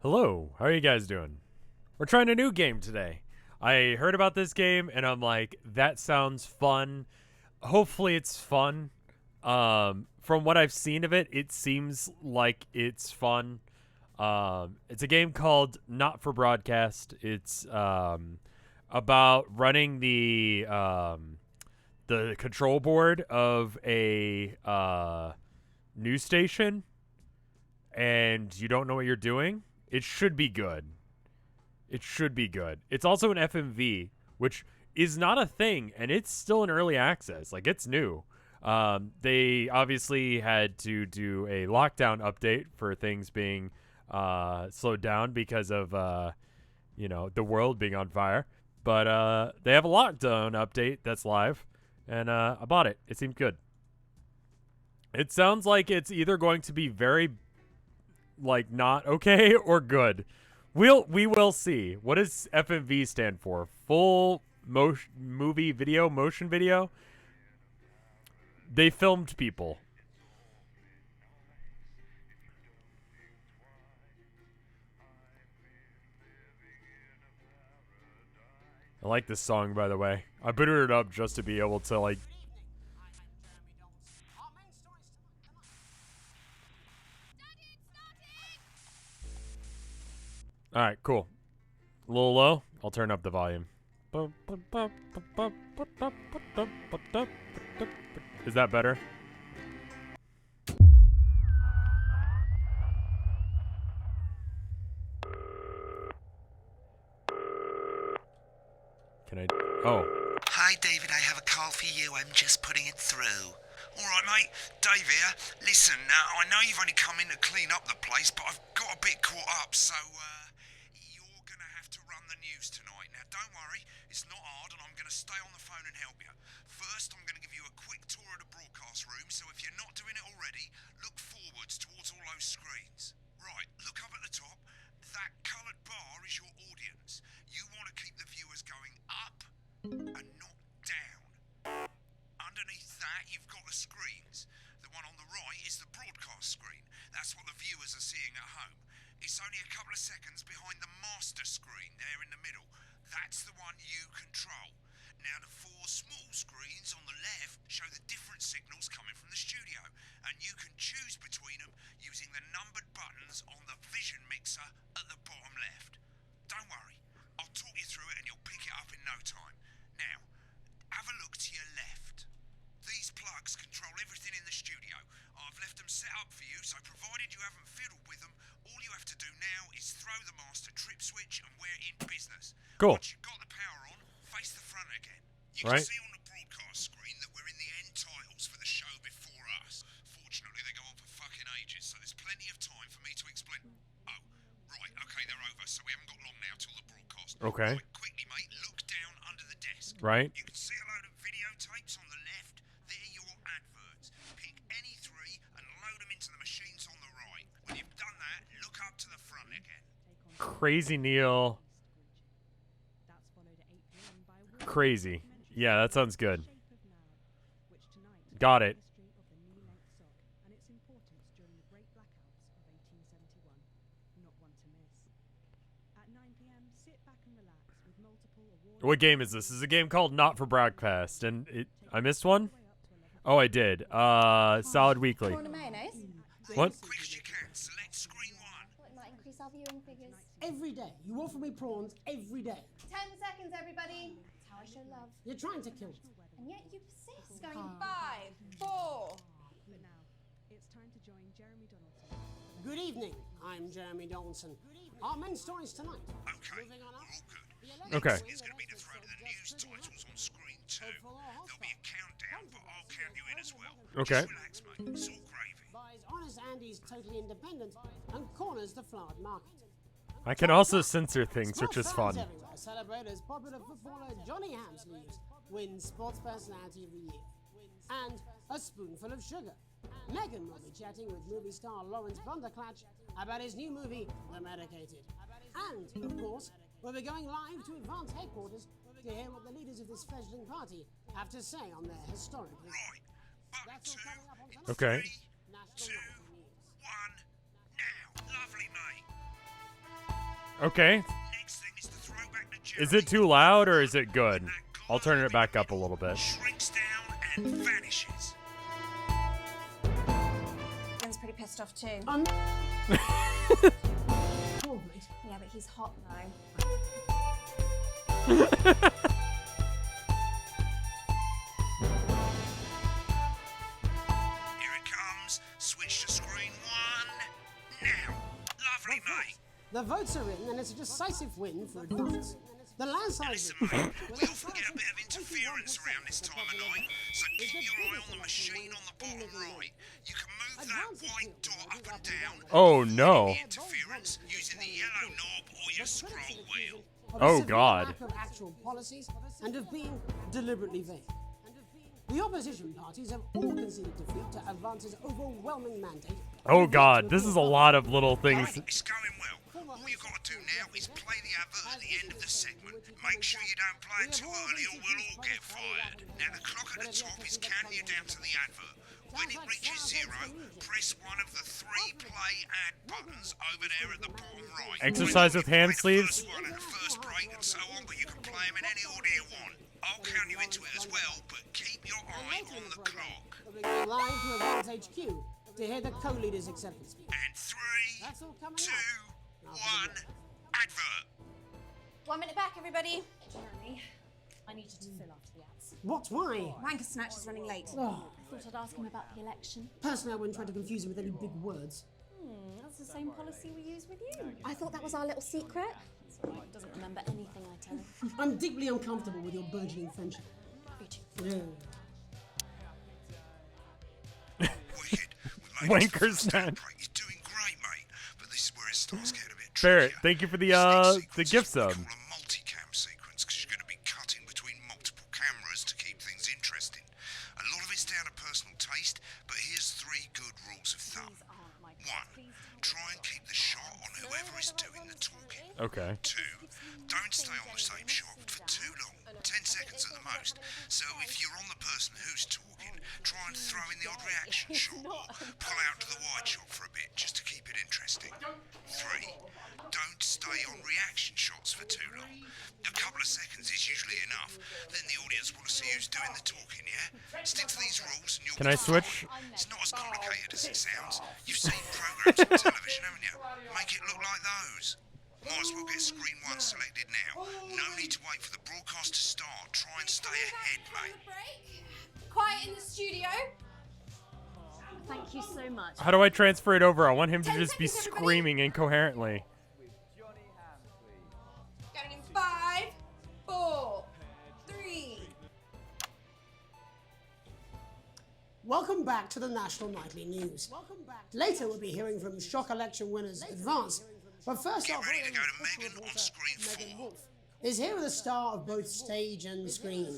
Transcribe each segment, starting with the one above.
Hello, how are you guys doing? We're trying a new game today. I heard about this game and I'm like, that sounds fun. Hopefully it's fun. From what I've seen of it, it seems like it's fun. It's a game called Not for Broadcast. It's about running the control board of a news station, and you don't know what you're doing. It should be good. It should be good. It's also an FMV, which is not a thing, and it's still in early access. Like, it's new. They obviously had to do a lockdown update for things being slowed down because of, the world being on fire. But they have a lockdown update that's live, and I bought it. It seemed good. It sounds like it's either going to be very, not okay or good. We will see. What does FMV stand for? Full motion motion video. They filmed people. I like this song, by the way. I booted it up just to be able to All right, cool. A little low. I'll turn up the volume. Is that better? Can I? Oh. Hi, David, I have a call for you. I'm just putting it through. All right, mate. Dave here. Listen, I know you've only come in to clean up the place, but I've got a bit caught up, so, you're going to have to run the news tonight. Now, don't worry. It's not hard, and I'm going to stay on the phone and help you. First, I'm going to give you a quick tour of the broadcast room, so if you're not doing it already, look forwards towards all those screens. Right, look up at the top. That coloured bar is your audience. You want to keep the viewers going up and not down. Underneath that, you've got the screens. The one on the right is the broadcast screen. That's what the viewers are seeing at home. It's only a couple of seconds behind the master screen there in the middle. That's the one you control. Now, the four small screens on the left show the different signals coming from the studio, and you can choose between them using the numbered buttons on the vision mixer at the bottom left. Don't worry, I'll talk you through it and you'll pick it up in no time. Now, have a look to your left. These plugs control everything in the studio. I've left them set up for you, so provided you haven't fiddled with them, all you have to do now is throw the master trip switch and we're in business. Cool. Once you've got the power on, face the front again. You Right. can see on the broadcast screen that we're in the end titles for the show before us. Fortunately, they go on for fucking ages, so there's plenty of time for me to explain. Oh, right, okay, they're over, so we haven't got long now till the broadcast. Okay. Right, quickly, mate, look down under the desk. Right. You can see a load of videotapes on the left. They're your adverts. Pick any three and load them into the machines on the right. When you've done that, look up to the front again. Crazy Neil. Crazy. Yeah, that sounds good. Got it. What game is this? This is a game called Not for Broadcast, and I missed one? Oh, I did. Solid Weekly. Corn and mayonnaise? What? Quick as you can, select screen one. It might increase our viewing figures. Every day. You offer me prawns every day. 10 seconds, everybody. That's how I show love. You're trying to kill it. And yet you persist. Going 5, 4. But now, it's time to join Jeremy Donaldson. Good evening. I'm Jeremy Donaldson. Our main stories tonight. Okay, Moving on we're up. all good. Okay. Next is going to be to throw the news titles on screen 2. There'll be a countdown, but I'll count you in as well. Okay. Just relax, mate. It's all gravy. Buys Honest Andy's Totally Independent and corners the flowered market. I can also censor things, which is fun. Sports fans everywhere celebrate as popular footballer Johnny Hamsleeves wins Sports Personality of the Year. And a spoonful of sugar. Megan will be chatting with movie star Lawrence Bunderclatch about his new movie, The Medicated. And, of course, we'll be going live to Advance headquarters to hear what the leaders of this fledgling party have to say on their historic visit. Right, button That's all 2, coming up on tonight. Okay. 3, National 2, Night News. 1, now. Lovely, mate. Okay. Next thing is to throw back to Is it too loud or is it good? I'll turn it back up a little bit. shrinks down and vanishes. Ben's pretty pissed off too. Oh, mate. Yeah, but he's hot though. Here it comes. Switch to screen 1. Now. Lovely, mate. The votes are in, and it's a decisive win for advance. The landslide. Listen, mate, we often get a bit of interference around this time of night, so keep your eye on the machine on the bottom right. You can move that white dot up and down. Oh no. The interference using the yellow knob or your scroll wheel. Oh, God. Lack of actual policies and of being deliberately vague. The opposition parties have all conceded defeat to Advance's overwhelming mandate. Oh god, this is a lot of little things. It's going well. All you've got to do now is play the advert at the end of the segment. Make sure you don't play it too early or we'll all get fired. Now the clock at the top is counting you down to the advert. When it reaches 0, press one of the 3 play ad buttons over there at the bottom right. Exercise with hand sleeves. First one and the first break and so on, but you can play them in any order you want. I'll count you into it as well, but keep your eye on the clock. We're going live to Advance HQ to hear the co-leader's acceptance speech. And 3, That's all coming 2, up. 1, advert. 1 minute back, everybody. Jeremy, I needed to fill after the ads. What? Why? Wanker Snatch is running late. Oh, I thought I'd ask him about the election. personally, I wouldn't try to confuse him with any big words. That's the same policy we use with you. I thought that was our little secret. It's all right, he doesn't remember anything I tell him. I'm deeply uncomfortable with your burgeoning friendship. Me too. Yeah. Wicked. We made it to the Wankers, first man. outbreak. You're doing great, mate. But this is where it starts getting a bit Barrett, trickier. thank you for the This next gift sequence sub. we call a multicam sequence because you're going to be cutting between multiple cameras to keep things interesting. A lot of it's down to personal taste, but here's 3 good rules of thumb. 1. Try and keep the shot on whoever is doing the talking. Okay. 2. Don't stay on the same shot for too long, 10 seconds at the most. So if you're on the person who's talking, try and throw in the odd reaction shot or pull out to the wide shot for a bit just to keep it interesting. 3. Don't stay on reaction shots for too long. A couple of seconds is usually enough. Then the audience want to see who's doing the talking, yeah? Stick to these rules and you'll Can be I switch? fine. It's not as complicated as it sounds. You've seen programs on television, haven't you? Make it look like those. Might as well get screen 1 selected now. No need to wait for the broadcast to start. Try and stay ahead, mate. Quiet in the studio. Thank you so much. How do I transfer it over? I want him to 10 just be seconds, everybody. screaming incoherently. Going in 5, 4, 3. Welcome back to the National Nightly News. Later, we'll be hearing from shock election winners Advance. But first Get off, ready to go to Megan on screen 4. is here with a star of both stage and screen.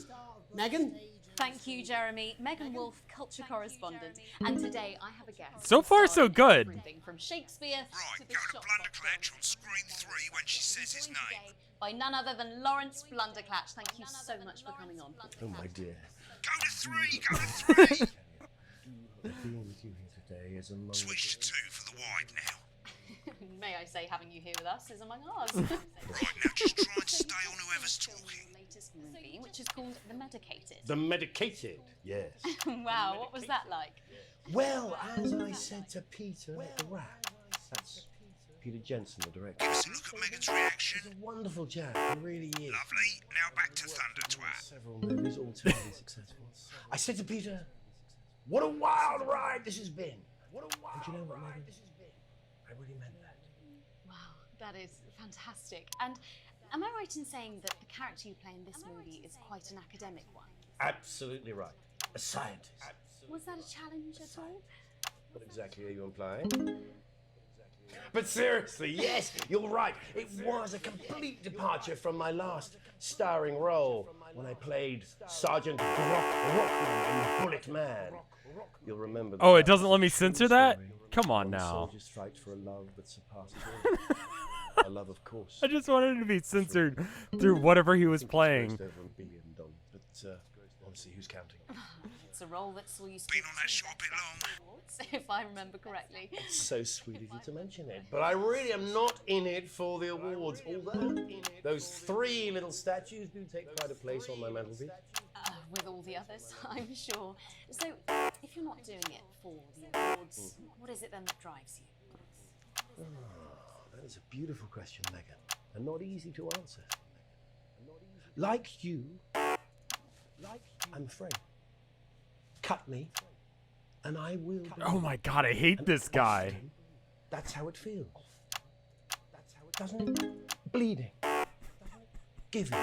Megan? Thank you, Jeremy. Megan Wolf, culture correspondent. And today I have a guest. So far, so good. Everything from Shakespeare to Right, the go to shop Blunderclatch on screen 3 when she says his name. by none other than Lawrence Blunderclatch. Thank you so much for coming on. Oh my dear. Go to 3, go to 3. Being with you here today is a moment. Switch to 2 for the wide now. May I say, having you here with us is among ours. Right, now just try and stay on whoever's talking. Latest movie, which is called The Medicated. The medicated, yes. Wow, what was that like? Well, as I said to Peter at the Rat, that's Peter Jensen, the director. Give us a look at Megan's reaction. He's a wonderful chap, he really is. Lovely. Now back to Thunder Twat. Several movies, all terribly successful. I said to Peter, what a wild ride this has been. What a wild ride this has been. I really meant that. Wow, that is fantastic. And am I right in saying that the character you play in this movie is quite an academic one? Absolutely right. A scientist. Was that a challenge at all? What exactly are you implying? But seriously, yes, you're right. It was a complete departure from my last starring role when I played Sergeant Rockman in Bullet Man. You'll remember that. Oh, it doesn't let me censor that? Story. Come on When now. soldiers fight for a love that surpasses all. A love, of course. I just wanted it to be censored through whatever he was playing. Over and being done, but Let's see who's counting. It's a role that saw you Been on that show a bit long. if I remember correctly. It's so sweet of you to mention it. But I really am not in it for the awards, although those 3 little statues do take quite a place on my mantelpiece. With all the others, I'm sure. So, if you're not doing it for the awards, what is it then that drives you? That is a beautiful question, Megan, and not easy to answer. Like you, I'm afraid. Cut me, and I will. Oh my god, I hate this guy. That's how it feels. Doesn't it? Bleeding, giving,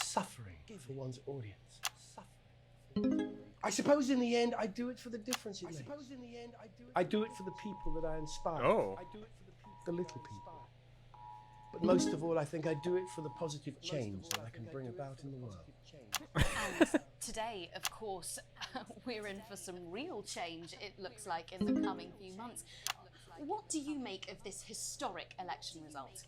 suffering for one's audience. I suppose in the end, I do it for the difference it makes. I do it for the people that I inspire. Oh. I do it for the little people. But most of all, I think I do it for the positive change that I can bring about in the world. And today, of course, we're in for some real change, it looks like, in the coming few months. What do you make of this historic election result?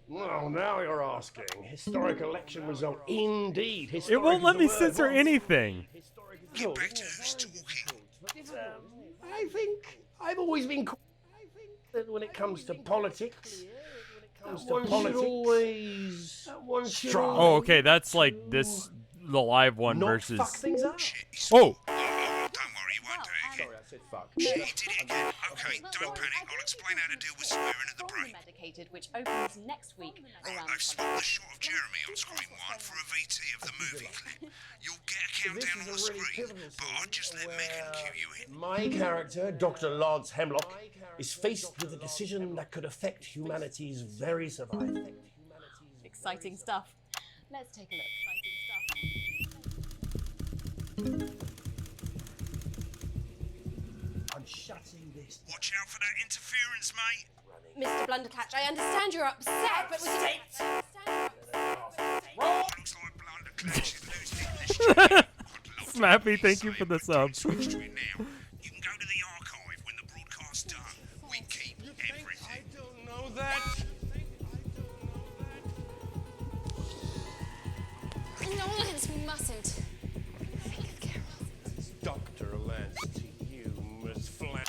Well, now you're asking. Historic election result, indeed. It won't let me censor anything. Get back to who's talking. I think I've always been. That when it comes to politics, always strong. Oh, okay, that's like this, the live one Not versus. fuck things up. Oh. Don't worry, you won't do it again. Sorry, I said fuck. Shit, he did it again. Okay, don't panic. I'll explain how to deal with swearing at the break. Medicated, which opens next week Right, around they've swapped the shot of Jeremy on screen 1 for a VT of the movie clip. You'll get a countdown on the screen, but I'll just let Megan cue you in. My character, Dr. Lance Hemlock, is faced with a decision that could affect humanity's very survival. exciting stuff. Let's take a look. I'm shutting this. Watch out for that interference, mate. Mr. Blunderclatch, I understand you're upset, but was it... Looks like Blunderclatch is losing it in the studio. Snappy, thank you for the sub. Switch to it now. You can go to the archive when the broadcast's done. We keep everything. I don't know that. No, Lance, we mustn't. Think of Carol. Dr. Lance to you, Miss Flan.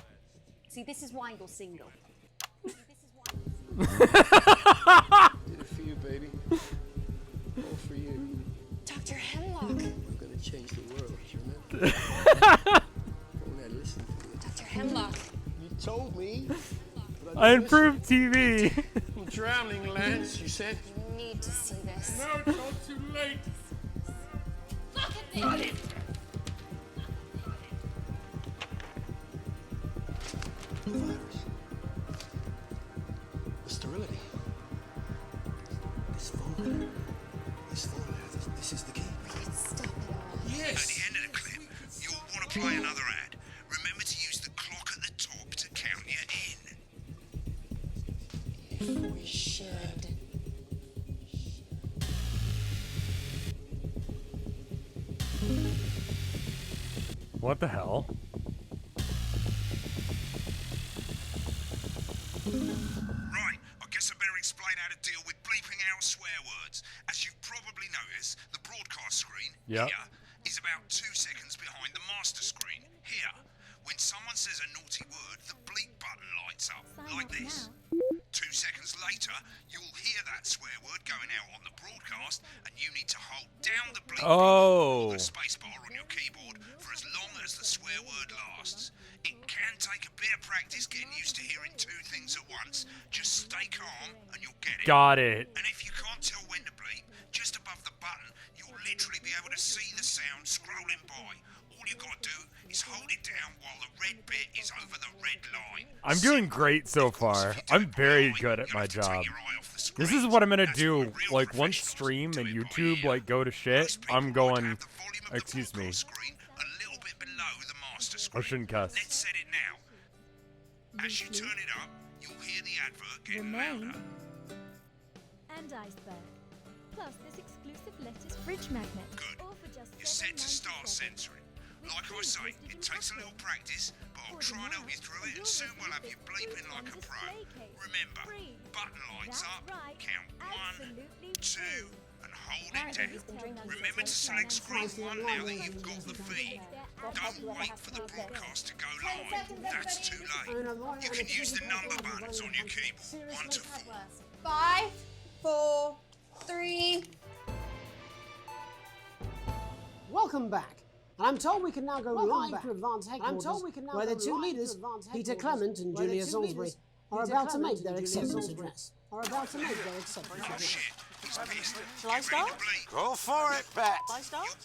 See, this is why you're single. Did it for you, baby. All for you. Dr. Hemlock. I'm gonna change the world, you remember? When I listen to you. Dr. Hemlock. You told me. I improved TV. I'm drowning, Lance, you said. You need to see this. No, it's all too late. Look at this! The virus. The sterility. This formula. This is the key. Stop it all. At the end of the clip, you'll want to play another ad. Remember to use the clock at the top to count you in. If we should. What the hell? Right, I guess I better explain how to deal with bleeping out swear words. As you've probably noticed, the broadcast screen Yep. here is about 2 seconds behind the master screen here. When someone says a naughty word, the bleep button lights up, like this. 2 seconds later, you'll hear that swear word going out on the broadcast, and you need to hold down the bleep Oh. or the spacebar on your keyboard for as long as the swear word lasts. It can take a bit of practice getting used to hearing 2 things at once. Just stay calm and you'll get it. Got it. And if you can't tell when to bleep, just above the button, you'll literally be able to see the sound scrolling by. All you gotta do is hold it down while the red bit is over the red line. I'm doing great so far. I'm very good at my job. This is what I'm gonna do, like, once stream and YouTube, like, go to shit, I'm going, excuse me, I shouldn't cuss. Let's set it now. As you turn it up, you'll hear the advert getting louder. And iceberg. Plus this exclusive lettuce fridge magnet. Good. All for just You're set to start $7.97. censoring. Like I say, it takes a little practice, but I'll try and help you through it, and soon we'll have you bleeping like a pro. Remember, button lights up, count 1, 2, and hold it down. Remember to select screen 1 now that you've got the feed. Don't wait for the broadcast to go live. That's too late. You can use the number buttons on your keyboard, 1 to 4. 5, 4, 3. Welcome back. And I'm told we can now go live to Advance Headquarters, where the two leaders, Peter Clement and Julia Salisbury, are about to make their acceptance address. Shit, he's pissed. Shall I start? Go for it, Pat. Shall I start?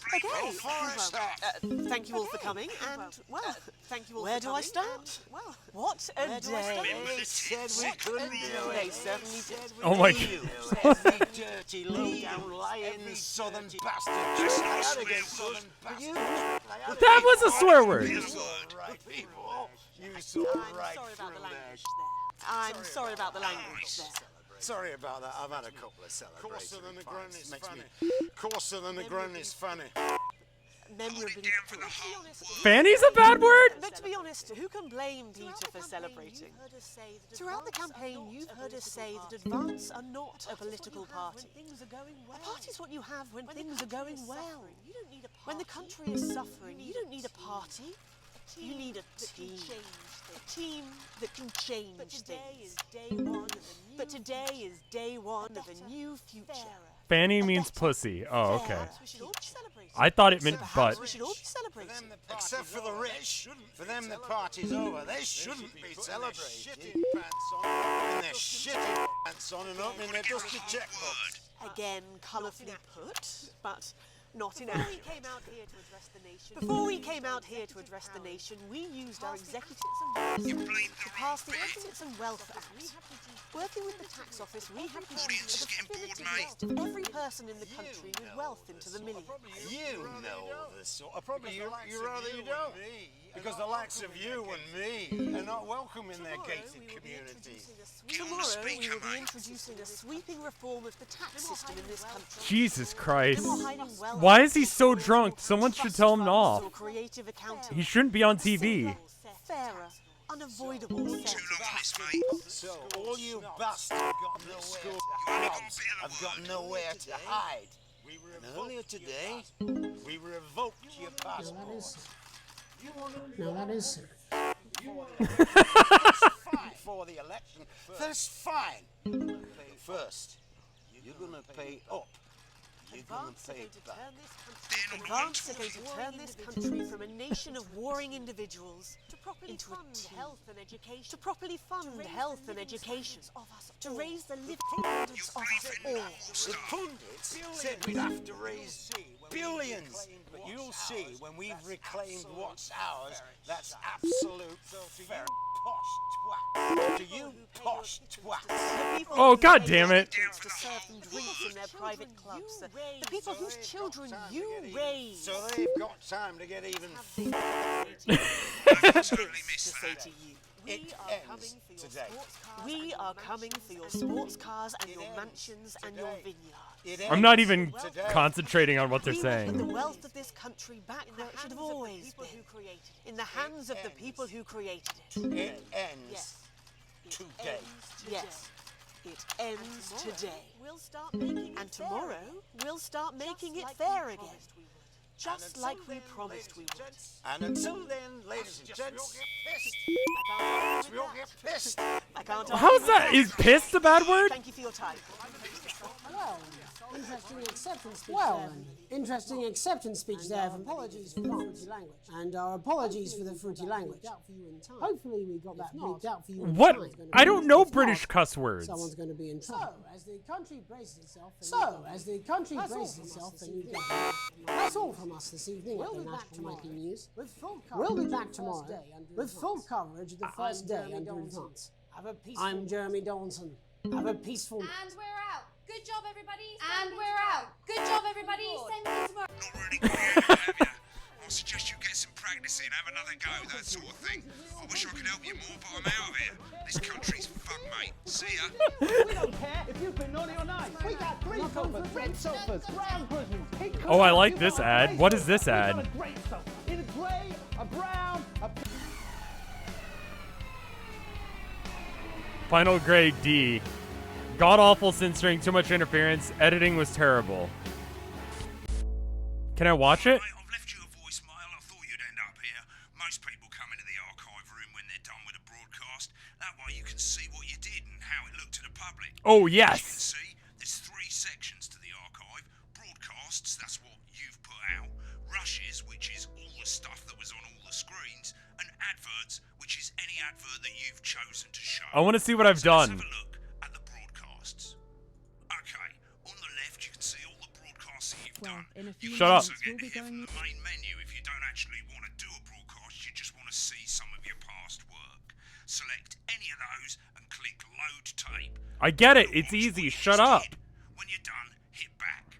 Okay. Thank you all for coming, and, well, thank you all Where for do I coming, start? and, well, what a day. Remember the tips. we couldn't do They it. certainly did. Oh my You god. every dirty, low-down, lying southern bastard. That's Just not a lay out swear again, word. southern bastard. That was a swear word. You saw right people. You saw I'm right sorry about the through language there. I'm sorry about the language there. Sorry about that. I've had a couple of celebrations. Coarser than the grown is Makes funny. me- Coarser than the grown is funny. Memorably down for the good. whole Fanny's a bad word? But to be honest, who can blame Peter for celebrating? Throughout the campaign, you've heard us say that Advance are not a political party. A party is what you have when things are going well. When the country is suffering, you don't need a party. You need a team. A team that can change things. But today is day one of a new future. Fanny means pussy. Oh, okay. We should all be celebrating. I thought it meant Perhaps butt. we should all be celebrating. Except for the rich. For them, the party's over. They shouldn't be celebrating. Shitting pants on. And they're shitting pants on and opening their dusty checkbooks. Again, colourfully put, but not inaccurate. Before we came out here to address the nation, we used our executives and reps to pass the Assets and Wealth Act. Working with the tax office, we have Audience is getting bored, definitive list of every person in the country with wealth into the millions. You know this sort of. Probably you rather you don't. Because the likes of you and me are not welcome in their gated communities. Tomorrow, we will be introducing a sweeping reform of the tax system in this country. Jesus Christ. No more hiding wealth. Why is he so drunk? Someone should tell him Trust off. funds or creative accounting. He shouldn't be on TV. Fairer, unavoidable set Too of long on this, tax. mate. So all you bastards got nowhere have got nowhere to hide. And earlier today, we revoked your passport. Now that is For the election. That's fine. First, you're gonna pay up. You're gonna Advance are pay going to back. turn this country. Advance are going to turn this country from a nation of warring individuals to properly fund health and education. To properly fund health and education. To raise the living standards of us all. The pundits said we'd have to raise billions, but you'll see when we've reclaimed what's ours, that's absolute fair. Posh twat. To you, posh twats. The people Oh, who God pay damn it. agents to serve them drinks in their private clubs. The people whose children you raise. So they've got time to get even Totally missed To say that. to you, It ends today. we are coming for your sports cars and your mansions and your vineyards. It I'm not ends even today. concentrating on what they're We will put the saying. wealth of this country back where it should have always been. In the hands of the people who created it. It ends today. Yes, it ends today. And tomorrow, we'll start making it fair again. Just like we promised we would. And until then, ladies and gents, we all get pissed. I can't How's that? Is pissed a bad word? Thank you for your time. Interesting acceptance speech there from apologies for the fruity language. And our apologies for the fruity language. Hopefully we got that bleeped out for you. in What? time. I don't know British cuss words. Someone's going to be in trouble. As the country braces itself, and you get that's all from us this evening at the National Mikey News. We'll be back tomorrow with full coverage of the first day under Advance. I'm Jeremy Donaldson. Have a peaceful. And we're out. Good job, everybody. And we're out. Good job, everybody. Send me tomorrow. Not really creative, have you? I suggest you get some practice in, have another go, that sort of thing. I wish I could help you more, but I'm out of here. This country's fucked, mate. See ya. We don't care if you've been naughty or nice. We got green sofas, red sofas, brown cushions, pink cushions. Oh, I like this ad. What is this We've got ad? a great sofa. shaded grey, a brown, a... Final grade D. God awful censoring, too much interference. Editing was terrible. Can I watch it? I've left you a voicemail. I thought you'd end up here. Most people come into the archive room when they're done with a broadcast. That way you can see what you did and how it looked to the public. Oh, As you yes. can see, there's 3 sections to the archive. Broadcasts, that's what you've put out. Rushes, which is all the stuff that was on all the screens. And adverts, which is any advert that you've chosen to show. I want to see what I've So let's done. have a look at the broadcasts. Okay, on the left you can see all the broadcasts that you've done. In a few Shut up. minutes, we'll be going... The main menu, if you don't actually want to do a broadcast, you just want to see some of your past work. Select any of those and click load tape. I get it. Now It's watch what easy. you Shut just up. did. When you're done, hit back.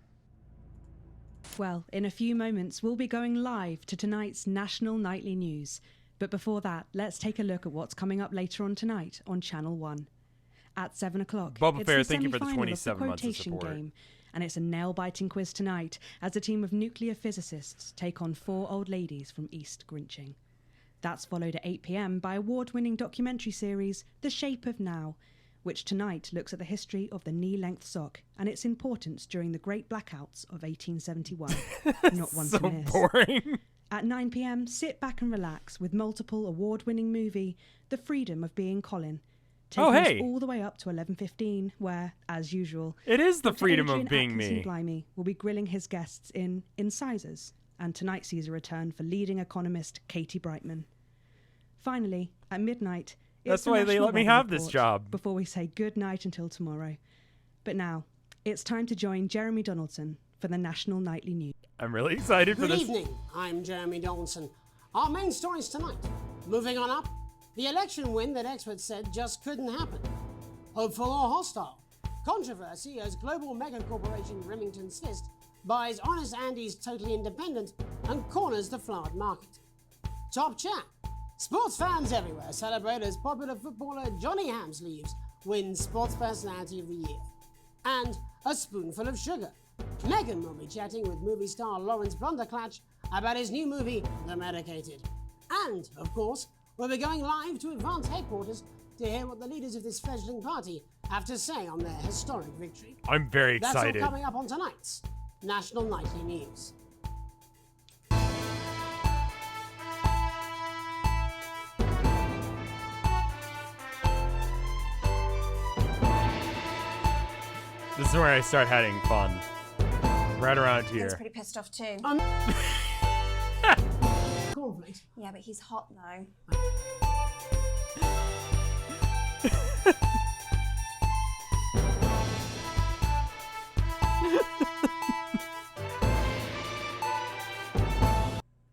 Well, in a few moments, we'll be going live to tonight's national nightly news. But before that, let's take a look at what's coming up later on tonight on Channel 1. At 7 o'clock, Bubba it's Fair, the thank you for the semi-final of 27 months of quotation support. game, and it's a nail-biting quiz tonight as a team of nuclear physicists take on 4 old ladies from East Grinching. That's followed at 8 p.m. by award-winning documentary series The Shape of Now, which tonight looks at the history of the knee-length sock and its importance during the Great Blackouts of 1871. Not one So to miss. boring. At 9 p.m, sit back and relax with multiple award-winning movie The Freedom of Being Colin. Oh, Taking us hey. all the way up to 11:15, where, as usual, It is the Dr. freedom Adrian of being Atkinson me. Blimey will be grilling his guests in Incisors, and tonight sees a return for leading economist Katie Brightman. Finally, at midnight, it's That's the why they National let me Weather have this Report job. before we say good night until tomorrow. But now, it's time to join Jeremy Donaldson for the National Nightly News. I'm really excited for Good this. evening, I'm Jeremy Donaldson. Our main stories tonight. Moving on up, the election win that experts said just couldn't happen. Hopeful or hostile? Controversy as global mega corporation Remington Cyst buys Honest Andy's Totally Independent and corners the flowered market. Top chat. Sports fans everywhere celebrate as popular footballer Johnny Hamsleeves wins Sports Personality of the Year. And a spoonful of sugar. Megan will be chatting with movie star Lawrence Blunderclatch about his new movie, The Medicated. And, of course, we'll be going live to Advance headquarters to hear what the leaders of this fledgling party have to say on their historic victory. I'm very That's excited. all coming up on tonight's National Nightly News. This is where I start having fun. Right around He's here. pretty pissed off too. Cornflakes. Yeah, but he's hot though.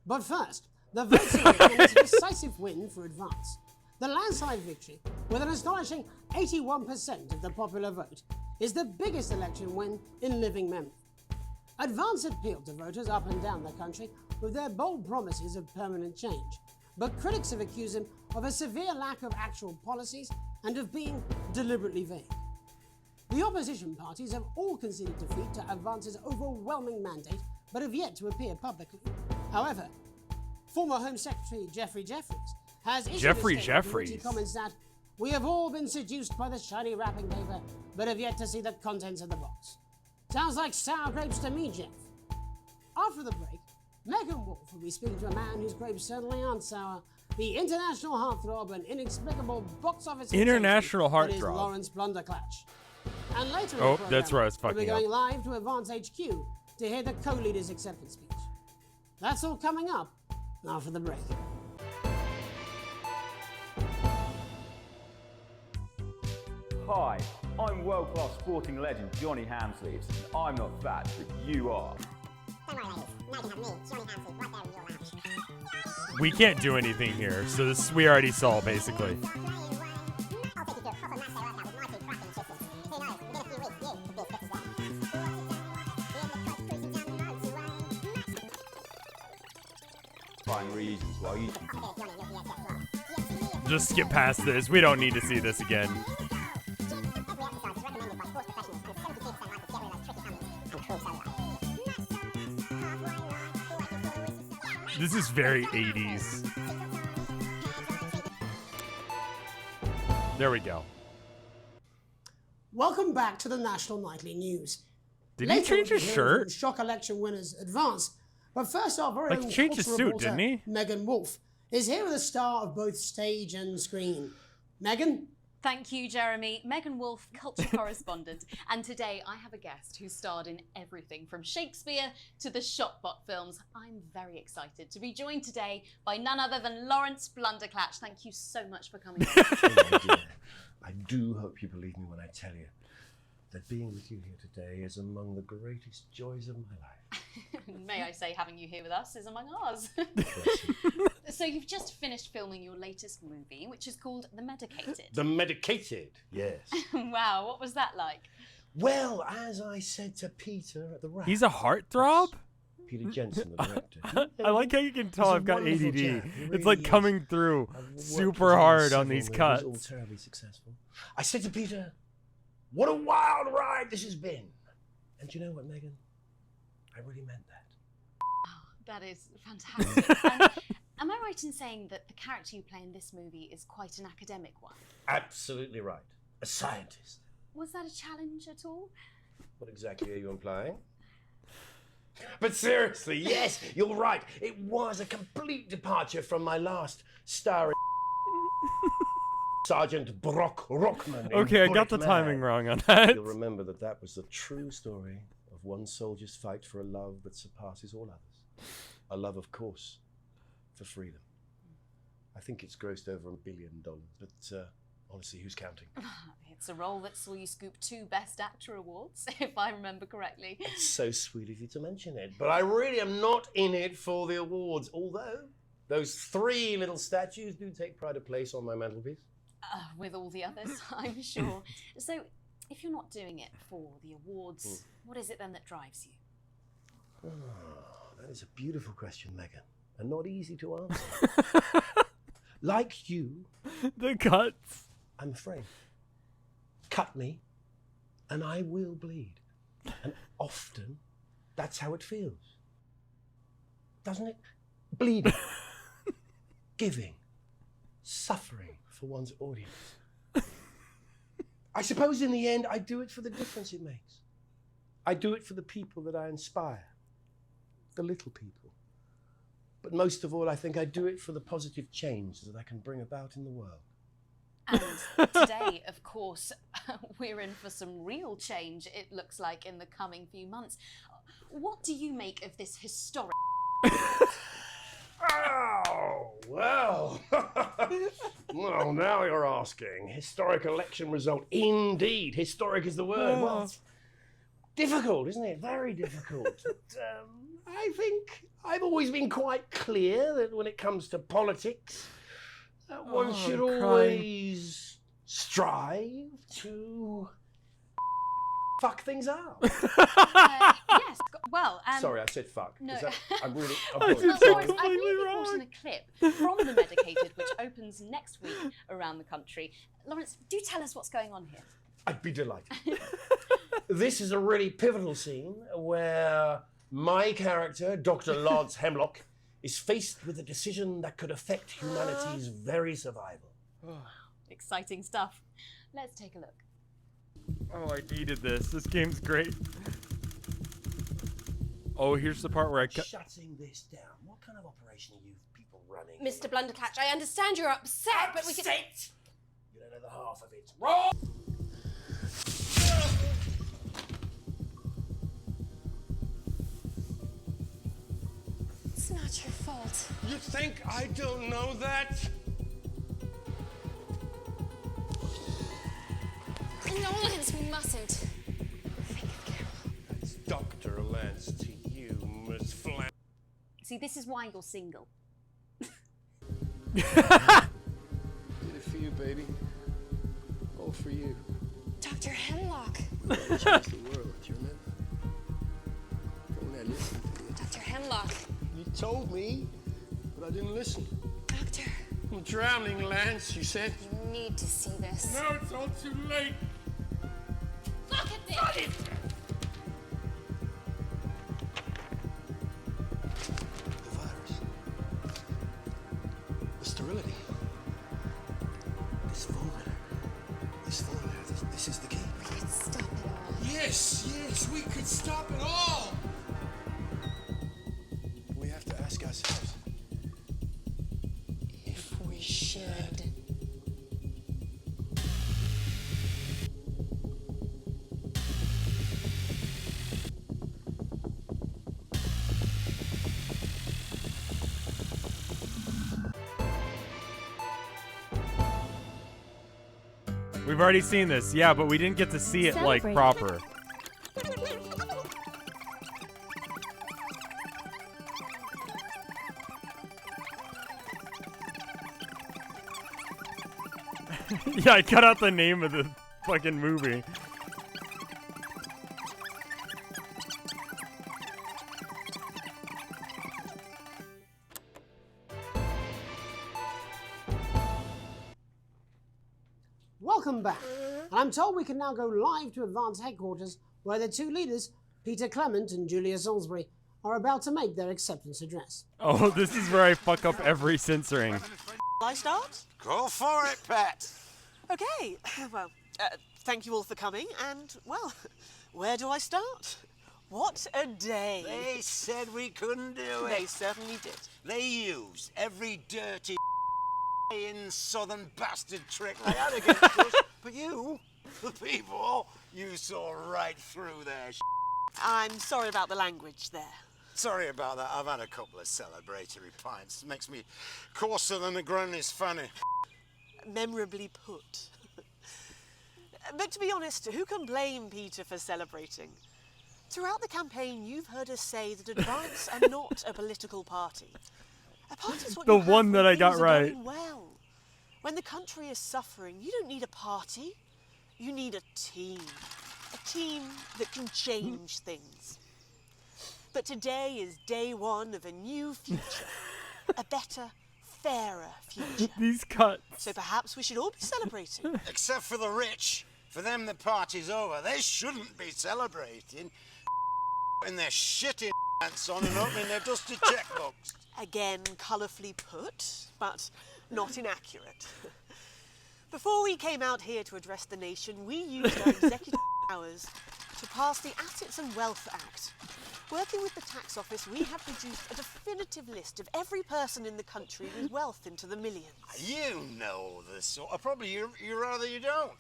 But first, the votes are in a decisive win for Advance. The landslide victory, with an astonishing 81% of the popular vote, is the biggest election win in living memory. Advance appealed to voters up and down the country with their bold promises of permanent change, but critics have accused him of a severe lack of actual policies and of being deliberately vague. The opposition parties have all conceded defeat to Advance's overwhelming mandate, but have yet to appear publicly. However, former Home Secretary Geoffrey Jeffries has issued Jeffrey a statement in which Jeffries. he comments that we have all been seduced by the shiny wrapping paper, but have yet to see the contents of the box. Sounds like sour grapes to me, Jeff. After the break, Megan Wolf will be speaking to a man whose grapes certainly aren't sour, the international heartthrob and inexplicable box office sensation International that is heartthrob. Lawrence Blunderclatch. And later in Oh, the program, that's where I was we'll be fucking going live to Advance HQ to hear the co-leader's acceptance speech. That's all coming up after the break. Hi, I'm world-class sporting legend Johnny Hamsleeves, and I'm not fat, but you are. Don't worry, ladies. Now you can have me, Johnny Hamsleeve, right there in your lounge. We can't do anything here, so this we already saw basically. I'll take you to a proper match day workout with my two cracking sisters. Who knows, within a few weeks, you could be as fit as them. Find reasons why you can. Just skip past this. We don't need to see this again. Every exercise is recommended by sports professionals, and 72% like to get rid of those tricky tummies and cruel cellulite. This is very 80s. There we go. Welcome back to the National Nightly News. Did he change his shirt? Shock election winners advance. But first, our very own He changed his culture suit, reporter, didn't he? Megan Wolf, is here with a star of both stage and screen. Megan? Thank you, Jeremy. Megan Wolf, culture correspondent. And today I have a guest who starred in everything from Shakespeare to the Shotbot films. I'm very excited to be joined today by none other than Lawrence Blunderclatch. Thank you so much for coming. Oh, dear. I do hope you believe me when I tell you that being with you here today is among the greatest joys of my life. May I say, having you here with us is among ours. So you've just finished filming your latest movie, which is called The Medicated. The Medicated, yes. Wow, what was that like? Well, as I said to Peter at the wrap. He's a heartthrob? Peter Jensen, the director. I like how you can tell He's a I've got ADD. wonderful chap. He It's really like is. coming through I've worked super with him hard on several these movies, cuts. all terribly successful. I said to Peter, what a wild ride this has been. And do you know what, Megan? I really meant that. That is fantastic. And am I right in saying that the character you play in this movie is quite an academic one? Absolutely right. A scientist. Was that a challenge at all? What exactly are you implying? But seriously, yes, you're right. It was a complete departure from my last starring Sergeant Brock Rockman. in Okay, I got the Bullet timing Man. wrong on that. You'll remember that was the true story of one soldier's fight for a love that surpasses all others. A love, of course, for freedom. I think it's grossed over $1 billion, but honestly, who's counting? It's a role that saw you scoop 2 Best Actor awards, if I remember correctly. It's so sweet of you to mention it, but I really am not in it for the awards, although those 3 little statues do take pride of place on my mantelpiece. With all the others, I'm sure. So, if you're not doing it for the awards, what is it then that drives you? Oh, that is a beautiful question, Megan, and not easy to answer. Like you, the cuts. I'm afraid. Cut me, and I will bleed. And often, that's how it feels. Doesn't it? Bleeding. Giving. Suffering for one's audience. I suppose in the end, I do it for the difference it makes. I do it for the people that I inspire. The little people. But most of all, I think I do it for the positive change that I can bring about in the world. And today, of course, we're in for some real change, it looks like, in the coming few months. What do you make of this historic... Oh, well. Well, now you're asking. Historic election result. Indeed. Historic is the word. Oh. Well, it's difficult, isn't it? Very difficult. But, I think I've always been quite clear that when it comes to politics, one should always strive to fuck things up. Yes, well... Sorry, I said fuck. No. I'm really... Well, Lawrence, I believe you brought in a clip from The Medicated, which opens next week around the country. Lawrence, do tell us what's going on here. I'd be delighted. This is a really pivotal scene where my character, Dr. Lance Hemlock, is faced with a decision that could affect humanity's very survival. Exciting stuff. Let's take a look. Oh, I needed this. This game's great. Oh, here's the part where I cut. Shutting this down. What kind of operation are you people running? Mr. Blunderclatch, I understand you're upset, but we can... Upset? You don't know the half of it. Wrong! It's not your fault. You think I don't know that? No, Lance, we mustn't. Think of Carol. That's Dr. Lance to you, Miss Flan. See, this is why you're single. Did it for you, baby. All for you. Dr. Hemlock. Change the world, do you remember? Don't let listen to you. Dr. Hemlock. You told me, but I didn't listen. Doctor. I'm drowning, Lance, you said. You need to see this. No, it's all too late. Look at this! The virus. Yes, we could stop it all. We have to ask ourselves if we should. We've already seen this, yeah, but we didn't get to see it like proper. Yeah, I cut out the name of the fucking movie. Welcome back. And I'm told we can now go live to Advance headquarters, where the two leaders, Peter Clement and Julia Salisbury, are about to make their acceptance address. Oh, this is where I fuck up every censoring. Shall I start? Go for it, Pat. Okay, well, thank you all for coming, and, well, where do I start? What a day. They said we couldn't do it. They certainly did. They used every dirty in southern bastard trick they had against us. But you, the people, you saw right through their I'm sorry about the language there. Sorry about that. I've had a couple of celebratory pints. Makes me coarser than a granny's fanny. Memorably put. But to be honest, who can blame Peter for celebrating? Throughout the campaign, you've heard us say that Advance are not a political party. A party is what The you have one that when I got things are right. going well. When the country is suffering, you don't need a party. You need a team. A team that can change things. But today is day one of a new future. A better, fairer future. These cuts. So perhaps we should all be celebrating. Except for the rich. For them, the party's over. They shouldn't be celebrating. In their shitty pants on and opening their dusty checkbooks. Again, colourfully put, but not inaccurate. Before we came out here to address the nation, we used our executive powers to pass the Assets and Wealth Act. Working with the tax office, we have produced a definitive list of every person in the country with wealth into the millions. You know this sort. Probably you rather you don't.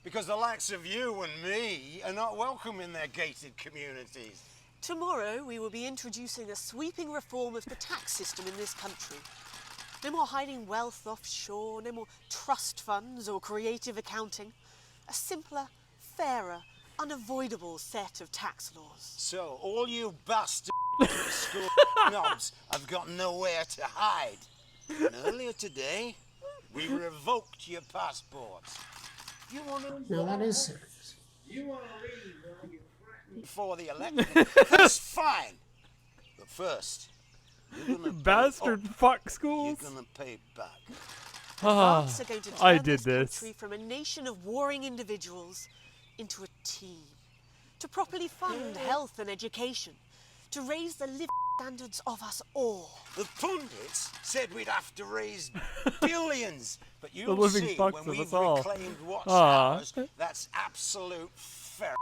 Because the likes of you and me are not welcome in their gated communities. Tomorrow, we will be introducing a sweeping reform of the tax system in this country. No more hiding wealth offshore, no more trust funds or creative accounting. A simpler, fairer, unavoidable set of tax laws. So, all you bastard school knobs have got nowhere to hide. And earlier today, we revoked your passports. You want to... Now that is serious. You want to leave before the election? That's fine. But first, you're gonna Bastard fuck schools. You're gonna pay back. Advance are going to turn I did this country from a nation of warring individuals into a team. To properly fund health and education. To raise the living standards of us all. The pundits said we'd have to raise billions, but The you'll living see fucks when of we've us all. reclaimed what's Aw. ours, that's absolute fair.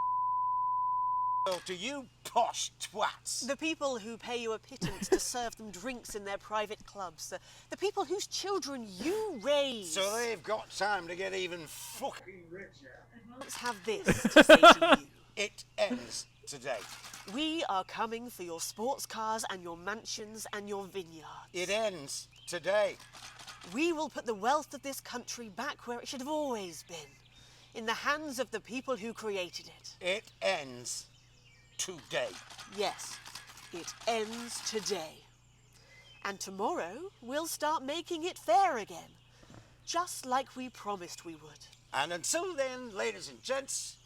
So to you posh twats. The people who pay you a pittance to serve them drinks in their private clubs. The people whose children you raise. So they've got time to get even fucking richer. Let's have this to say to you. It ends today. We are coming for your sports cars and your mansions and your vineyards. It ends today. We will put the wealth of this country back where it should have always been. In the hands of the people who created it. It ends today. Yes, it ends today. And tomorrow, we'll start making it fair again. Just like we promised we would. And until then, ladies and gents,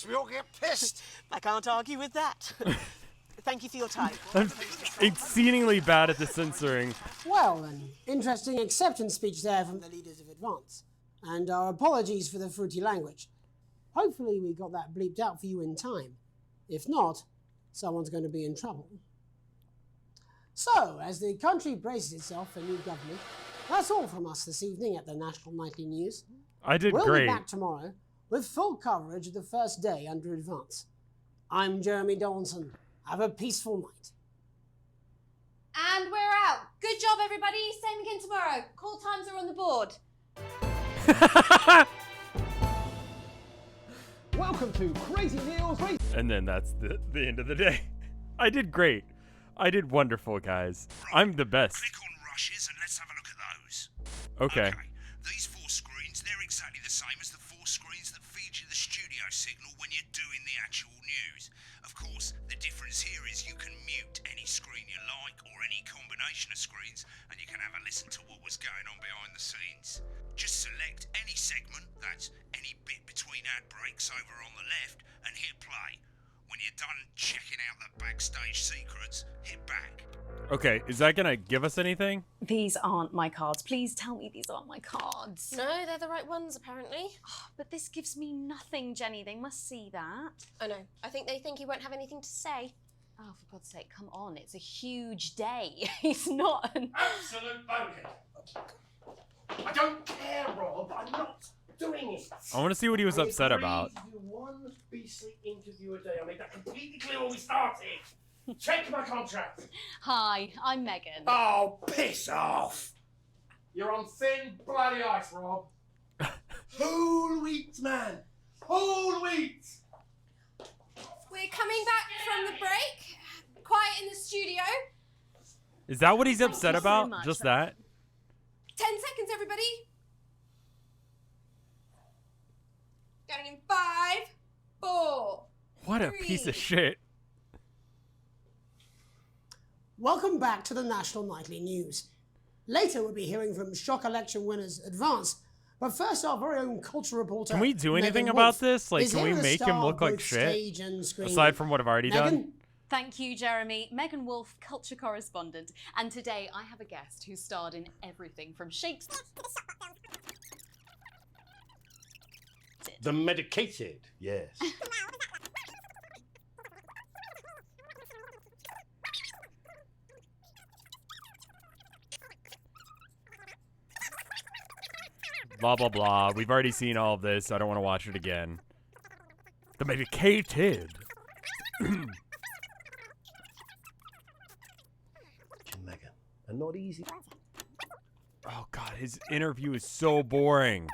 we all get pissed. I can't argue with that. Thank you for your time. I'm exceedingly bad at the censoring. Well, an interesting acceptance speech there from the leaders of Advance. And our apologies for the fruity language. Hopefully we got that bleeped out for you in time. If not, someone's going to be in trouble. So, as the country braces itself for new government, that's all from us this evening at the National Nightly News. I did we'll great. Be back tomorrow with full coverage of the first day under advance. I'm Jeremy Donaldson. Have a peaceful night. And we're out. Good job, everybody. Same again tomorrow. Call times are on the board. Welcome to Crazy Neil's And then that's the end of the day. I did great. I did wonderful, guys. I'm the best. Click on rushes and let's have a look at those. Okay. These 4 screens, they're exactly the same as the 4 screens that feed you the studio signal when you're doing the actual news. Of course, the difference here is you can mute any screen you like or any combination of screens, and you can have a listen to what was going on behind the scenes. Just select any segment, that's any bit between ad breaks over on the left, and hit play. When you're done checking out the backstage secrets, hit back. Okay, is that gonna give us anything? These aren't my cards. Please tell me these aren't my cards. No, they're the right ones, apparently. Oh, but this gives me nothing, Jenny. They must see that. Oh no, I think they think you won't have anything to say. Oh, for God's sake, come on. It's a huge day. He's not an... Absolute bonehead. I don't care, Rob. I'm not doing it. I want to see what he was upset about. I agreed to do one beastly interview a day. I made that completely clear when we started. Check my contract. Hi, I'm Megan. Oh, piss off. You're on thin, bloody ice, Rob. Whole wheat, man. Whole wheat. We're coming back from the break. Quiet in the studio. Is that what he's upset about? much. Just that? 10 seconds, everybody. Going in 5, 4. What a piece of shit. Welcome back to the National Nightly News. Later we'll be hearing from shock election winners Advance, but first our very own culture reporter. Can we do anything Megan about Wolf this? Like, is can we here to make him star look like both shit? stage and screen. Aside from what I've already Megan? done? Thank you, Jeremy. Megan Wolf, culture correspondent. And today I have a guest who starred in everything from Shakespeare... The medicated, yes. Blah, blah, blah. We've already seen all of this. I don't want to watch it again. The medicated. Megan, and not easy. Oh, God. His interview is so boring.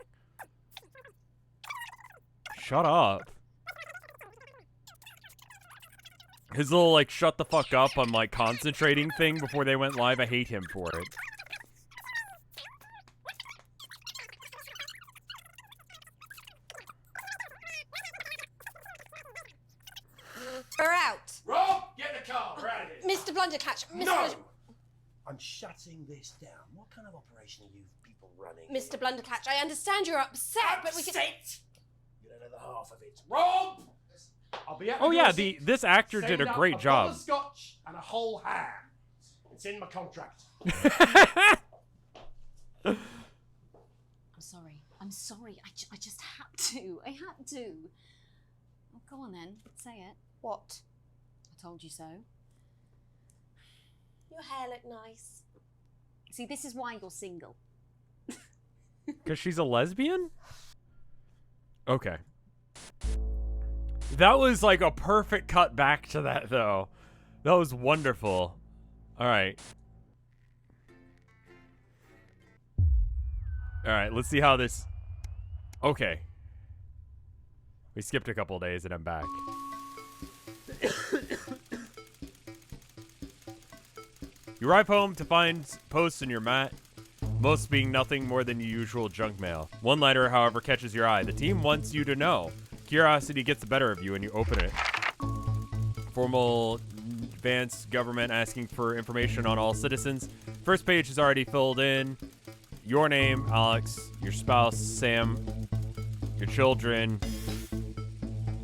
Shut up. His little, like, shut the fuck up, I'm, like, concentrating thing before they went live. I hate him for it. We're out. Rob, get the car. We're out of here. Mr. Blunderclatch. No! I'm shutting this down. What kind of operation are you people running? Mr. Blunderclatch, I understand you're upset, but we can... Upset? You don't know the half of it. Rob! I'll be at Oh, the yeah, door seat. this actor did Send a up great job. bottle of scotch and a whole ham. It's in my contract. I'm sorry. I'm sorry. I just had to. I had to. Oh, go on then. Say it. What? I told you so. Your hair looked nice. See, this is why you're single. Because she's a lesbian? Okay. That was like a perfect cut back to that, though. That was wonderful. All right. All right, let's see how this... Okay. We skipped a couple days and I'm back. You arrive home to find posts in your mat, most being nothing more than your usual junk mail. One letter, however, catches your eye. The team wants you to know. Curiosity gets the better of you and you open it. Formal advanced government asking for information on all citizens. First page is already filled in. Your name, Alex. Your spouse, Sam. Your children,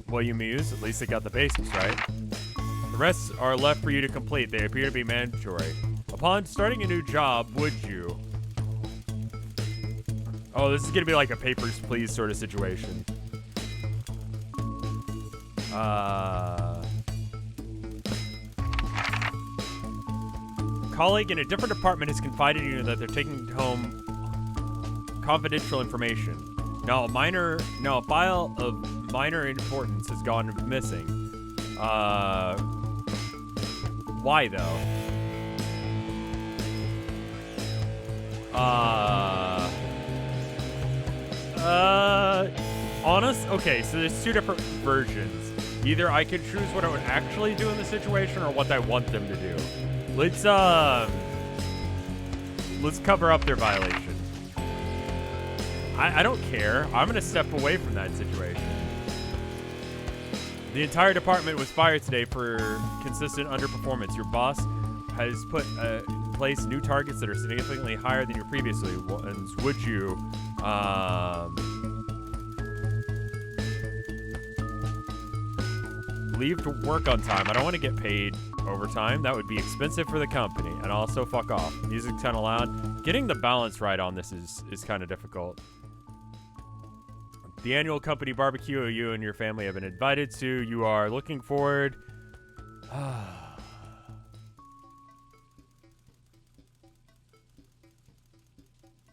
William Muse. At least they got the basics right. The rest are left for you to complete. They appear to be mandatory. Upon starting a new job, would you? Oh, this is going to be like a Papers, Please sort of situation. Colleague in a different department has confided in you that they're taking home confidential information. No, a file of minor importance has gone missing. Why though? Honest? Okay, so there's two different versions. Either I can choose what I would actually do in the situation or what I want them to do. Let's cover up their violation. I don't care. I'm gonna step away from that situation. The entire department was fired today for consistent underperformance. Your boss has put in place new targets that are significantly higher than your previous ones. Would you, leave to work on time? I don't want to get paid overtime. That would be expensive for the company. And also, fuck off. Music's kind of loud. Getting the balance right on this is kind of difficult. The annual company barbecue you and your family have been invited to. You are looking forward.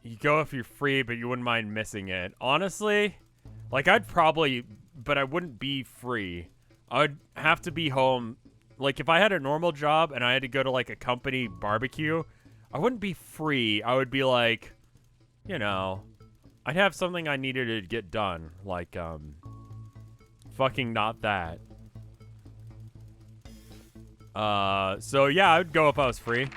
You go if you're free, but you wouldn't mind missing it. Honestly, like I'd probably, but I wouldn't be free. I would have to be home. Like if I had a normal job and I had to go to like a company barbecue, I wouldn't be free. I would be like, you know, I'd have something I needed to get done. Like, fucking not that. So yeah, I would go if I was free.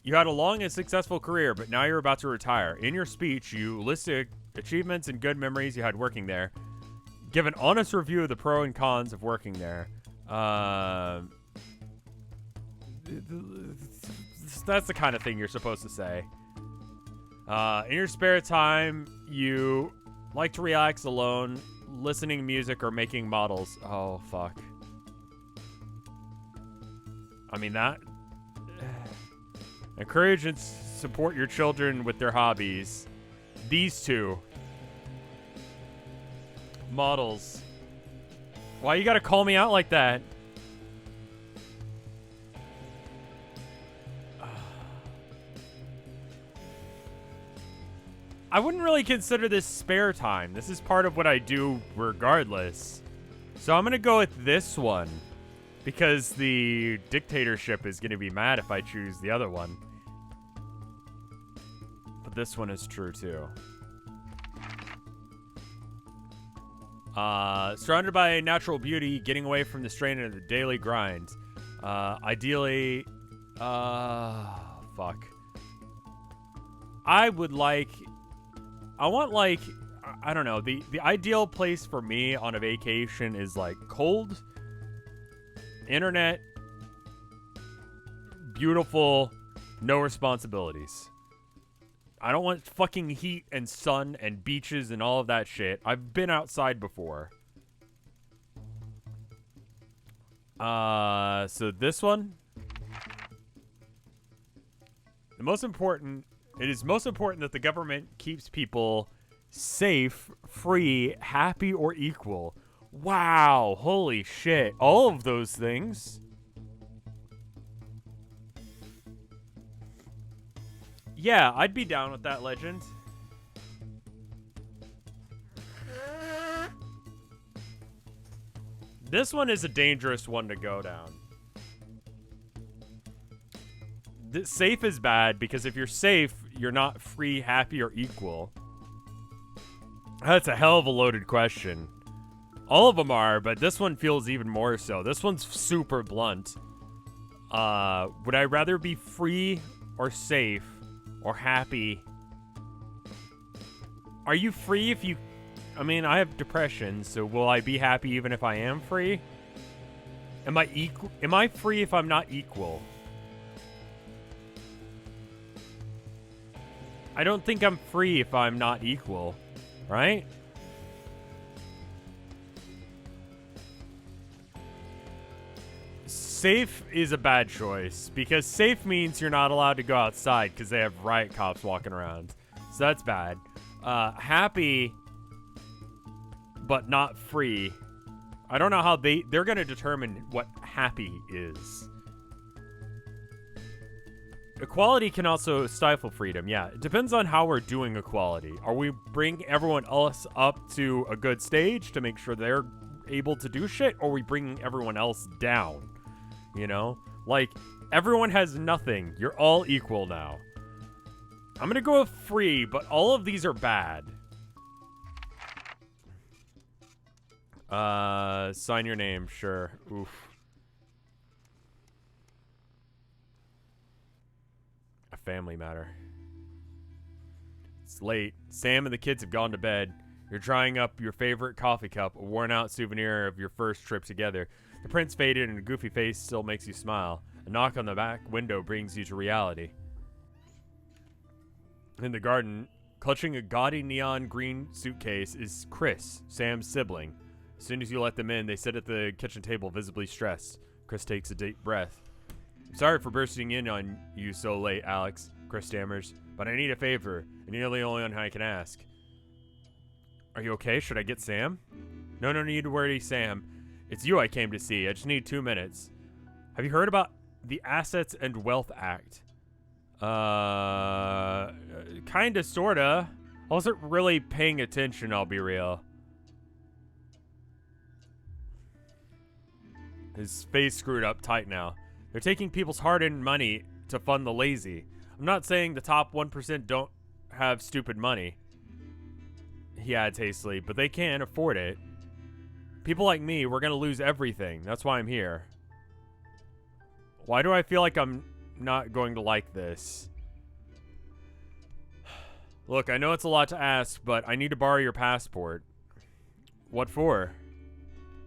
You had a long and successful career, but now you're about to retire. In your speech, you listed achievements and good memories you had working there. Give an honest review of the pros and cons of working there. That's the kind of thing you're supposed to say. In your spare time, you like to relax alone, listening to music or making models. Oh, fuck. I mean, that... Encourage and support your children with their hobbies. These two. Models. Why you gotta call me out like that? I wouldn't really consider this spare time. This is part of what I do regardless. So I'm gonna go with this one. Because the dictatorship is gonna be mad if I choose the other one. But this one is true too. Surrounded by natural beauty, getting away from the strain of the daily grind. Ideally, fuck. I want like, I don't know, the ideal place for me on a vacation is like cold, internet, beautiful, no responsibilities. I don't want fucking heat and sun and beaches and all of that shit. I've been outside before. So this one. It is most important that the government keeps people safe, free, happy, or equal. Wow, holy shit. All of those things. Yeah, I'd be down with that, Legend. This one is a dangerous one to go down. Safe is bad because if you're safe, you're not free, happy, or equal. That's a hell of a loaded question. All of them are, but this one feels even more so. This one's super blunt. Would I rather be free or safe or happy? Are you free if you... I mean, I have depression, so will I be happy even if I am free? Am I free if I'm not equal? I don't think I'm free if I'm not equal, right? Safe is a bad choice because safe means you're not allowed to go outside because they have riot cops walking around. So that's bad. Happy, but not free. I don't know how they're going to determine what happy is. equality can also stifle freedom. Yeah, it depends on how we're doing equality. Are we bringing everyone else up to a good stage to make sure they're able to do shit, or are we bringing everyone else down? You know? Like, everyone has nothing. You're all equal now. I'm gonna go with free, but all of these are bad. Sign your name, sure. Oof. A family matter. It's late. Sam and the kids have gone to bed. You're drying up your favorite coffee cup, a worn-out souvenir of your first trip together. The print's faded and a goofy face still makes you smile. A knock on the back window brings you to reality. In the garden, clutching a gaudy neon green suitcase, is Chris, Sam's sibling. As soon as you let them in, they sit at the kitchen table, visibly stressed. Chris takes a deep breath. I'm sorry for bursting in on you so late, Alex, Chris stammers, but I need a favor, and you're the only one I can ask. Are you okay? Should I get Sam? No need to worry, Sam. It's you I came to see. I just need 2 minutes. Have you heard about the Assets and Wealth Act? Kinda, sorta. I wasn't really paying attention, I'll be real. His face screwed up tight now. They're taking people's hard-earned money to fund the lazy. I'm not saying the top 1% don't have stupid money, he adds hastily, but they can't afford it. People like me, we're gonna lose everything. That's why I'm here. Why do I feel like I'm not going to like this? Look, I know it's a lot to ask, but I need to borrow your passport. What for?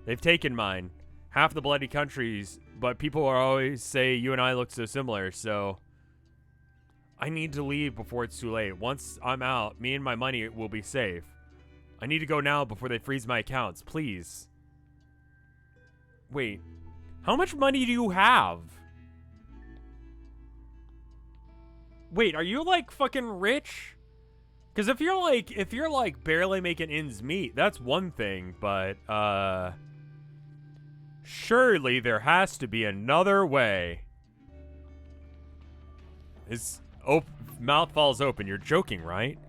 They've taken mine. Half the bloody countries, but people always say you and I look so similar, so I need to leave before it's too late. Once I'm out, me and my money will be safe. I need to go now before they freeze my accounts, please. Wait, how much money do you have? Wait, are you like fucking rich? Because if you're like barely making ends meet, that's one thing, but surely there has to be another way. His mouth falls open. You're joking, right?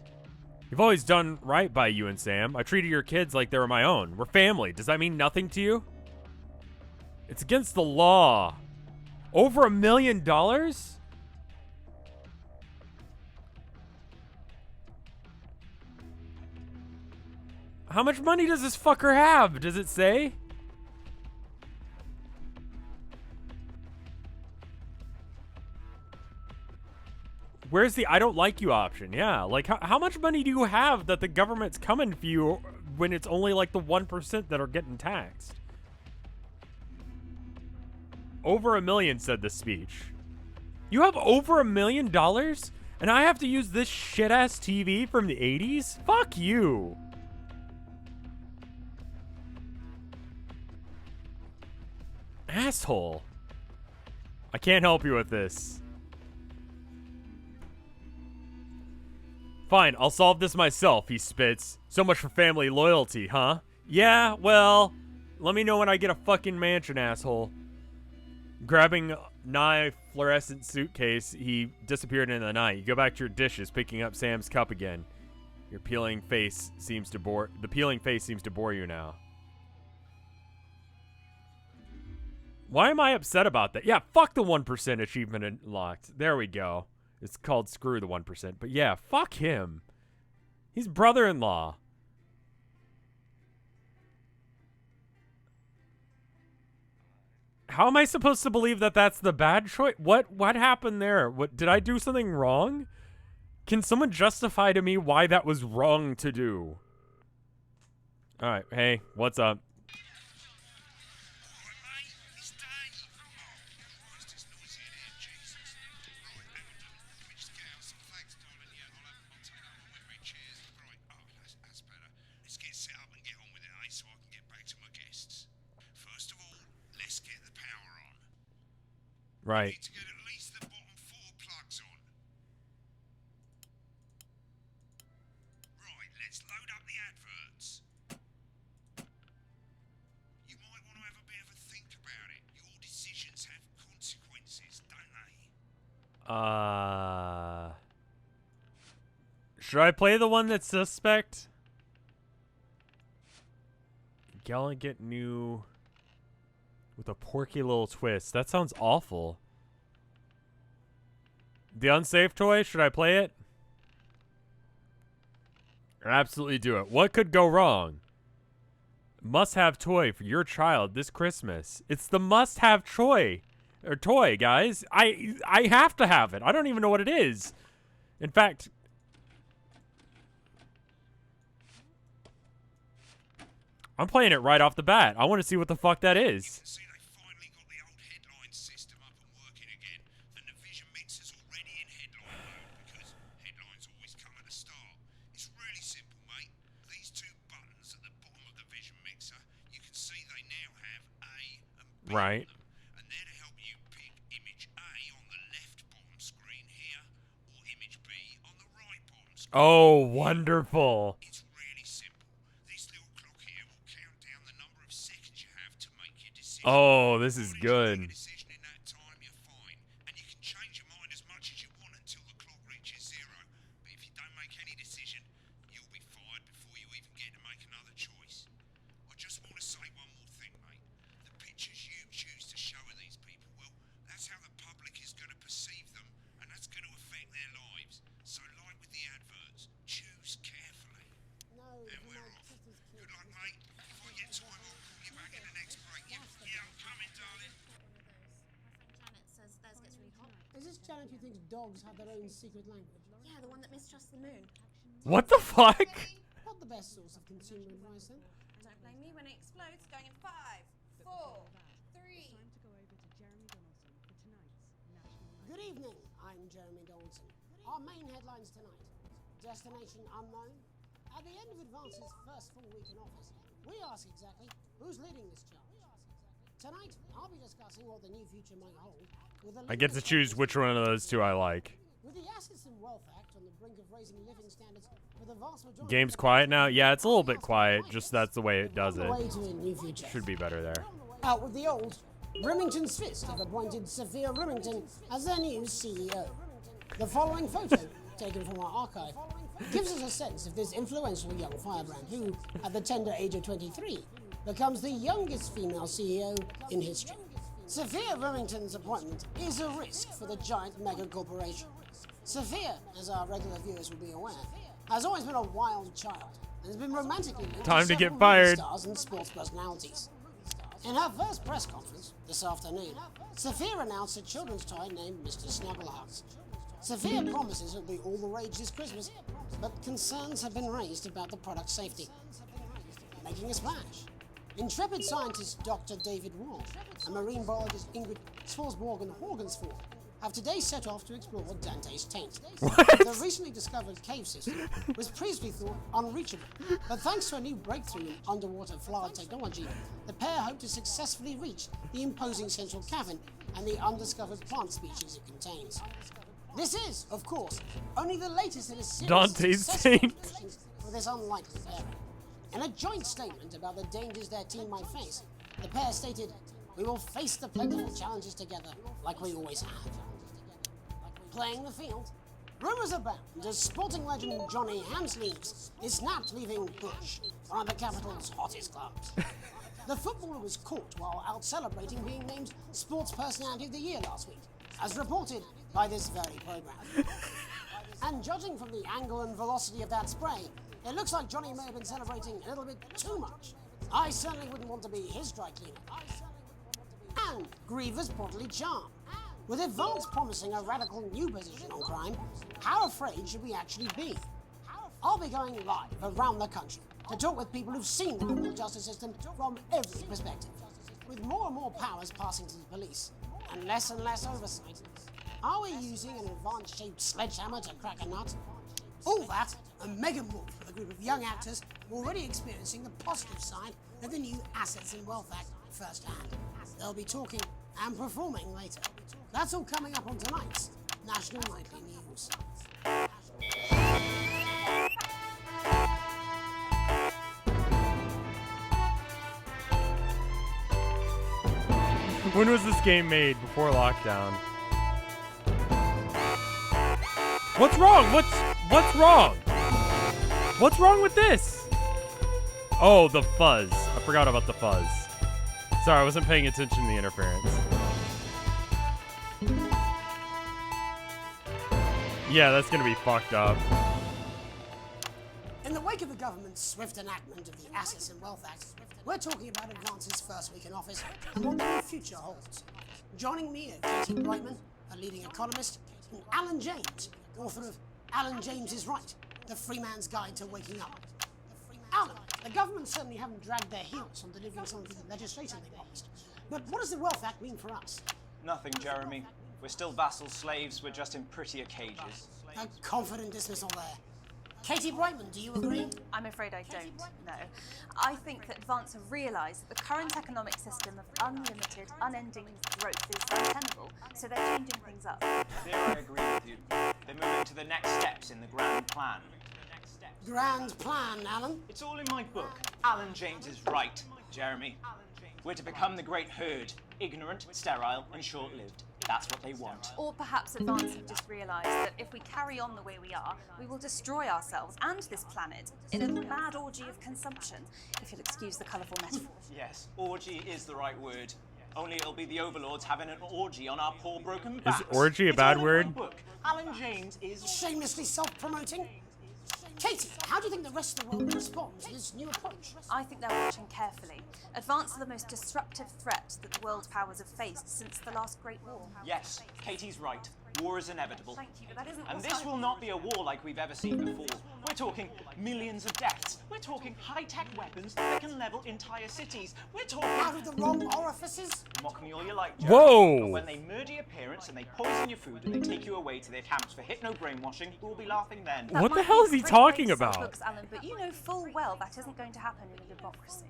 You've always done right by you and Sam. I treated your kids like they were my own. We're family. Does that mean nothing to you? It's against the law. Over $1 million? How much money does this fucker have? Does it say? Where's the I don't like you option? Yeah, like how much money do you have that the government's coming for you when it's only like the 1% that are getting taxed? Over $1 million, said the speech. You have over $1 million? And I have to use this shit-ass TV from the 80s? Fuck you. Asshole. I can't help you with this. Fine, I'll solve this myself, he spits. So much for family loyalty, huh? Yeah, well, let me know when I get a fucking mansion, asshole. Grabbing Nye fluorescent suitcase, he disappeared in the night. You go back to your dishes, picking up Sam's cup again. The peeling face seems to bore you now. Why am I upset about that? Yeah, fuck the 1% achievement unlocked. There we go. It's called screw the 1%. But yeah, fuck him. He's brother-in-law. How am I supposed to believe that that's the bad choice? What happened there? What did I do something wrong? Can someone justify to me why that was wrong to do? All right, hey, what's up? Right. To get at least the bottom 4 plugs on. Right, let's load up the adverts. You might want to have a bit of a think about it. Your decisions have consequences, don't they? Should I play the one that's suspect? Gallant get new with a porky little twist. That sounds awful. The unsafe toy, should I play it? Absolutely do it. What could go wrong? Must-have toy for your child this Christmas. It's the must-have toy. Or toy, guys. I have to have it. I don't even know what it is. In fact, I'm playing it right off the bat. I want to see what the fuck that is. Right. And they're to help you pick image A on the left bottom screen here, or image B on the right bottom screen. Oh, wonderful. It's really simple. This little clock here will count down the number of seconds you have to make your decision. Oh, this is good. If you make a decision in that time, you're fine. And you can change your mind as much as you want until the clock reaches 0. But if you don't make any decision, you'll be fired before you even get to make another choice. I just want to say one more thing, mate. The pictures you choose to show of these people, well, that's how the public is going to perceive them, and that's going to affect their lives. So, like with the adverts, choose carefully. And we're off. Good luck, mate. If I get time, I'll call you back in the next break. Yeah, I'm coming, darling. Janet says theirs gets really hot. Is this Janet who thinks dogs have their own secret language? Yeah, the one that mistrusts the moon. What the fuck? Not the best source of consumer advice, then. Don't blame me when it explodes. Going in 5, 4, 3. Good evening, I'm Jeremy Donaldson. Our main headlines tonight. Destination unknown. At the end of Advance's first full week in office, we ask exactly who's leading this charge. Tonight, I'll be discussing what the new future might hold. With I get to choose which one of those two I like. With the Assets and Wealth Act on the brink of raising living standards for the vast majority. Game's quiet now? Yeah, it's a little bit quiet. Just that's the way it does it. Way to a new future. Should be better there. Out with the old. Remington's Fist have appointed Sophia Remington as their new CEO. The following photo, taken from our archive, gives us a sense of this influential young firebrand who, at the tender age of 23, becomes the youngest female CEO in history. Sophia Remington's appointment is a risk for the giant mega corporation. Sophia, as our regular viewers will be aware, has always been a wild child and has been romantically linked Time to several get fired. stars and sports personalities. In her first press conference this afternoon, Sophia announced a children's toy named Mr. Snugglehouse. Sophia promises it'll be all the rage this Christmas, but concerns have been raised about the product's safety. Making a splash. Intrepid scientist Dr. David Wall and marine biologist Ingrid Swarsborg-Horgensford have today set off to explore Dante's taint. The recently discovered cave system was previously thought unreachable, but thanks to a new breakthrough in underwater flood technology, the pair hope to successfully reach the imposing central cavern and the undiscovered plant species it contains. This is, of course, only the latest in a series Dante's of taint. operations for this unlikely pairing. In a joint statement about the dangers their team might face, the pair stated, "We will face the plentiful challenges together like we always have." Playing the field, rumours abound as sporting legend Johnny Hamsleeves is snapped leaving Bush, one of the capital's hottest clubs. The footballer was caught while out celebrating being named Sports Personality of the Year last week, as reported by this very programme. And judging from the angle and velocity of that spray, it looks like Johnny may have been celebrating a little bit too much. I certainly wouldn't want to be his dry cleaner. And Griever's bodily charm. With Advance promising a radical new position on crime, how afraid should we actually be? I'll be going live around the country to talk with people who've seen the criminal justice system from every perspective. With more and more powers passing to the police, and less oversight, are we using an Advance-shaped sledgehammer to crack a nut? All that, and Megan Wolf with a group of young actors already experiencing the positive side of the new Assets and Wealth Act firsthand. They'll be talking and performing later. That's all coming up on tonight's National Nightly News. When was this game made? Before lockdown? What's wrong? What's wrong? What's wrong with this? Oh, the fuzz. I forgot about the fuzz. Sorry, I wasn't paying attention to the interference. Yeah, that's gonna be fucked up. In the wake of the government's swift enactment of the Assets and Wealth Act, we're talking about Advance's first week in office and what the future holds. Joining me are Katie Brightman, a leading economist, and Alan James, author of Alan James is Right, The Free Man's Guide to Waking Up. Alan, the government certainly haven't dragged their heels on delivering some of the legislation they promised. But what does the Wealth Act mean for us? Nothing, Jeremy. We're still vassal slaves, we're just in prettier cages. A confident dismissal there. Katie Brightman, do you agree? I'm afraid I don't, no. I think that Advance have realised that the current economic system of unlimited, unending growth is untenable, so they're changing things up. There I agree with you. They're moving to the next steps in the grand plan. Grand plan, Alan? It's all in my book. Alan James is right, Jeremy. We're to become the great herd, ignorant, sterile, and short-lived. That's what they want. Or perhaps Advance have just realised that if we carry on the way we are, we will destroy ourselves and this planet in a mad orgy of consumption, if you'll excuse the colourful metaphor. Yes, orgy is the right word. Only it'll be the overlords having an orgy on our poor broken backs. Is orgy a bad word? Alan James is shamelessly self-promoting. Katie, how do you think the rest of the world will respond to this new approach? I think they're watching carefully. Advance are the most disruptive threat that the world powers have faced since the last Great War. Yes, Katie's right. War is inevitable. Thank you, but that isn't and what this will not be a war like we've ever seen before. We're talking millions of deaths. We're talking high-tech weapons that can level entire cities. We're talking... Out of the wrong orifices? Mock me all you like, Jeremy. Whoa! But when they murder your parents and they poison your food and they take you away to their camps for hypno-brainwashing, we'll be laughing then. What the hell is he talking about? Books, Alan, but you know full well that isn't going to happen in a democracy.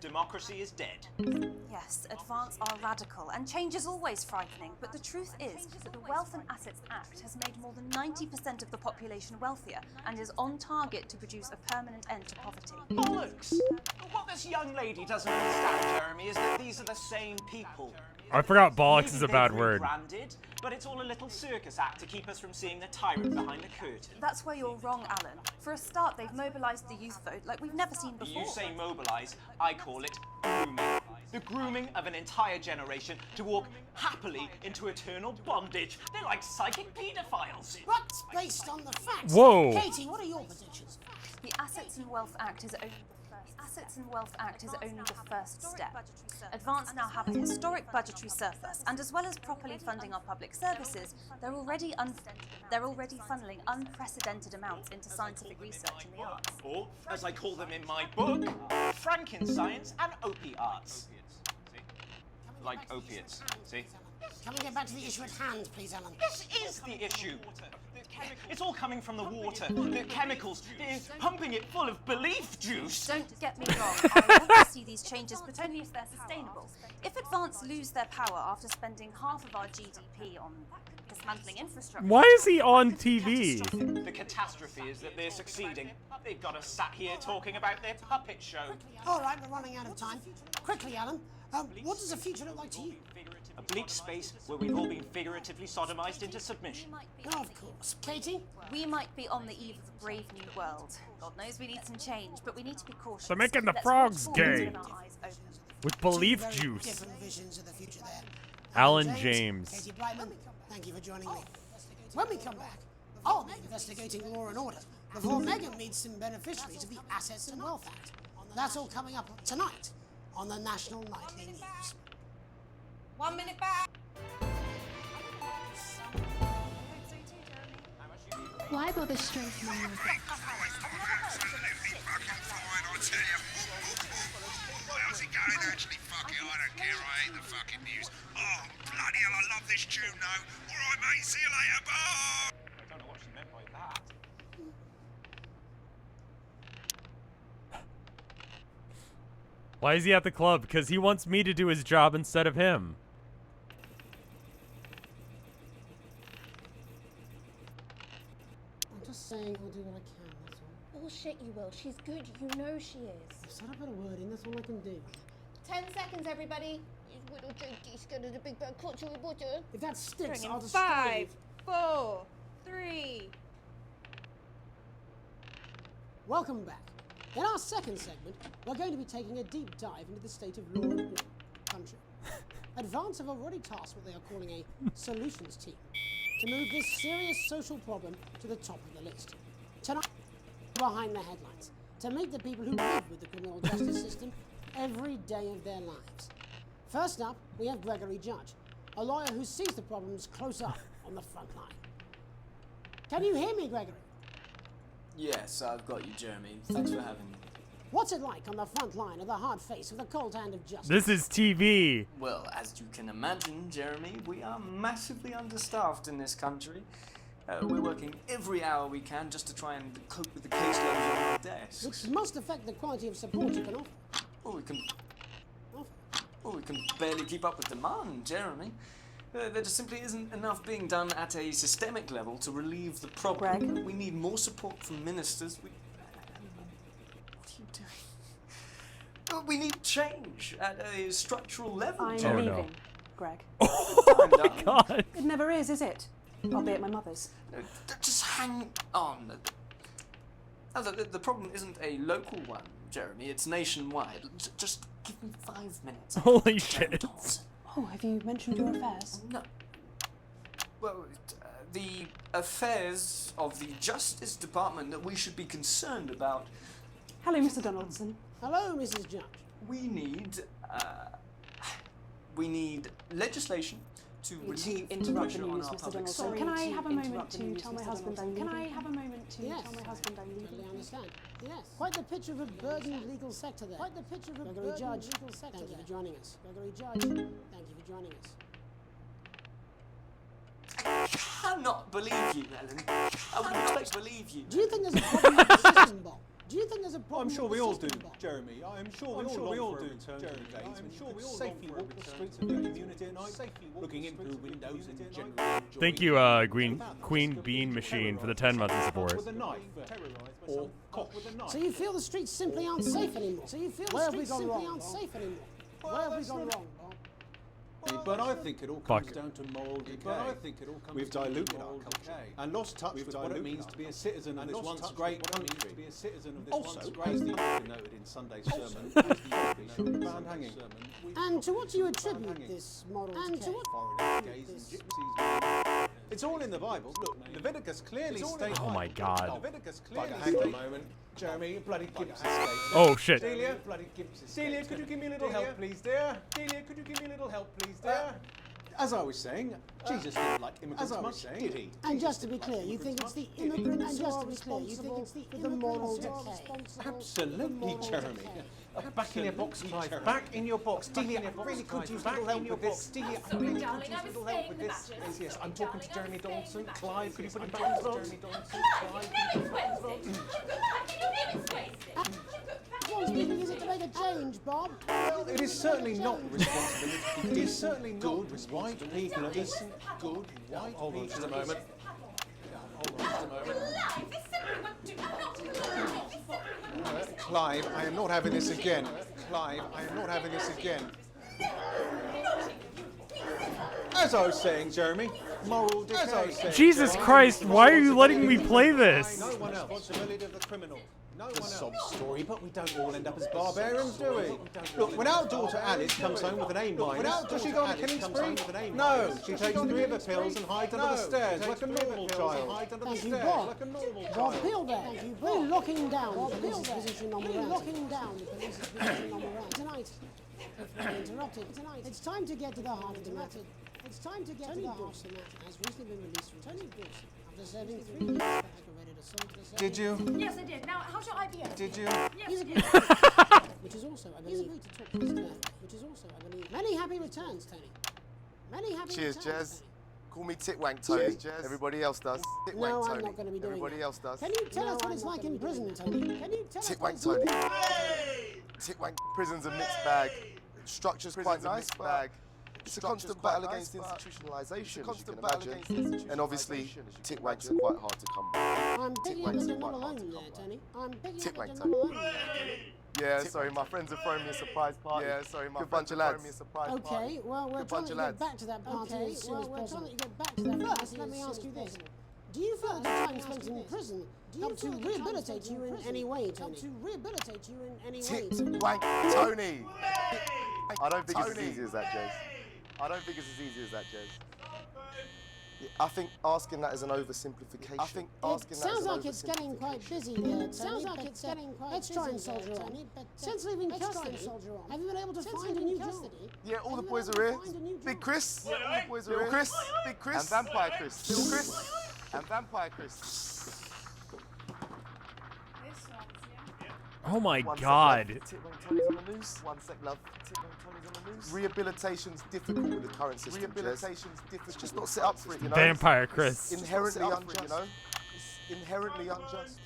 Democracy is dead. Yes, Advance are radical, and change is always frightening, but the truth is that the Wealth and Assets Act has made more than 90% of the population wealthier, and is on target to produce a permanent end to poverty. Bollocks! What this young lady doesn't understand, Jeremy, is that these are the same people. I forgot bollocks Maybe is a bad they've word. rebranded, but it's all a little circus act to keep us from seeing the tyrant behind the curtain. That's where you're wrong, Alan. For a start, they've mobilised the youth vote like we've never seen before. You say mobilise, I call it grooming. The grooming of an entire generation to walk happily into eternal bondage. They're like psychic paedophiles. But based on the facts, Whoa. Katie, what are your predictions? The Assets and Wealth Act is only the first step. Advance now have a historic budgetary surplus, and as well as properly funding our public services, they're already funneling unprecedented amounts into scientific research and the arts. Or, as I call them in my book, Frankenscience and opiates. Like opiates, see? Can we get back to the issue at hand, please, Alan? This is the issue. It's all coming from the water, the chemicals, pumping it full of belief juice. Don't get me wrong, I want to see these changes, but only if they're sustainable. If Advance lose their power after spending half of our GDP on dismantling infrastructure... Why is he on TV? The catastrophe is that they're succeeding. They've got us sat here talking about their puppet show. All right, we're running out of time. Quickly, Alan, what does the future look like to you? A bleak space where we've all been figuratively sodomized into submission. Oh, of course. Katie? We might be on the eve of a brave new world. God knows we need some change, but we need to be cautious. They're making the Let's frogs watch forward gay. with our eyes open. With belief Two very juice. different visions of the future there. Alan James. Katie Brightman, thank you for joining me. When we come back, I'll be investigating law and order before Megan meets some beneficiaries of the Assets and Wealth Act. That's all coming up tonight on the National Nightly News. 1 minute back. Why bother strengthening your How's it going? Actually, fuck it, I don't care. I hate the fucking news. Oh, bloody hell, I love this tune, though. All right, mate, see you later. Bye. I don't know what she meant by that. Why is he at the club? Because he wants me to do his job instead of him. I'm just saying I'll do what I can, that's all. Bullshit, you will. She's good. You know she is. I've said I put a word in, that's all I can do. 10 seconds, everybody. Little Jakey's going to the big bad clutch of the butter. If that sticks, Bring in I'll just 5, 4, 3, Welcome back. In our second segment, we're going to be taking a deep dive into the state of law in the country. Advance have already tasked what they are calling a solutions team to move this serious social problem to the top of the list. Tonight, behind the headlines, to meet the people who live with the criminal justice system every day of their lives. First up, we have Gregory Judge, a lawyer who sees the problems close up on the front line. Can you hear me, Gregory? Yes, I've got you, Jeremy. Thanks for having me. What's it like on the front line of the hard face of the cold hand of justice? This is TV. Well, as you can imagine, Jeremy, we are massively understaffed in this country. We're working every hour we can just to try and cope with the caseloads on our desks. Which must affect the quality of support you can offer. We can barely keep up with demand, Jeremy. There just simply isn't enough being done at a systemic level to relieve the problem. Greg? We need more support from ministers. What are you doing? We need change at a structural level. I'm Jeremy. leaving, Greg. Oh my God. It never is it? I'll be at my mother's. Just hang on. The problem isn't a local one, Jeremy. It's nationwide. Just give me 5 minutes. Holy shit. Oh, have you mentioned your affairs? No. Well, the affairs of the Justice Department that we should be concerned about. Hello, Mr. Donaldson. Hello, Mrs. Judge. We need legislation to relieve interrupt the pressure on news, our Mr. public Donaldson. service. Can I have a moment to tell my husband I'm leaving? Can I have a moment to Yes. tell my husband I'm leaving? Totally understand. Yes. Quite the picture of a burdened legal sector there. Quite the picture of a Gregory Judge. Legal sector Thank you for joining us. Gregory Judge, thank you for joining us. I cannot believe you, Ellen. I would expect to believe you. Do you think there's a problem with the system, Bob? Do you think there's a problem I'm sure with we the all system, do, Bob? Jeremy. I'm sure we all do, Jeremy. I'm sure we all safely walk the streets of your community at night, looking in through windows and generally Thank you, Queen Bean Machine, for the 10 months of support. with a knife, or cock with a knife. So you feel the streets simply aren't safe anymore? So you feel the streets simply aren't safe anymore? Where have we gone wrong, Bob? But I think it all comes down to moral decay. We've diluted our culture and lost touch with what it means to be a citizen of this once great country. Also, as the noted in Sunday's sermon, banned hanging. And to what do you attribute this moral decay? Foreigners, gays and gypsies. It's all in the Bible. Look, Leviticus clearly states. Oh my God. Leviticus clearly states. Hang on a moment, Jeremy, you bloody gypsy. Oh shit. Delia, bloody gypsy. Delia, could you give me a little help, please, dear? Delia, could you give me a little help, please, dear? As I was saying, Jesus didn't like immigrants much, did he? And just to be clear, you think it's the immigrants who are responsible for the moral decay? Absolutely, Jeremy. Back in your box, Clive. Back in your box. Delia, I really could use a little help with this. Delia, I really could use a little help with this. Yes, I'm talking to Jeremy Donaldson. Clive, could you put him back in his box? Jeremy Donaldson. What's speaking is it to make a change, Bob? Well, it is certainly not responsibility. It is certainly not white people. It is good white people. Hold on just a moment. Hold on just a moment. Clive, I am not having this again. Clive, I am not having this again. As I was saying, Jeremy, moral decay. Jesus Christ, why are you letting me play this? No one else. Responsibility of the criminal. The sob story, but we don't all end up as barbarians, do we? Look, when our daughter Alice comes home with an A minus, does she go on a killing spree? No, she takes 3 of the pills and hides under the stairs like a normal child. Thank you, Bob. Bob Pilbeck. We're locking down the police's position on the round. Locking down the police's position on the round. Tonight, if we're interrupted, tonight, it's time to get to the heart of the matter. It's time to get to the heart of the matter. Has recently been released from Tony Dawson after serving 3 years for aggravated assault. Did you? Yes, I did. Now, how's your IBS? Did you? Yes, I did. Which is also, I believe, he's agreed to talk to his death. Which is also, I believe, many happy returns, Tony. Many happy Cheers, returns. Jez. Call me Titwank Tony. Everybody else does. Titwank No, I'm Tony. not going to be doing Everybody that. else does. Can you tell us what it's like in prison, Tony? Can you tell us what Titwank it's Tony. like? Titwank prison's a mixed bag. Structure's quite nice bag. It's a constant battle against institutionalisation, as you can imagine. And obviously, Titwanks are quite hard to come by. I'm picking up that you're not alone there, Tony. I'm picking up that Titwank you're not Tony. alone there, Tony. Yeah, sorry, my friends are throwing me a surprise party. Yeah, sorry, my friends are throwing me a surprise party. Okay, well, we're Good trying bunch to of get lads. back to that party as soon as possible. First, let me ask you this. Do you feel the time spent in prison help to rehabilitate you in any way, Tony? Tit wank Tony. I don't think it's as easy as that, Jez. I don't think it's as easy as that, Jez. Yeah, I think asking that is an oversimplification. I think asking that sounds like it's getting quite busy there, Tony. Let's try and soldier on. Since leaving custody, have you been able to find a new job? Yeah, all the boys are here. Big Chris. Yeah, all the boys are here. Little Chris. Big Chris. And Vampire Chris. Little Chris. And Vampire Chris. Oh my God. Tony's on the news. One sec, love. Tony's on the news. Rehabilitation's difficult with the current system. Rehabilitation's difficult. It's just not set up for it, you know. Vampire Chris. It's inherently unjust, you know. It's inherently unjust.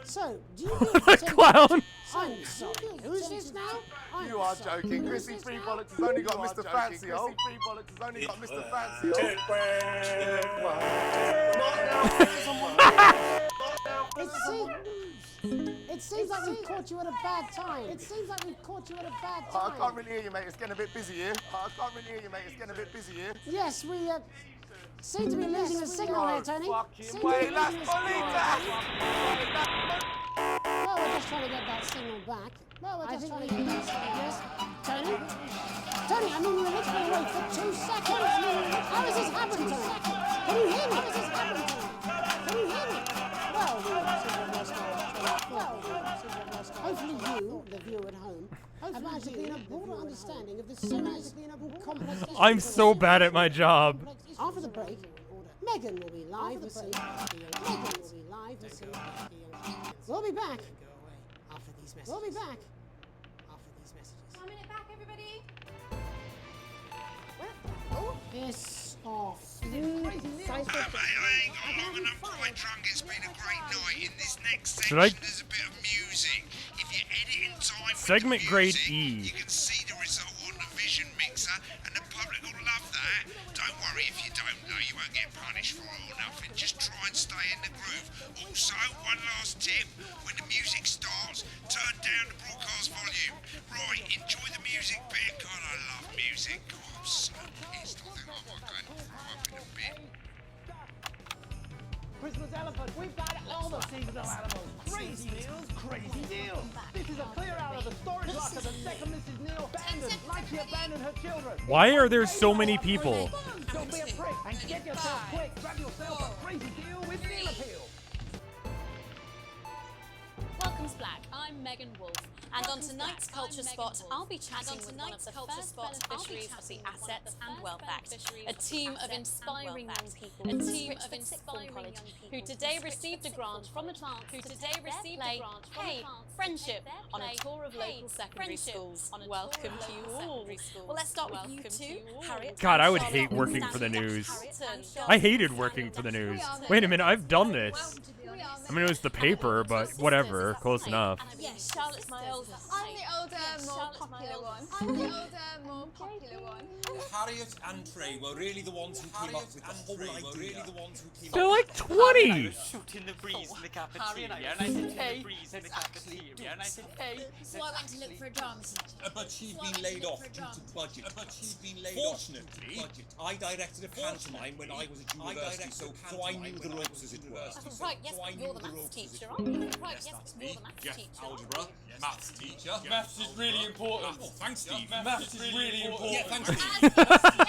So, do you feel clown? I'm sorry. Who's this now? You are joking. Chrissy Free Bollocks has only got Mr. Fancy. Chrissy Free Bollocks has only got Mr. Fancy. It seems like we've caught you at a bad time. I can't really hear you, mate. It's getting a bit busy here. Yes, we seem to be losing the signal there, Tony. Wait, that's Bolita! Well, we're just trying to get that signal back. Yes, Tony? Tony, I mean, we were literally away for 2 seconds. How has this happened, Tony? Can you hear me? Hopefully you, the viewer at home, have managed to gain a broader understanding of the series and complex issues. I'm so bad at my job. After the break, Megan will be live with some. We'll be back after these messages. 1 minute back, everybody. Piss off. I ain't got long enough, quite drunk. It's been a great night. In this next section, there's a bit of music. If you edit in time with Segment the grade music, E. you can see the result on the vision mixer, and the public will love that. Don't worry if you don't know, you won't get punished for it or nothing. Just try and stay in the groove. Also, one last tip: when the music starts, turn down the broadcast volume. Right, enjoy the music bit. God, I love music. God, I'm so pissed. I think I might go and throw up in a bit. Christmas elephant, we've got all the seasonal animals. Crazy deals, crazy deals. This is a clear out of the storage locker the second Mrs. Neal abandoned, like she abandoned her children. Why are there so many people? Don't be a prick and get yourself quick. Grab yourself a crazy deal with Neal Appeal. Welcome to Black. I'm Megan Wolf, and on tonight's Culture Spot, I'll be chatting with one of the first beneficiaries of the Assets and Wealth Act, a team of inspiring young people, a team of inspiring college, who today received a grant from the Friendship, on a tour of local secondary schools. Welcome to you all. Well, let's start with you two, Harriet. God, I would hate working for the news. I hated working for the news. Wait a minute, I've done this. I mean, it was the paper, but whatever, close enough. Yes, Charlotte's my older. I'm the older, more popular one. Harriet and Trey were really the ones who came up with the whole idea. They're like 20! Shooting the breeze in the cafeteria, and I said, hey, breeze in the cafeteria, and I said, hey. So I went to look for a drama teacher. But she'd been laid off due to budget. Fortunately, I directed a pantomime when I was at university, so I knew the ropes, as it were. Right, yes, you're the maths teacher, aren't you? Right, yes, you're the maths teacher. Algebra, maths teacher. Maths is really important. Oh, thanks, Steve. Maths is really important. Yeah, thanks, Steve.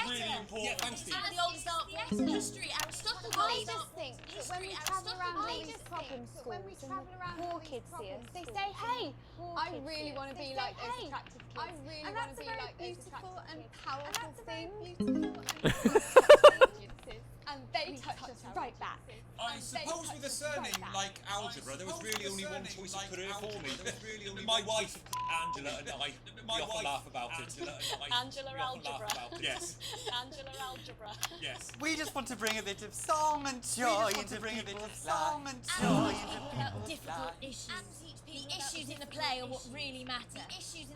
Really important. Yeah, thanks, Steve. And the oldest art form, history, Aristotle. I just think that when we travel around these problem schools and poor kids see us, they say, hey, I really want to be like those attractive kids. I really want to be like those beautiful and powerful things. And they touch us right back. I suppose with a surname like Algebra, there was really only one choice of career for me. My wife, Angela, and I, we often laugh about it. Angela Algebra. Yes. Angela Algebra. Yes. We just want to bring a bit of song and joy into people's lives. Difficult issues. The issues in the play are what really matter.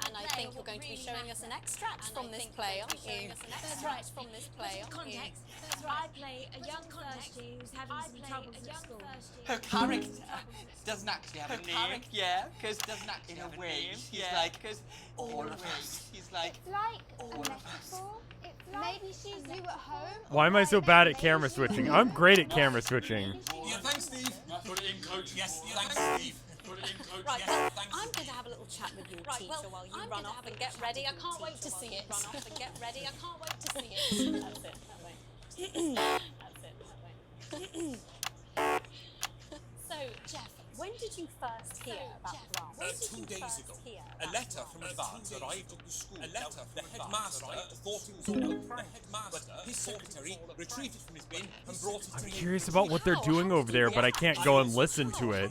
And I think you're going to be showing us an extract from this play, aren't you? Extract from this play, aren't you? I play a young first year who's having some troubles at school. Her character doesn't actually have a name. Yeah, because in a way, she's like all of us. She's like It's like a metaphor. It's Maybe she's you at home. Why am I so bad at camera switching? I'm great at camera switching. Yeah, thanks, Steve. Put it in, coach. Yes, thanks, Steve. Put it in, coach. Right, Yes, well, thanks. I'm going to have a little chat with your teacher while you run off and get ready. I can't wait to see it. Run off and get ready. I can't wait to see it. That's it. That way. That's it. That way. So, Jeff, when did you first hear about Grant? 2 days ago, a letter from Advance arrived at the school. The headmaster thought it was all over, but his secretary retrieved it from his bin and brought it to I'm me. curious about what they're doing over there, but I can't go and listen to it.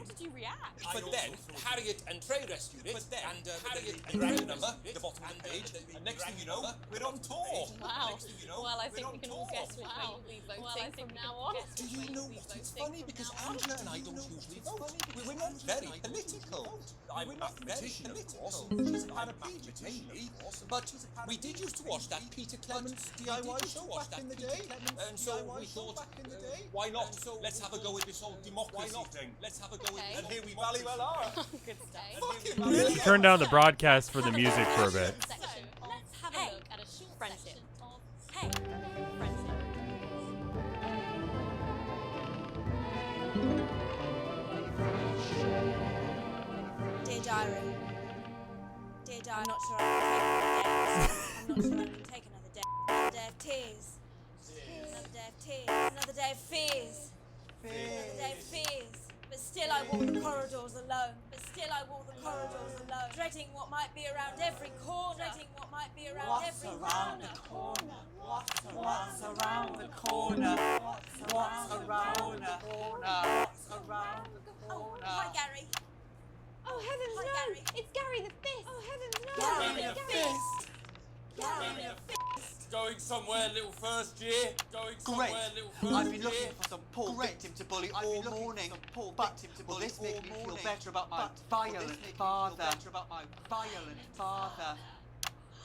But then Harriet and Trey rescued it, and Harriet and Trey number the bottom of the page, and next thing you know, we're on tour. Wow. Well, I think we can all guess which way you'll be voting from now on. Do you know what? It's funny because Angela and I don't usually vote. We're not very political. I'm a mathematician, of course. She's a paraplegic, mainly. But we did used to watch that Peter Clements DIY show back in the day. And so we thought, why not? Let's have a go with this whole democracy thing. Let's have a go with it. And here we bloody well are. Good stuff. You should turn down the broadcast for the music for a bit. Let's have a look at a short friendship of Hey, friendship. Dear diary. Dear diary, I'm not sure I can take another day. I'm not sure I can take another day. Another day of tears. Another day of tears. Another day of fears. Another day of fears. But still I walk the corridors alone. But still I walk the corridors alone. Dreading what might be around every corner. Dreading what might be around every corner. What's around the corner? What's around the corner? What's around the corner? Hi, Gary. Oh, heavens Hi, no! Gary. It's Gary the Fist! Oh, heavens no! Gary the Fist! Gary the Fist! Going somewhere, little first year. Going Great. somewhere, little first year. I've been looking for some poor victim to bully all morning. But will this make me feel better about my violent father?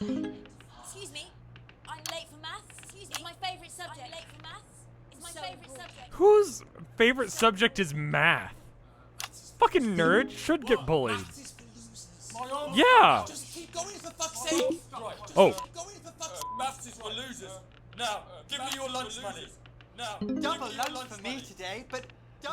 Excuse me. I'm late for maths. Excuse me. It's my favourite subject. I'm late for maths. It's my favourite subject. Whose favorite subject is math? Fucking nerd should get bullied. Yeah. Just keep going for fuck's sake. Right. Oh. Keep going for fuck's sake. Maths is for losers. Now, give me your lunch money. Now, Double lunch for me today, but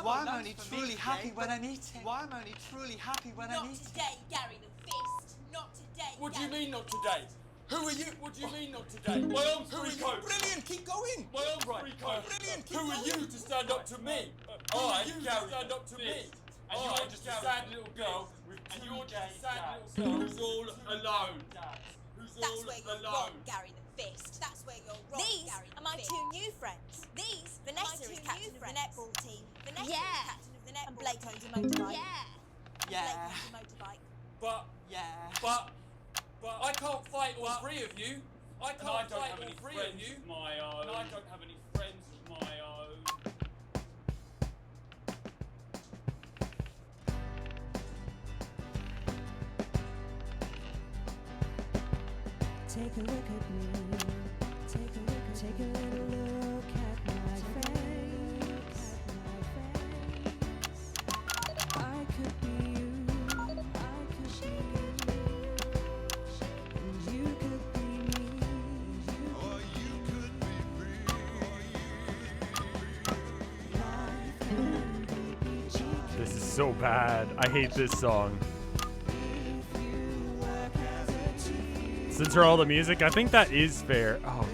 why am I only truly happy when I'm eating? Why am I only truly happy when I'm eating? Not today, Gary the Fist. Not today. What do you mean not today? Who are you? What do you mean not today? My own free coat. Brilliant, keep going. My own free coat. Brilliant, keep going. Who are you to stand up to me? I, Gary, stand up to me. And you're just a sad little girl. And you're just a sad little girl who's all alone. That's where you're wrong, Gary the Fist. That's where you're wrong, Gary the Fist. These are my two new friends. Vanessa is captain of the netball team. Vanessa is captain of the netball. And Blake owns a motorbike. Yeah. Blake owns a motorbike. But I can't fight all three of you. I can't fight all three of you. My own. And I don't have any friends of my own. Take a look at me. Take a little look at my face. I could be you. And you could be me. Or you could be me. This is so bad. I hate this song. Censor all the music. I think that is fair. Oh.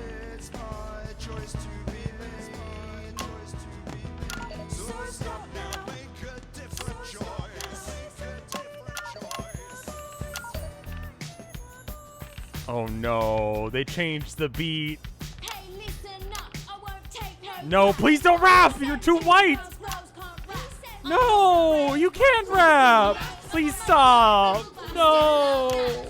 Oh no, they changed the beat. Hey, listen up. I won't take No, please don't rap. You're too white. No, you can't rap. Please stop. No.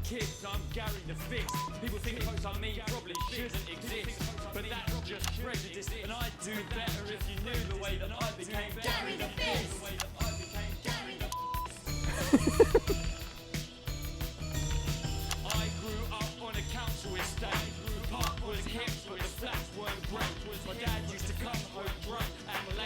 Kids, I'm Gary the Fist. People think folks like me probably shouldn't exist, but that's just prejudice. And I'd do better if you knew the way that I became Gary the Fist. I grew up on a council estate. The park was hip, but the flats weren't great. My dad used to come home drunk and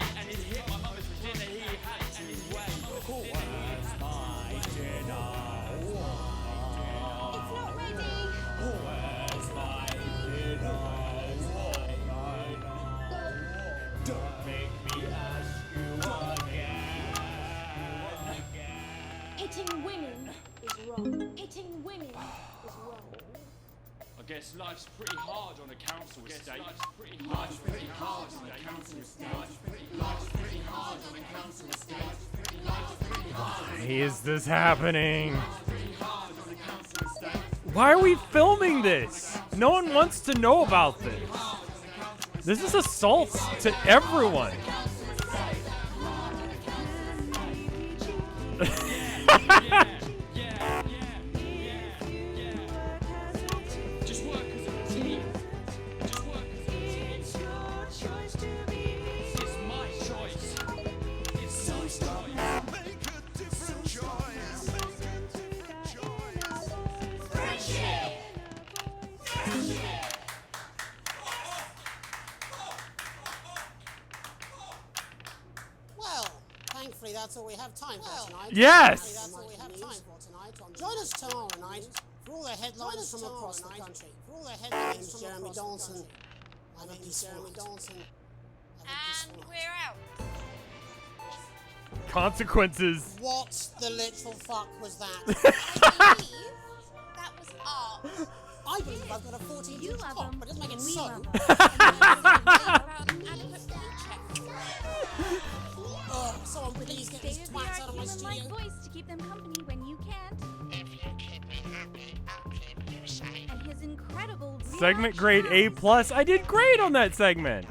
guess life's pretty hard on a council estate. Life's pretty hard on a council estate. Life's pretty hard on a council estate. Why is this happening? Why are we filming this? No one wants to know about this. This is assault to everyone. Just work as a team. Just work as a team. It's my choice. It's my choice. Make a different choice. Friendship. Well, thankfully that's all we have time for tonight. Yes! Thankfully, that's all we have time for tonight. Join us tomorrow night for all the headlines from across the country. For all the headlines from Jeremy Dawson. My name is Jeremy Dawson. And we're out. Consequences. What the literal fuck was that? I believe that was art. I believe I've got a 14-inch cock, but it doesn't make it so. Oh, someone please get these twats out of my studio. Light voice to keep them company when you can't. If you keep me happy, I'll keep you safe. And his incredible Segment grade A+. I did great on that segment.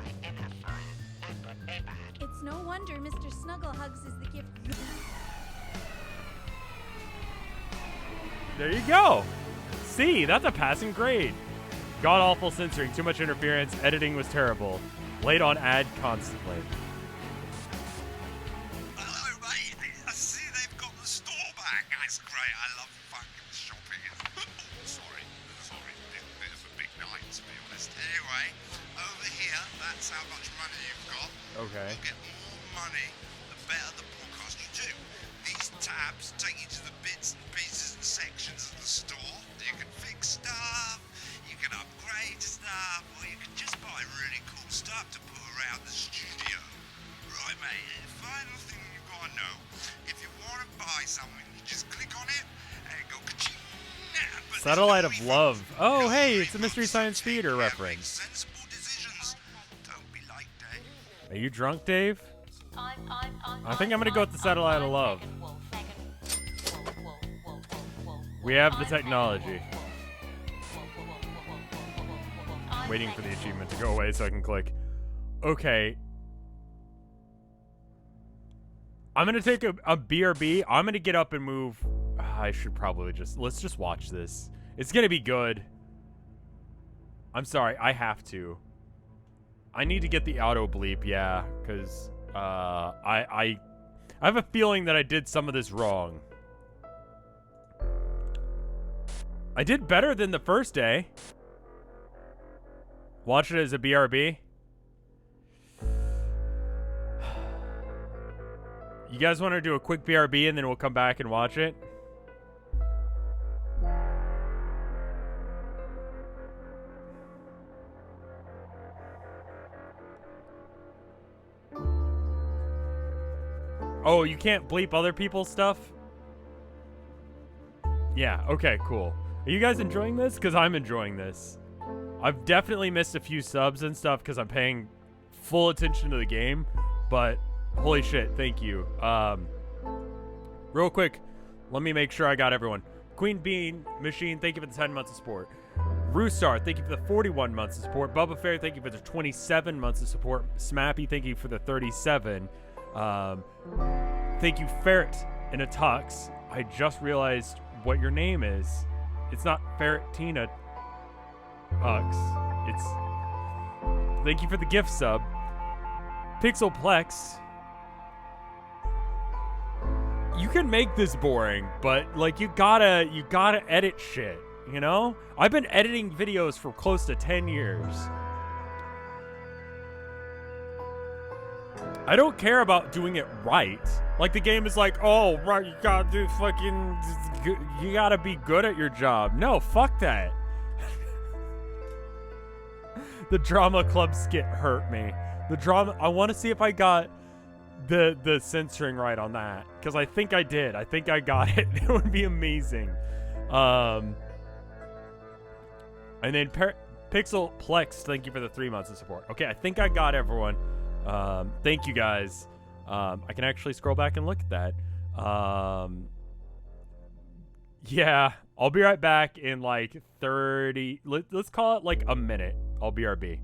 It's no wonder Mr. Snugglehugs is the gift. There you go. C, that's a passing grade. God awful censoring, too much interference, editing was terrible. Late on ad constantly. Hello, mate. I see they've got the store back. That's great. I love fucking shopping. Sorry. Bit of a big night, to be honest. Anyway, over here, that's how much money you've got. Okay. You'll get more money the better the podcast you do. These tabs take you to the bits and pieces and sections of the store. You can fix stuff, you can upgrade stuff, or you can just buy really cool stuff to put around the studio. Right, mate, the final thing you've got to know, if you want to buy something, you just click on it and it go ka-ching. Satellite of Love. Oh, hey, it's a Mystery Science Theater reference. Sensible decisions. Don't be like Dave. Are you drunk, Dave? I think I'm gonna go with the Satellite of Love. We have the technology. Waiting for the achievement to go away so I can click. Okay. I'm gonna take a BRB. I'm gonna get up and move. I should probably let's just watch this. It's gonna be good. I'm sorry, I have to. I need to get the auto bleep, yeah, because I have a feeling that I did some of this wrong. I did better than the first day. Watch it as a BRB. You guys want to do a quick BRB and then we'll come back and watch it? Oh, you can't bleep other people's stuff? Yeah, okay, cool. Are you guys enjoying this? Because I'm enjoying this. I've definitely missed a few subs and stuff because I'm paying full attention to the game, but holy shit, thank you. Real quick, let me make sure I got everyone. Queen Bean Machine, thank you for the 10 months of support. Roostar, thank you for the 41 months of support. Bubba Fair, thank you for the 27 months of support. Smappy, thank you for the 37. Thank you, Ferret in a Tux. I just realized what your name is. It's not Ferretina Tux. It's... Thank you for the gift sub. Pixelplex. You can make this boring, but like you gotta edit shit, you know? I've been editing videos for close to 10 years. I don't care about doing it right. Like the game is like, oh, right, you gotta do fucking, you gotta be good at your job. No, fuck that. The drama club skit hurt me. The drama, I want to see if I got the censoring right on that, because I think I did. I think I got it. It would be amazing. And then Pixelplex, thank you for the 3 months of support. Okay, I think I got everyone. Thank you guys. I can actually scroll back and look at that. Yeah, I'll be right back in like 30. Let's call it like a minute. I'll BRB.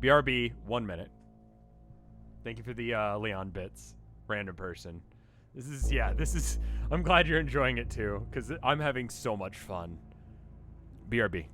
BRB, 1 minute. Thank you for the Leon bits, random person. This is. I'm glad you're enjoying it too, because I'm having so much fun. BRB.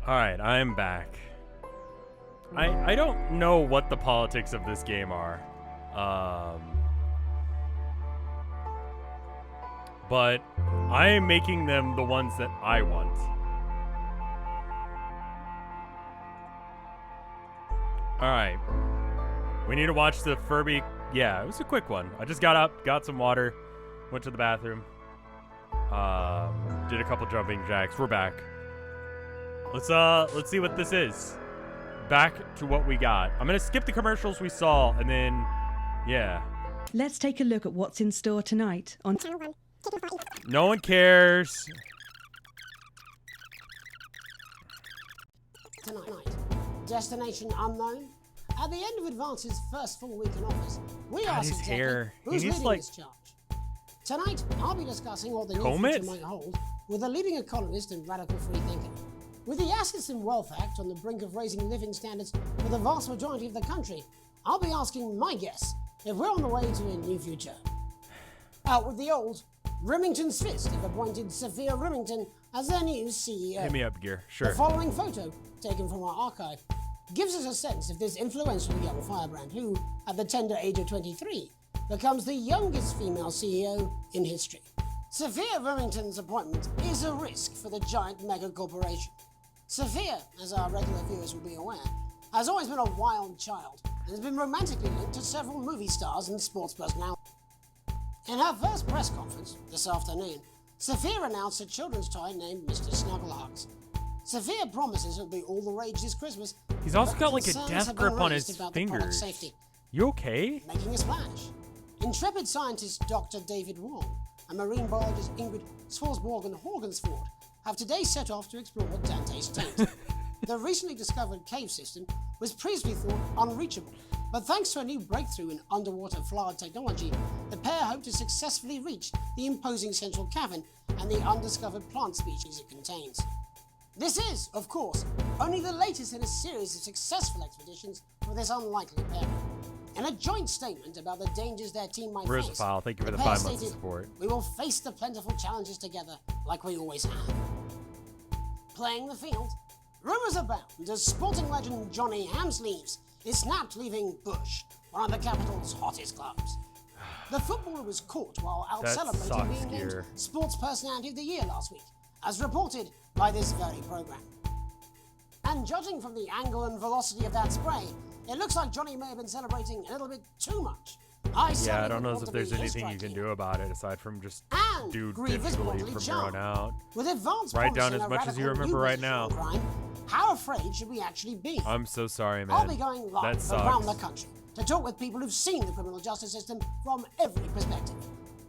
Alright, I am back. I don't know what the politics of this game are. But I am making them the ones that I want. Alright. We need to watch the Furby. Yeah, it was a quick one. I just got up, got some water, went to the bathroom. Did a couple jumping jacks. We're back. Let's see what this is. Back to what we got. I'm gonna skip the commercials we saw, and then, yeah. Let's take a look at what's in store tonight on Channel 1. No one cares. Tonight, destination unknown. At the end of Advance's first full week in office, we God, asked his exactly hair. who's He needs, leading like, this charge. Tonight, I'll be discussing what the new comb it? future might hold with a leading economist and radical free thinker. With the Assets and Wealth Act on the brink of raising living standards for the vast majority of the country, I'll be asking my guess if we're on the way to a new future. Out with the old, Remington's Fist have appointed Sophia Remington as their new CEO. Hit me up, Gear. Sure. The following photo, taken from our archive, gives us a sense of this influential young firebrand who, at the tender age of 23, becomes the youngest female CEO in history. Sophia Remington's appointment is a risk for the giant mega corporation. Sophia, as our regular viewers will be aware, has always been a wild child and has been romantically linked to several movie stars and sports personalities. In her first press conference this afternoon, Sophia announced a children's toy named Mr. Snugglehugs. Sophia promises it'll be all the rage this Christmas. He's also but got like a concerns death have been grip on raised his about the product's fingers. safety. You okay? Making a splash. Intrepid scientist Dr. David Wong and marine biologist Ingrid Swarsborgen-Horgensford have today set off to explore Dante's taint. The recently discovered cave system was previously thought unreachable, but thanks to a new breakthrough in underwater flood technology, the pair hope to successfully reach the imposing central cavern and the undiscovered plant species it contains. This is, of course, only the latest in a series of successful expeditions for this unlikely pair. In a joint statement about the dangers their team might face, Roosevelt, thank you for the pair 5 months of stated, support. "We will face the plentiful challenges together like we always have." Playing the field, rumours abound as sporting legend Johnny Hamsleeves is snapped leaving Bush, one of the capital's hottest clubs. The footballer was caught while out That celebrating sucks, being named Gear. Sports Personality of the Year last week, as reported by this very programme. And judging from the angle and velocity of that spray, it looks like Johnny may have been celebrating a little bit too much. Yeah, I don't know if there's anything you can do about it aside from just do grievous digitally bodily from here charm. on out. With advanced Write down promise as and a much as you radical remember new right now. position on crime, how afraid should we actually be? I'm so sorry, man. I'll be going live that around sucks. the country to talk with people who've seen the criminal justice system from every perspective.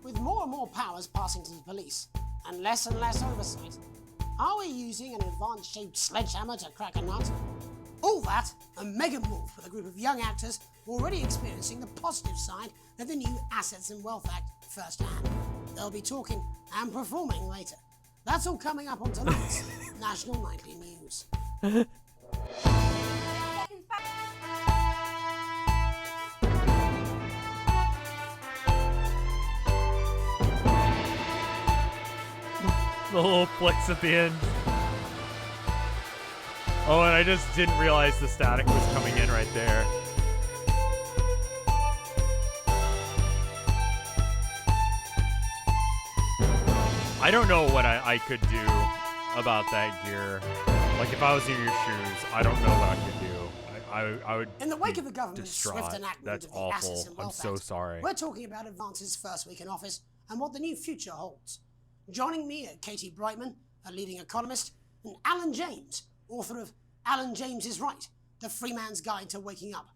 With more and more powers passing to the police and less oversight, are we using an advanced-shaped sledgehammer to crack a nut? All that, and Megan Wolf with a group of young actors already experiencing the positive side of the new Assets and Wealth Act firsthand. They'll be talking and performing later. That's all coming up on tonight's National Nightly News. The little flicks at the end. Oh, and I just didn't realize the static was coming in right there. I don't know what I could do about that gear. Like, if I was in your shoes, I don't know what I could do. I would In the wake of the government's distraught. swift enactment That's of the Assets awful. and I'm Wealth so Act, sorry. we're talking about Advance's first week in office and what the new future holds. Joining me are Katie Brightman, a leading economist, and Alan James, author of Alan James is Right, The Free Man's Guide to Waking Up.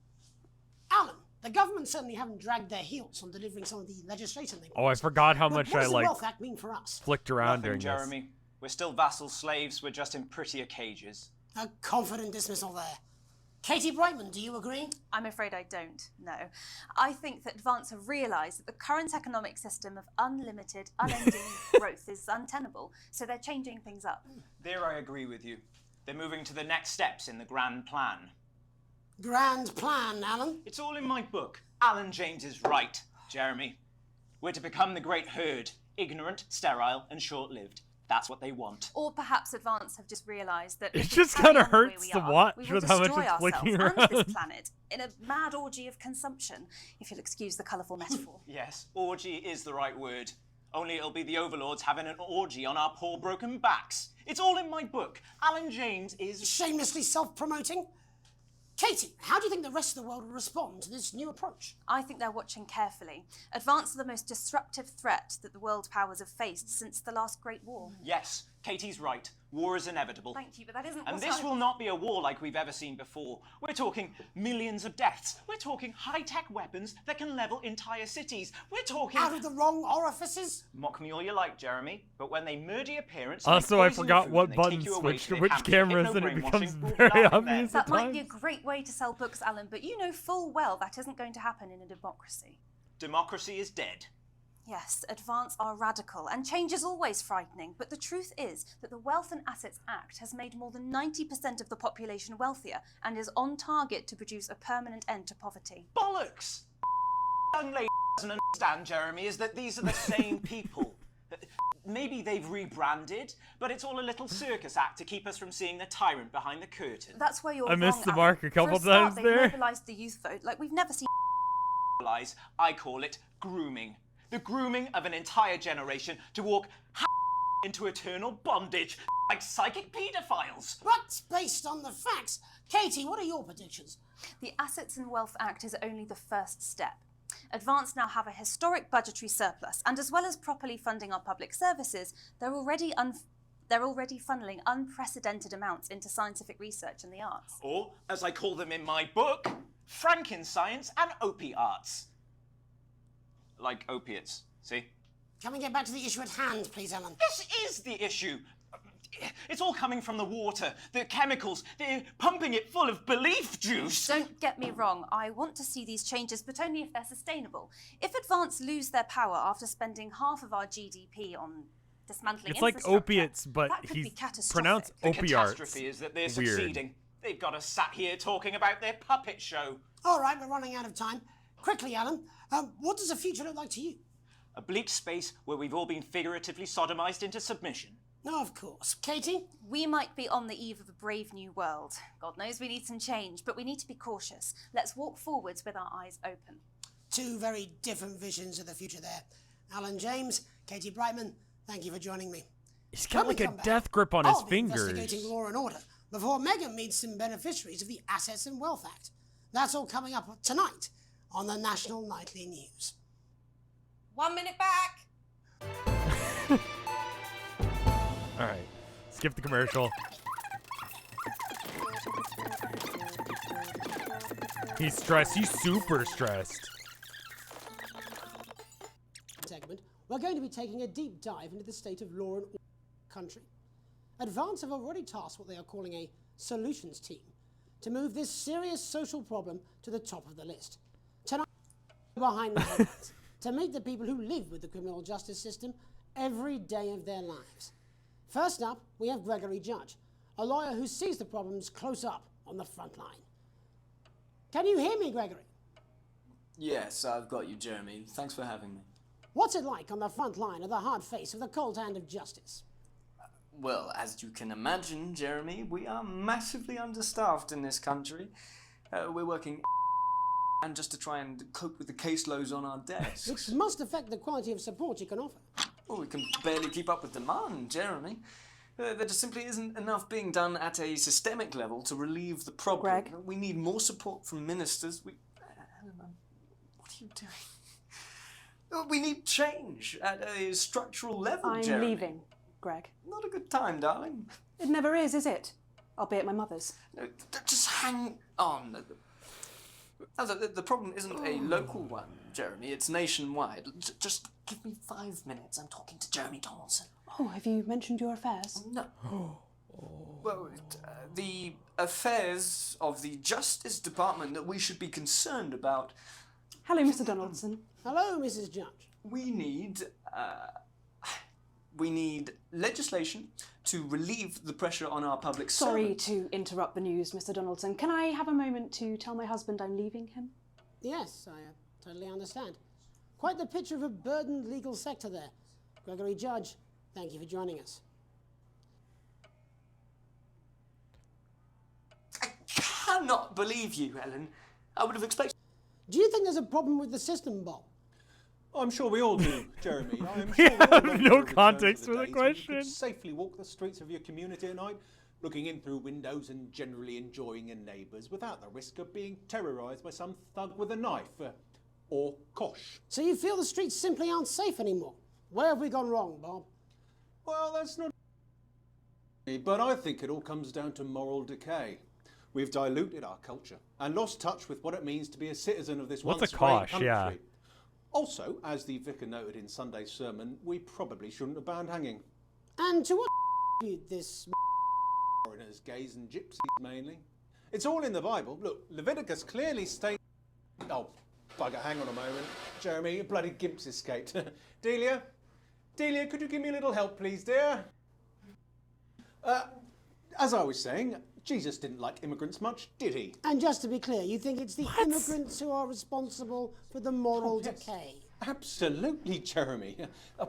Alan, the government certainly haven't dragged their heels on delivering some of the legislation they Oh, I forgot how But much what I does the like Wealth Act mean for us? flicked around Nothing, during this. Jeremy. We're still vassal slaves, we're just in prettier cages. A confident dismissal there. Katie Brightman, do you agree? I'm afraid I don't, no. I think that Advance have realised that the current economic system of unlimited, unending growth is untenable, so they're changing things up. There I agree with you. They're moving to the next steps in the grand plan. Grand plan, Alan? It's all in my book. Alan James is right, Jeremy. We're to become the great herd, ignorant, sterile, and short-lived. That's what they want. Or perhaps Advance have just realised that It if we just carry kinda on the way hurts we to are, watch we will with how much destroy it's flicking ourselves and this around. planet in a mad orgy of consumption, if you'll excuse the colourful metaphor. Yes, orgy is the right word. Only it'll be the overlords having an orgy on our poor broken backs. It's all in my book. Alan James is... Shamelessly self-promoting? Katie, how do you think the rest of the world will respond to this new approach? I think they're watching carefully. Advance are the most disruptive threat that the world powers have faced since the last Great War. Yes, Katie's right. War is inevitable. Thank you, but that isn't And what this I- will not be a war like we've ever seen before. We're talking millions of deaths. We're talking high-tech weapons that can level entire cities. We're talking... Out of the wrong orifices? Mock me all you like, Jeremy, but when they murder your parents... Also, I forgot what button switched to which cameras, and it becomes very obvious at That might be a times. great way to sell books, Alan, but you know full well that isn't going to happen in a democracy. Democracy is dead. Yes, Advance are radical, and change is always frightening, but the truth is that the Wealth and Assets Act has made more than 90% of the population wealthier and is on target to produce a permanent end to poverty. Bollocks! Young lady doesn't understand, Jeremy, is that these are the same people. Maybe they've rebranded, but it's all a little circus act to keep us from seeing the tyrant behind the curtain. That's where you're I missed wrong, the Alan. mark a couple For start, times they've there. mobilised the youth vote like we've never seen. I call it grooming. The grooming of an entire generation to walk into eternal bondage like psychic paedophiles. But based on the facts, Katie, what are your predictions? The Assets and Wealth Act is only the first step. Advance now have a historic budgetary surplus, and as well as properly funding our public services, they're already funneling unprecedented amounts into scientific research and the arts. Or, as I call them in my book, Frankenscience and opiarts. Like opiates, see? Can we get back to the issue at hand, please, Alan? This is the issue. It's all coming from the water, the chemicals. They're pumping it full of belief juice. Don't get me wrong, I want to see these changes, but only if they're sustainable. If Advance lose their power after spending half of our GDP on dismantling It's like infrastructure, opiates, but that could be he's catastrophic. pronounced The opiarts. catastrophe is that they're Weird. succeeding. They've got us sat here talking about their puppet show. All right, we're running out of time. Quickly, Alan, what does the future look like to you? A bleak space where we've all been figuratively sodomized into submission. No, of course. Katie? We might be on the eve of a brave new world. God knows we need some change, but we need to be cautious. Let's walk forwards with our eyes open. Two very different visions of the future there. Alan James, Katie Brightman, thank you for joining me. He's got When we like a come back, death grip on his I'll be fingers. investigating law and order before Megan meets some beneficiaries of the Assets and Wealth Act. That's all coming up tonight on the National Nightly News. 1 minute back. All right, skip the commercial. He's stressed. He's super stressed. Segment, we're going to be taking a deep dive into the state of law and order in the country. Advance have already tasked what they are calling a solutions team to move this serious social problem to the top of the list. Tonight, behind the headlines, to meet the people who live with the criminal justice system every day of their lives. First up, we have Gregory Judge, a lawyer who sees the problems close up on the front line. Can you hear me, Gregory? Yes, I've got you, Jeremy. Thanks for having me. What's it like on the front line of the hard face of the cold hand of justice? Well, as you can imagine, Jeremy, we are massively understaffed in this country. We're working and just to try and cope with the caseloads on our desks. Which must affect the quality of support you can offer. Well, we can barely keep up with demand, Jeremy. There just simply isn't enough being done at a systemic level to relieve the problem. Greg? We need more support from ministers. What are you doing? We need change at a structural level, I'm Jeremy. leaving, Greg. Not a good time, darling. It never is it? I'll be at my mother's. No, just hang on. The problem isn't a local one, Jeremy. It's nationwide. Just give me 5 minutes. I'm talking to Jeremy Donaldson. Oh, have you mentioned your affairs? No. Well, the affairs of the Justice Department that we should be concerned about. Hello, Mr. Donaldson. Hello, Mrs. Judge. We need legislation to relieve the pressure on our public Sorry servants. to interrupt the news, Mr. Donaldson. Can I have a moment to tell my husband I'm leaving him? Yes, I totally understand. Quite the picture of a burdened legal sector there. Gregory Judge, thank you for joining us. I cannot believe you, Ellen. I would have expected... Do you think there's a problem with the system, Bob? I'm sure we all do, Jeremy. I'm We sure we all have long no for a return context to for the days when you question. could safely walk the streets of your community at night, looking in through windows and generally enjoying your neighbours without the risk of being terrorised by some thug with a knife or kosh. So you feel the streets simply aren't safe anymore? Where have we gone wrong, Bob? Well, that's not... But I think it all comes down to moral decay. We've diluted our culture and lost touch with what it means to be a citizen of this What's once a great kosh? country. Yeah. Also, as the vicar noted in Sunday's sermon, we probably shouldn't have banned hanging. And to what this... Foreigners, gays and gypsies mainly. It's all in the Bible. Look, Leviticus clearly states... Oh, bugger, hang on a moment. Jeremy, your bloody gimp's escaped. Delia? Delia, could you give me a little help, please, dear? As I was saying, Jesus didn't like immigrants much, did he? And just to be clear, you think it's the immigrants who are responsible for the moral decay? Absolutely, Jeremy.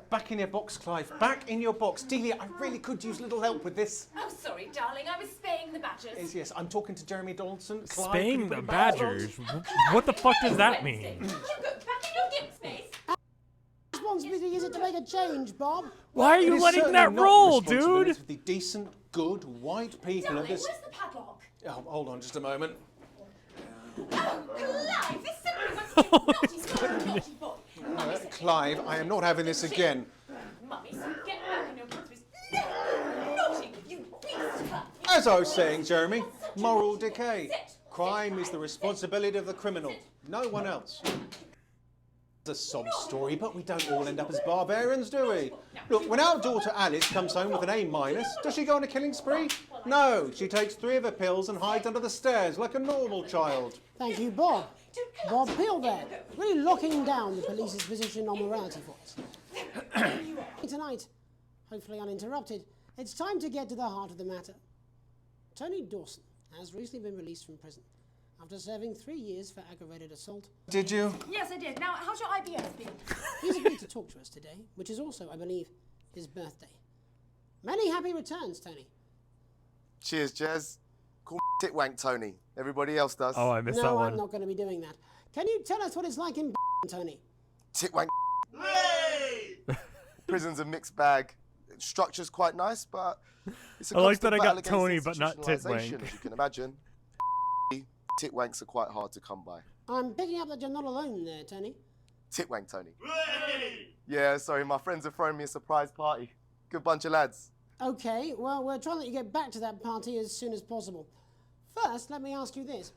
Back in your box, Clive. Back in your box. Delia, I really could use a little help with this. Oh, sorry, darling. I was spaying the badgers. Yes, I'm talking to Jeremy Donaldson. Clive, Spaying could you the put a badge on? badgers? What the fuck does that mean? You go back in your gimp space. Responsibility is it to make a change, Bob? Why are It you is letting certainly that not roll, the responsibility dude? of the decent, good, white people Darling, of this... where's the padlock? Oh, hold on just a moment. Oh, Clive, this simply wants to be naughty boy. Clive, I am not having this again. Mummy, so get back in your gimp space. Naughty, you beast. As I was saying, Jeremy, moral decay. Crime is the responsibility of the criminal, no one else. It's a sob story, but we don't all end up as barbarians, do we? Look, when our daughter Alice comes home with an A-, does she go on a killing spree? No, she takes 3 of her pills and hides under the stairs like a normal child. Thank you, Bob. Bob Peel there, really locking down the police's position on morality for us. Tonight, hopefully uninterrupted, it's time to get to the heart of the matter. Tony Dawson has recently been released from prison after serving 3 years for aggravated assault. Did you? Yes, I did. Now, how's your IBS been? He's agreed to talk to us today, which is also, I believe, his birthday. Many happy returns, Tony. Cheers, Jez. Call me Titwank Tony. Everybody else does. Oh, I missed that No, one. I'm not going to be doing that. Can you tell us what it's like in Tony? Titwank. Prison's a mixed bag. Structure's quite nice, but it's a I like that I constant got battle Tony, against but not institutionalisation, Titwank. as you can imagine. Titwanks are quite hard to come by. I'm picking up that you're not alone there, Tony. Titwank Tony. Yeah, sorry, my friends are throwing me a surprise party. Good bunch of lads. Okay, well, we're trying to let you get back to that party as soon as possible. First, let me ask you this.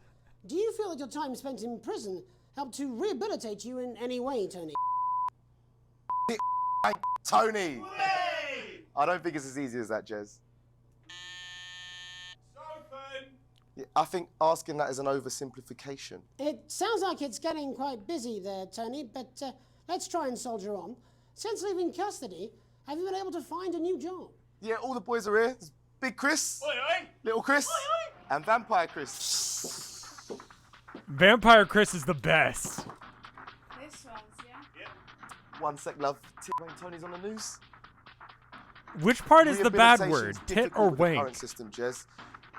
Do you feel that your time spent in prison helped to rehabilitate you in any way, Tony? Tony! I don't think it's as easy as that, Jez. Yeah, I think asking that is an oversimplification. It sounds like it's getting quite busy there, Tony, but let's try and soldier on. Since leaving custody, have you been able to find a new job? Yeah, all the boys are here. There's Big Chris, Little Chris, and Vampire Chris. Vampire Chris is the best. This one's, yeah? 1 sec, love. Tony's on the news. Which part is the bad word? Rehabilitation's Tit difficult or with the wank? current system, Jez.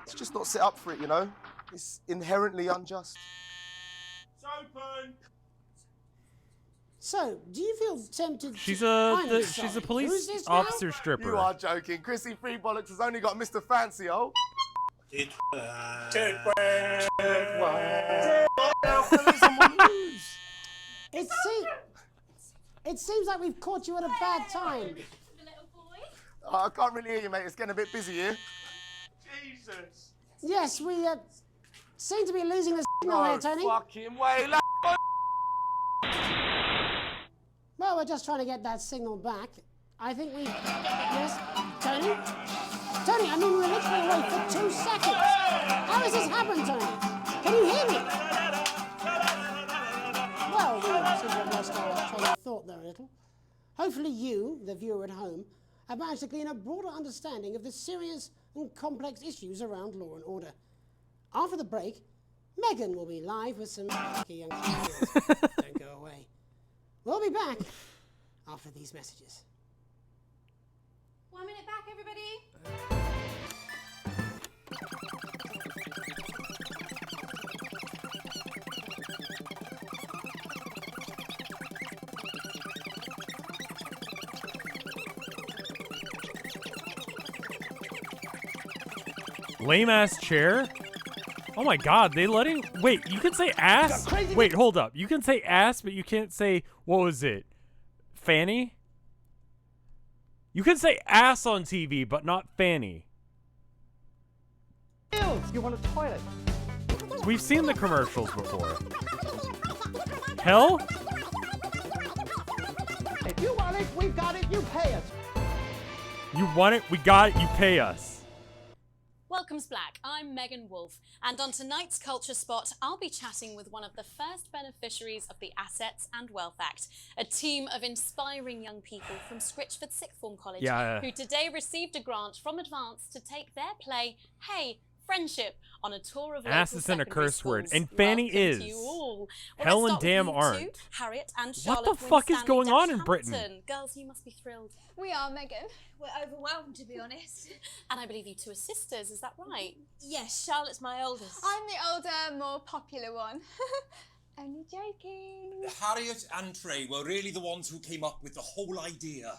It's just not set up for it, you know? It's inherently unjust. It's open. So, do you feel tempted She's to... I'm a sorry, she's a who's police this now? officer stripper. You are joking. Chrissy Free Bollocks has only got Mr. Fancy, oh. It seems like we've caught you at a bad time. I can't really hear you, mate. It's getting a bit busy here. Jesus. Yes, we seem to be losing the signal No here, Tony. fucking way, lad. Well, we're just trying to get that signal back. I think we... Yes? Tony? Tony, I mean, we were literally away for 2 seconds. How has this happened, Tony? Can you hear me? Well, we seem to have lost our train of thought there a little. Hopefully you, the viewer at home, have managed to glean a broader understanding of the serious and complex issues around law and order. After the break, Megan will be live with some lucky young kids. Don't go away. We'll be back after these messages. 1 minute back, everybody. Lame ass chair? Oh my god, they letting... Wait, you can say ass? Wait, hold up. You can say ass, but you can't say... What was it? Fanny? You can say ass on TV, but not fanny. You want a toilet? We've seen the commercials before. Hell? If you want it, we got it, you pay us. You want it? We got it. You pay us. Welcome's Black. I'm Megan Wolf, and on tonight's Culture Spot, I'll be chatting with one of the first beneficiaries of the Assets and Wealth Act, a team of inspiring young people from Scritchford Sixth Form College, who today received a grant from Advance to take their play, Hey, Friendship, on a tour of Ass local isn't a curse secondary word, schools. and Fanny Welcome is. to you all. Well, Hell let's and start with damn you aren't. two, Harriet and What Charlotte the fuck is Winstanley going on in Hampton. Britain? Girls, you must be thrilled. We are, Megan. We're overwhelmed, to be honest. And I believe you two are sisters, is that right? Yes, Charlotte's my oldest. I'm the older, more popular one. Only joking. Harriet and Trey were really the ones who came up with the whole idea.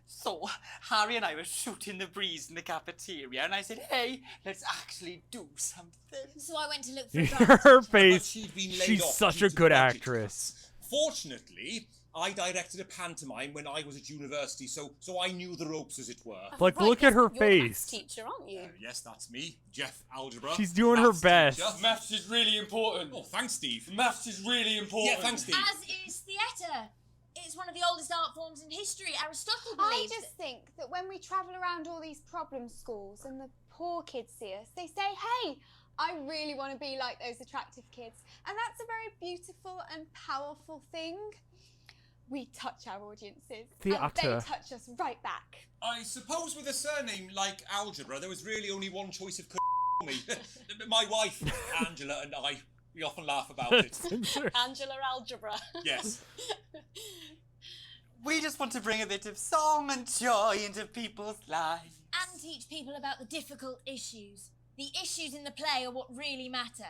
So, Harry and I were shooting the breeze in the cafeteria, and I said, hey, let's actually do something. So I went to look for Her face. she'd been laid She's off such due a to good budget actress. Fortunately, I directed a pantomime when I was at university, so I knew the ropes, as it were. Like, look at her You're a maths face. teacher, aren't you? Yes, that's me, Jeff Algebra. She's doing her Maths best. teacher. Maths is really important. Oh, thanks, Steve. Maths is really important. Yeah, thanks, Steve. As is theatre. It's one of the oldest art forms in history. Aristotle I believed just think that when we travel around all these problem schools and the poor kids see us, they say, hey, I really want to be like those attractive kids. And that's a very beautiful and powerful thing. We touch our audiences, and they Theatre. touch us right back. I suppose with a surname like Algebra, there was really only one choice of me. My wife, Angela, and I, we often laugh about it. Angela Algebra. Yes. We just want to bring a bit of song and joy into people's lives. and teach people about the difficult issues. The issues in the play are what really matter.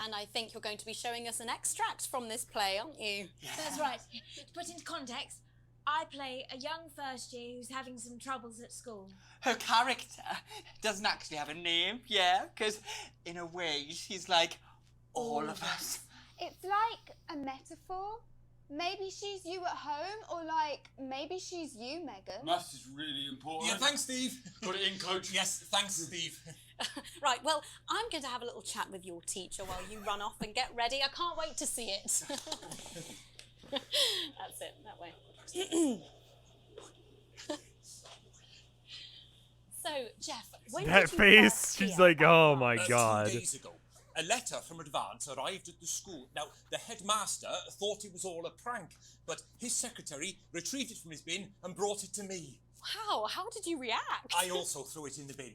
And I think you're going to be showing us an extract from this play, aren't you? That's right. To put into context, I play a young first year who's having some troubles at school. Her character doesn't actually have a name, yeah? Because in a way, she's like all of us. It's like a metaphor. Maybe she's you at home, or like, maybe she's you, Megan. Maths is really important. Yeah, thanks, Steve. Put it in, coach. Yes, thanks, Steve. Right, well, I'm going to have a little chat with your teacher while you run off and get ready. I can't wait to see it. That's it, that way. So, Jeff, when That did you face, first she's hear like, about oh my god. 2 days ago, a letter from Advance arrived at the school. Now, the headmaster thought it was all a prank, but his secretary retrieved it from his bin and brought it to me. How? How did you react? I also threw it in the bin.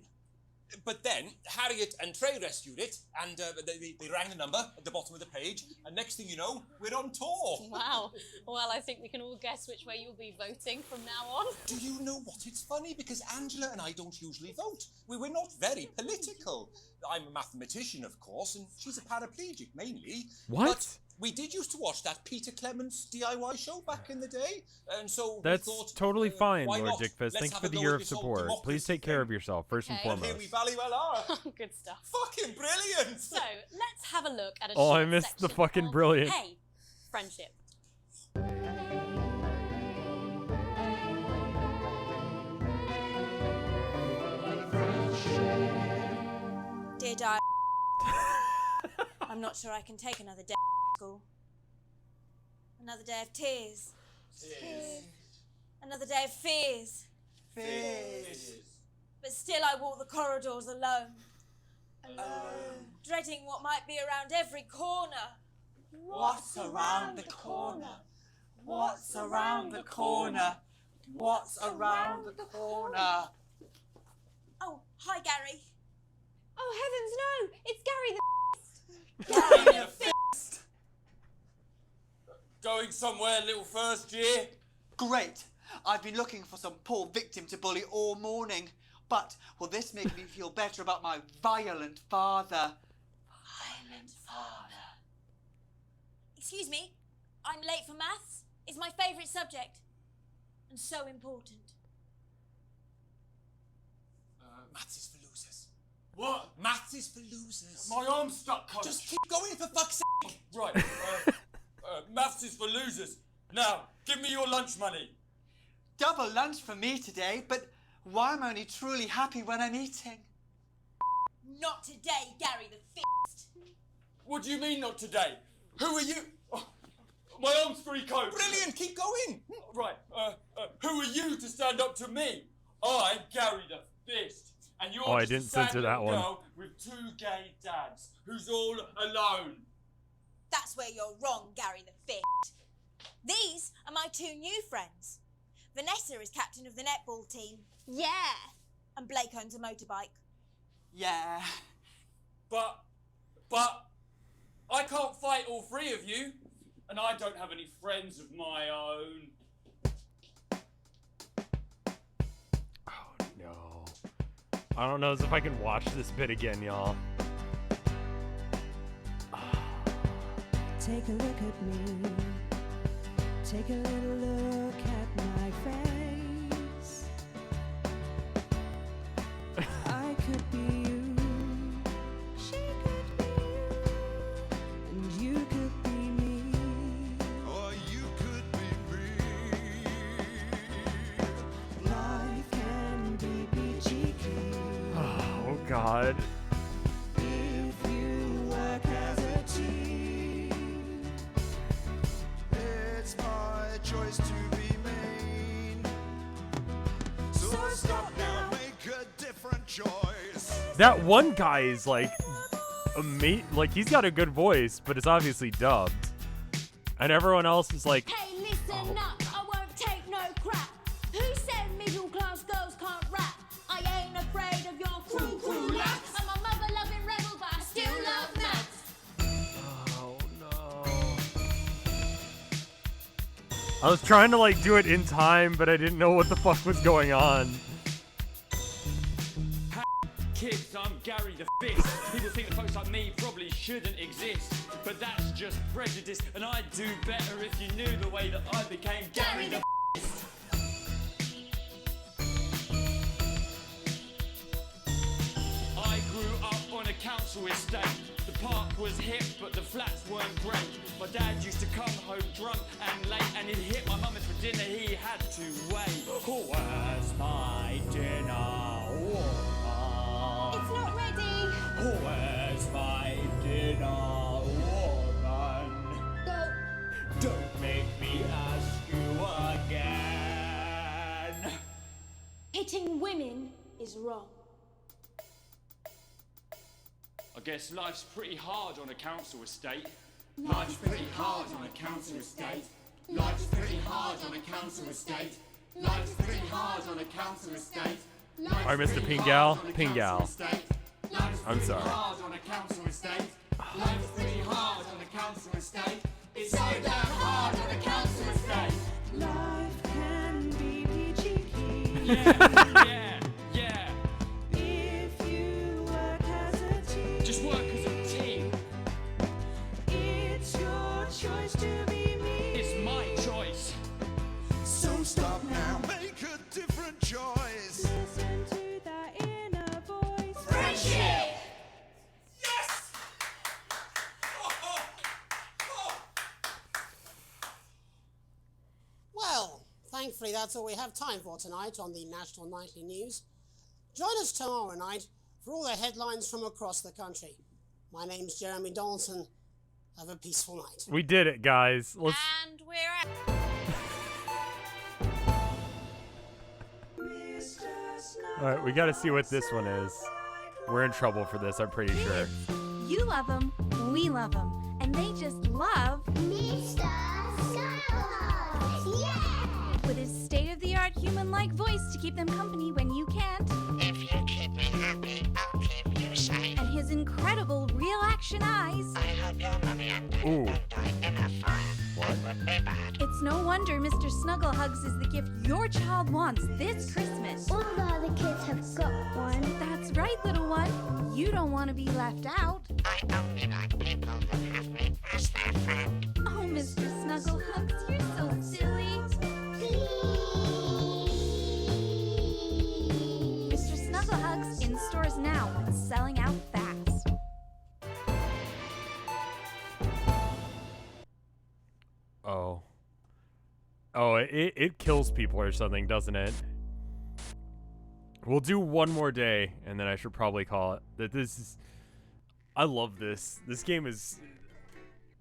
But then Harriet and Trey rescued it, and they rang the number at the bottom of the page, and next thing you know, we're on tour. Wow. Well, I think we can all guess which way you'll be voting from now on. Do you know what? It's funny because Angela and I don't usually vote. We're not very political. I'm a mathematician, of course, and she's a paraplegic mainly. What? But we did used to watch that Peter Clements DIY show back in the day, and so That's we thought, totally fine, why Lord not? Dickfist. Let's Thanks have for a the go year at of this whole support. democracy Please take care of yourself, first and Okay. And foremost. here we bally well are. Good stuff. Fucking brilliant! So, let's have a look at a Oh, I short missed the section fucking of, brilliant. Hey, friendship. Dear Di, I'm not sure I can take another day at school. Another day of tears. Another day of fears. But still I walk the corridors alone. Dreading what might be around every corner. What's around the corner? What's around the corner? What's around the corner? Oh, hi Gary. Oh, heavens no! It's Gary the Gary the Fist! Going somewhere, little first year? Great. I've been looking for some poor victim to bully all morning. But will this make me feel better about my violent father? Violent father. Excuse me, I'm late for maths. It's my favourite subject. And so important. Maths is for losers. What? Maths is for losers. My arm's stuck, coach. Just keep going for fuck's sake. Right. Maths is for losers. Now, give me your lunch money. Double lunch for me today, but why am I only truly happy when I'm eating? Not today, Gary the Fist. What do you mean not today? Who are you? Oh, my arm's free, coach. Brilliant, keep going. Right. Who are you to stand up to me? I'm Gary the Fist. And you're Oh, I just didn't a sad censor that little one. girl with two gay dads who's all alone. That's where you're wrong, Gary the Fist. These are my two new friends. Vanessa is captain of the netball team. Yeah. And Blake owns a motorbike. Yeah. But I can't fight all three of you, and I don't have any friends of my own. No. I don't know as if I can watch this bit again, y'all. Take a look at me. Take a little look at my face. I could be you. She could be you. And you could be me. Or you could be me. Life can be peachy keen. Oh, God. If you work as a team. It's my choice to be mean. So stop now, make a different choice. That one guy is like, like he's got a good voice, but it's obviously dubbed. And everyone else is like, Hey, listen up, I won't take no crap. Who said middle class girls can't rap? I ain't afraid of your cruel lads. I'm a mother-loving rebel, but I still love maths. oh no. I was trying to like do it in time, but I didn't know what the fuck was going on. Kids, I'm Gary the Fist. People think that folks like me probably shouldn't exist, but that's just prejudice, and I'd do better if you knew the way that I became Gary the Fist. I grew up on a council estate. The park was hip, but the flats weren't great. My dad used to come home drunk and late, and he'd hit my mum, and for dinner he had to wait. Where's my dinner? It's not ready. Where's my dinner, woman? Go. Don't make me ask you again. Hitting women is wrong. I guess life's pretty hard on a council estate. Life's pretty hard on a council estate. Life's pretty hard on a council estate. Life's pretty hard on a council estate. Alright, Mr. Pingal. Pingal. I'm sorry. Hard on a council estate. Life's pretty hard on a council estate. It's so damn hard on a council estate. Life can be peachy keen. Yeah. If you work as a team. Just work as a team. It's your choice to be me. It's my choice. So stop now, make a different choice. Listen to that inner voice. Friendship! Well, thankfully that's all we have time for tonight on the National Nightly News. Join us tomorrow night for all the headlines from across the country. My name's Jeremy Dalton. Have a peaceful night. We did it, guys. Let's... And we're out. Alright, we gotta see what this one is. We're in trouble for this, I'm pretty sure. You love them, we love them, and they just love Mr. Snuggle. Yeah! with his state-of-the-art human-like voice to keep them company when you can't. If you keep me happy, I'll keep you safe. And his incredible real-action eyes. I hope your mummy and daddy Ooh. don't die in a fire. That would be bad. It's no wonder Mr. Snugglehugs is the gift your child wants this Christmas. All the other kids have got one. That's right, little one. You don't want to be left out. I only like people who have me as their friend. Oh, Mr. Snugglehugs, you're so silly. Mr. Snugglehugs in stores now and selling out fast. Oh. Oh, it kills people or something, doesn't it? We'll do one more day, and then I should probably call it. That this is... I love this. This game is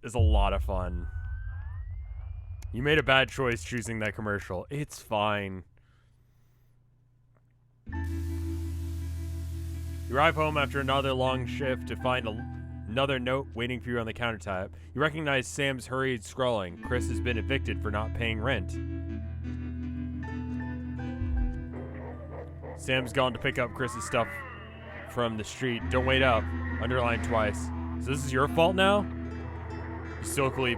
a lot of fun. You made a bad choice choosing that commercial. It's fine. You arrive home after another long shift to find another note waiting for you on the countertop. You recognize Sam's hurried scrawling. Chris has been evicted for not paying rent. Sam's gone to pick up Chris's stuff from the street. Don't wait up. Underline twice. So this is your fault now? You silkily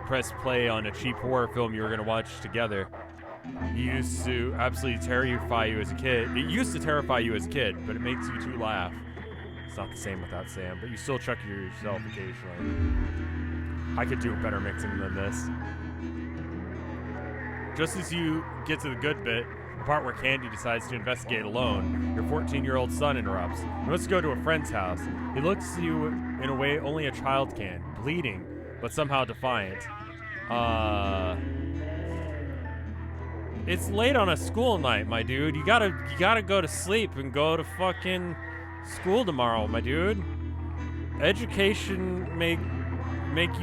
press play on a cheap horror film you were going to watch together. It used to absolutely terrify you as a kid. It used to terrify you as a kid, but it makes you two laugh. It's not the same without Sam, but you still chuck it yourself occasionally. I could do a better mixing than this. Just as you get to the good bit, the part where Candy decides to investigate alone, your 14-year-old son interrupts. You must go to a friend's house. He looks at you in a way only a child can, bleeding, but somehow defiant. It's late on a school night, my dude. You gotta go to sleep and go to fucking school tomorrow, my dude. Education makes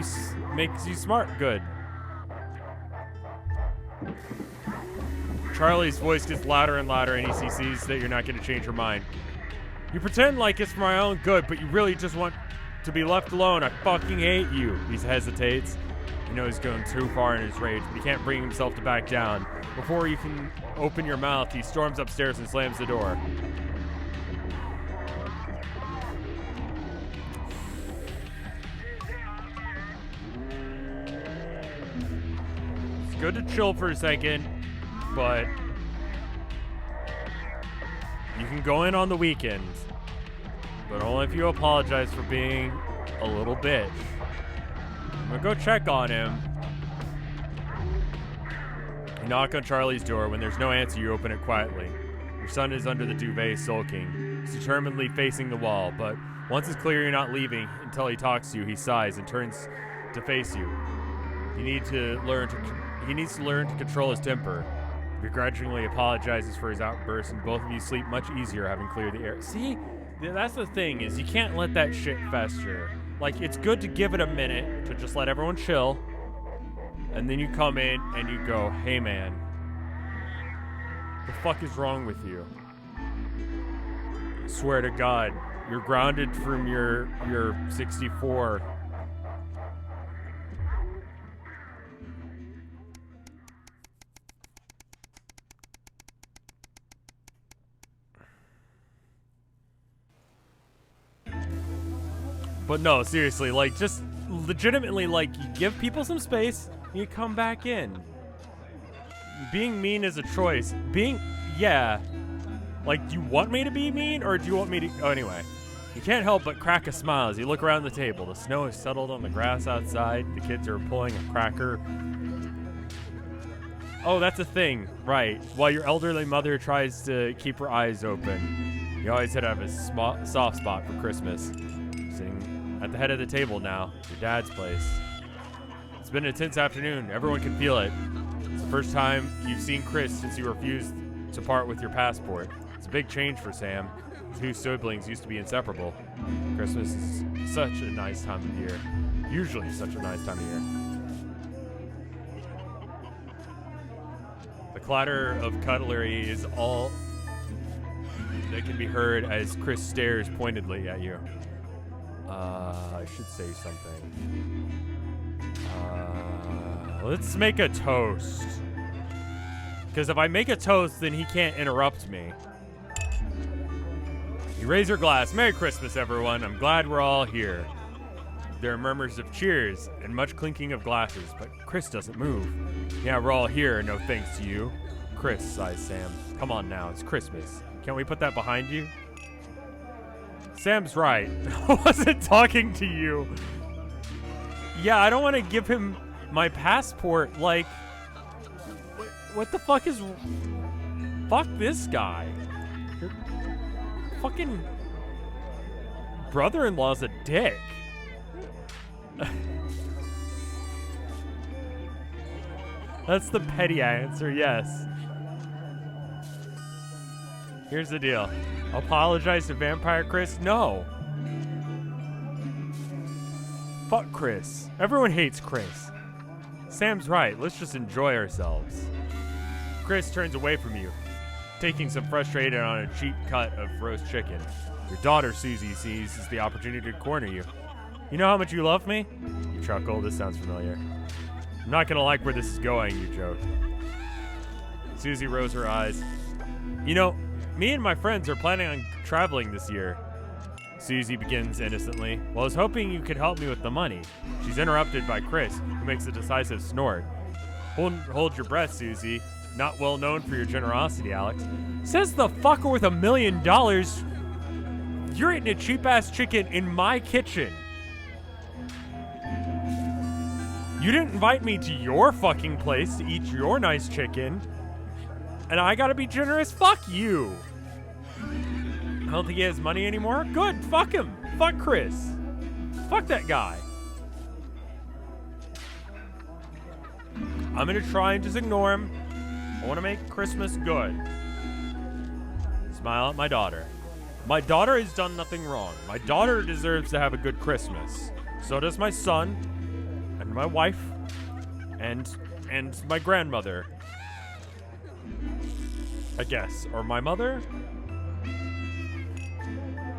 you smart. Good. Charlie's voice gets louder and louder, and he sees that you're not going to change your mind. You pretend like it's for my own good, but you really just want to be left alone. I fucking hate you. He hesitates. You know he's going too far in his rage, but he can't bring himself to back down. Before you can open your mouth, he storms upstairs and slams the door. It's good to chill for a second, but you can go in on the weekend, but only if you apologize for being a little bitch. I'm gonna go check on him. You knock on Charlie's door. When there's no answer, you open it quietly. Your son is under the duvet sulking. He's determinedly facing the wall, but once it's clear you're not leaving until he talks to you, he sighs and turns to face you. He needs to learn to control his temper. He begrudgingly apologizes for his outburst, and both of you sleep much easier having cleared the air. See, that's the thing, is you can't let that shit fester. Like, it's good to give it a minute to just let everyone chill, and then you come in and you go, hey man, the fuck is wrong with you? I swear to God, you're grounded from your 64. But no, seriously, like, just legitimately, like, you give people some space, and you come back in. Being mean is a choice. Yeah. Like, do you want me to be mean, or do you want me to... Oh, anyway. You can't help but crack a smile as you look around the table. The snow is settled on the grass outside. The kids are pulling a cracker. Oh, that's a thing. Right. While your elderly mother tries to keep her eyes open, you always had to have a soft spot for Christmas. Sitting at the head of the table now, your dad's place. It's been a tense afternoon. Everyone can feel it. It's the first time you've seen Chris since you refused to part with your passport. It's a big change for Sam. Two siblings used to be inseparable. Christmas is such a nice time of year. Usually such a nice time of year. The clatter of cutlery is all that can be heard as Chris stares pointedly at you. I should say something. Let's make a toast. Because if I make a toast, then he can't interrupt me. You raise your glass. Merry Christmas, everyone. I'm glad we're all here. There are murmurs of cheers and much clinking of glasses, but Chris doesn't move. Yeah, we're all here, no thanks to you. Chris, sighs Sam. Come on now, it's Christmas. Can't we put that behind you? Sam's right. I wasn't talking to you. Yeah, I don't want to give him my passport. Like, what the fuck is... Fuck this guy. Your fucking brother-in-law's a dick. That's the petty answer, yes. Here's the deal. Apologize to Vampire Chris? No. Fuck Chris. Everyone hates Chris. Sam's right. Let's just enjoy ourselves. Chris turns away from you, taking some frustration on a cheap cut of roast chicken. Your daughter, Susie, seizes the opportunity to corner you. You know how much you love me? You chuckle. This sounds familiar. I'm not gonna like where this is going, you joke. Susie rolls her eyes. You know, me and my friends are planning on traveling this year. Susie begins innocently. Well, I was hoping you could help me with the money. She's interrupted by Chris, who makes a decisive snort. Hold your breath, Susie. Not well known for your generosity, Alex. Says the fucker with $1 million. You're eating a cheap-ass chicken in my kitchen. You didn't invite me to your fucking place to eat your nice chicken. And I gotta be generous? Fuck you. I don't think he has money anymore? Good, fuck him. Fuck Chris. Fuck that guy. I'm gonna try and just ignore him. I wanna make Christmas good. Smile at my daughter. My daughter has done nothing wrong. My daughter deserves to have a good Christmas. So does my son, and my wife, and my grandmother. I guess. Or my mother?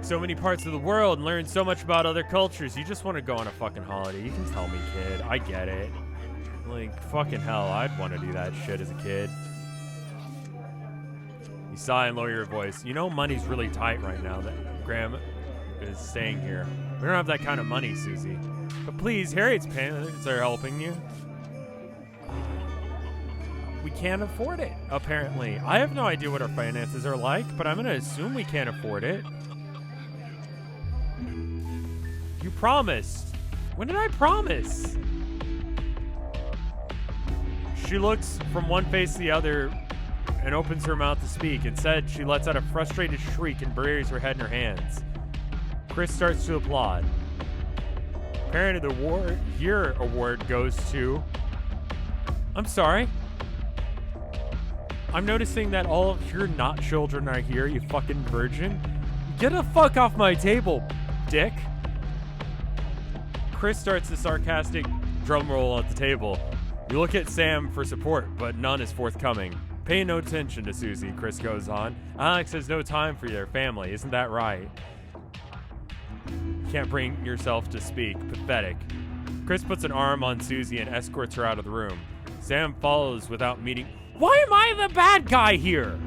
So many parts of the world and learn so much about other cultures. You just want to go on a fucking holiday. You can tell me, kid. I get it. Like, fucking hell, I'd want to do that shit as a kid. You sigh and lower your voice. You know money's really tight right now that Graham is staying here. We don't have that kind of money, Susie. But please, Harriet's parents are helping you. We can't afford it, apparently. I have no idea what our finances are like, but I'm going to assume we can't afford it. You promised. When did I promise? She looks from one face to the other and opens her mouth to speak. Instead, she lets out a frustrated shriek and buries her head in her hands. Chris starts to applaud. Parent of the Year award goes to... I'm sorry. I'm noticing that all of your not children are here, you fucking virgin. Get the fuck off my table, dick. Chris starts a sarcastic drum roll at the table. You look at Sam for support, but none is forthcoming. Pay no attention to Susie, Chris goes on. Alex has no time for your family, isn't that right? Can't bring yourself to speak. Pathetic. Chris puts an arm on Susie and escorts her out of the room. Sam follows without meeting... Why am I the bad guy here?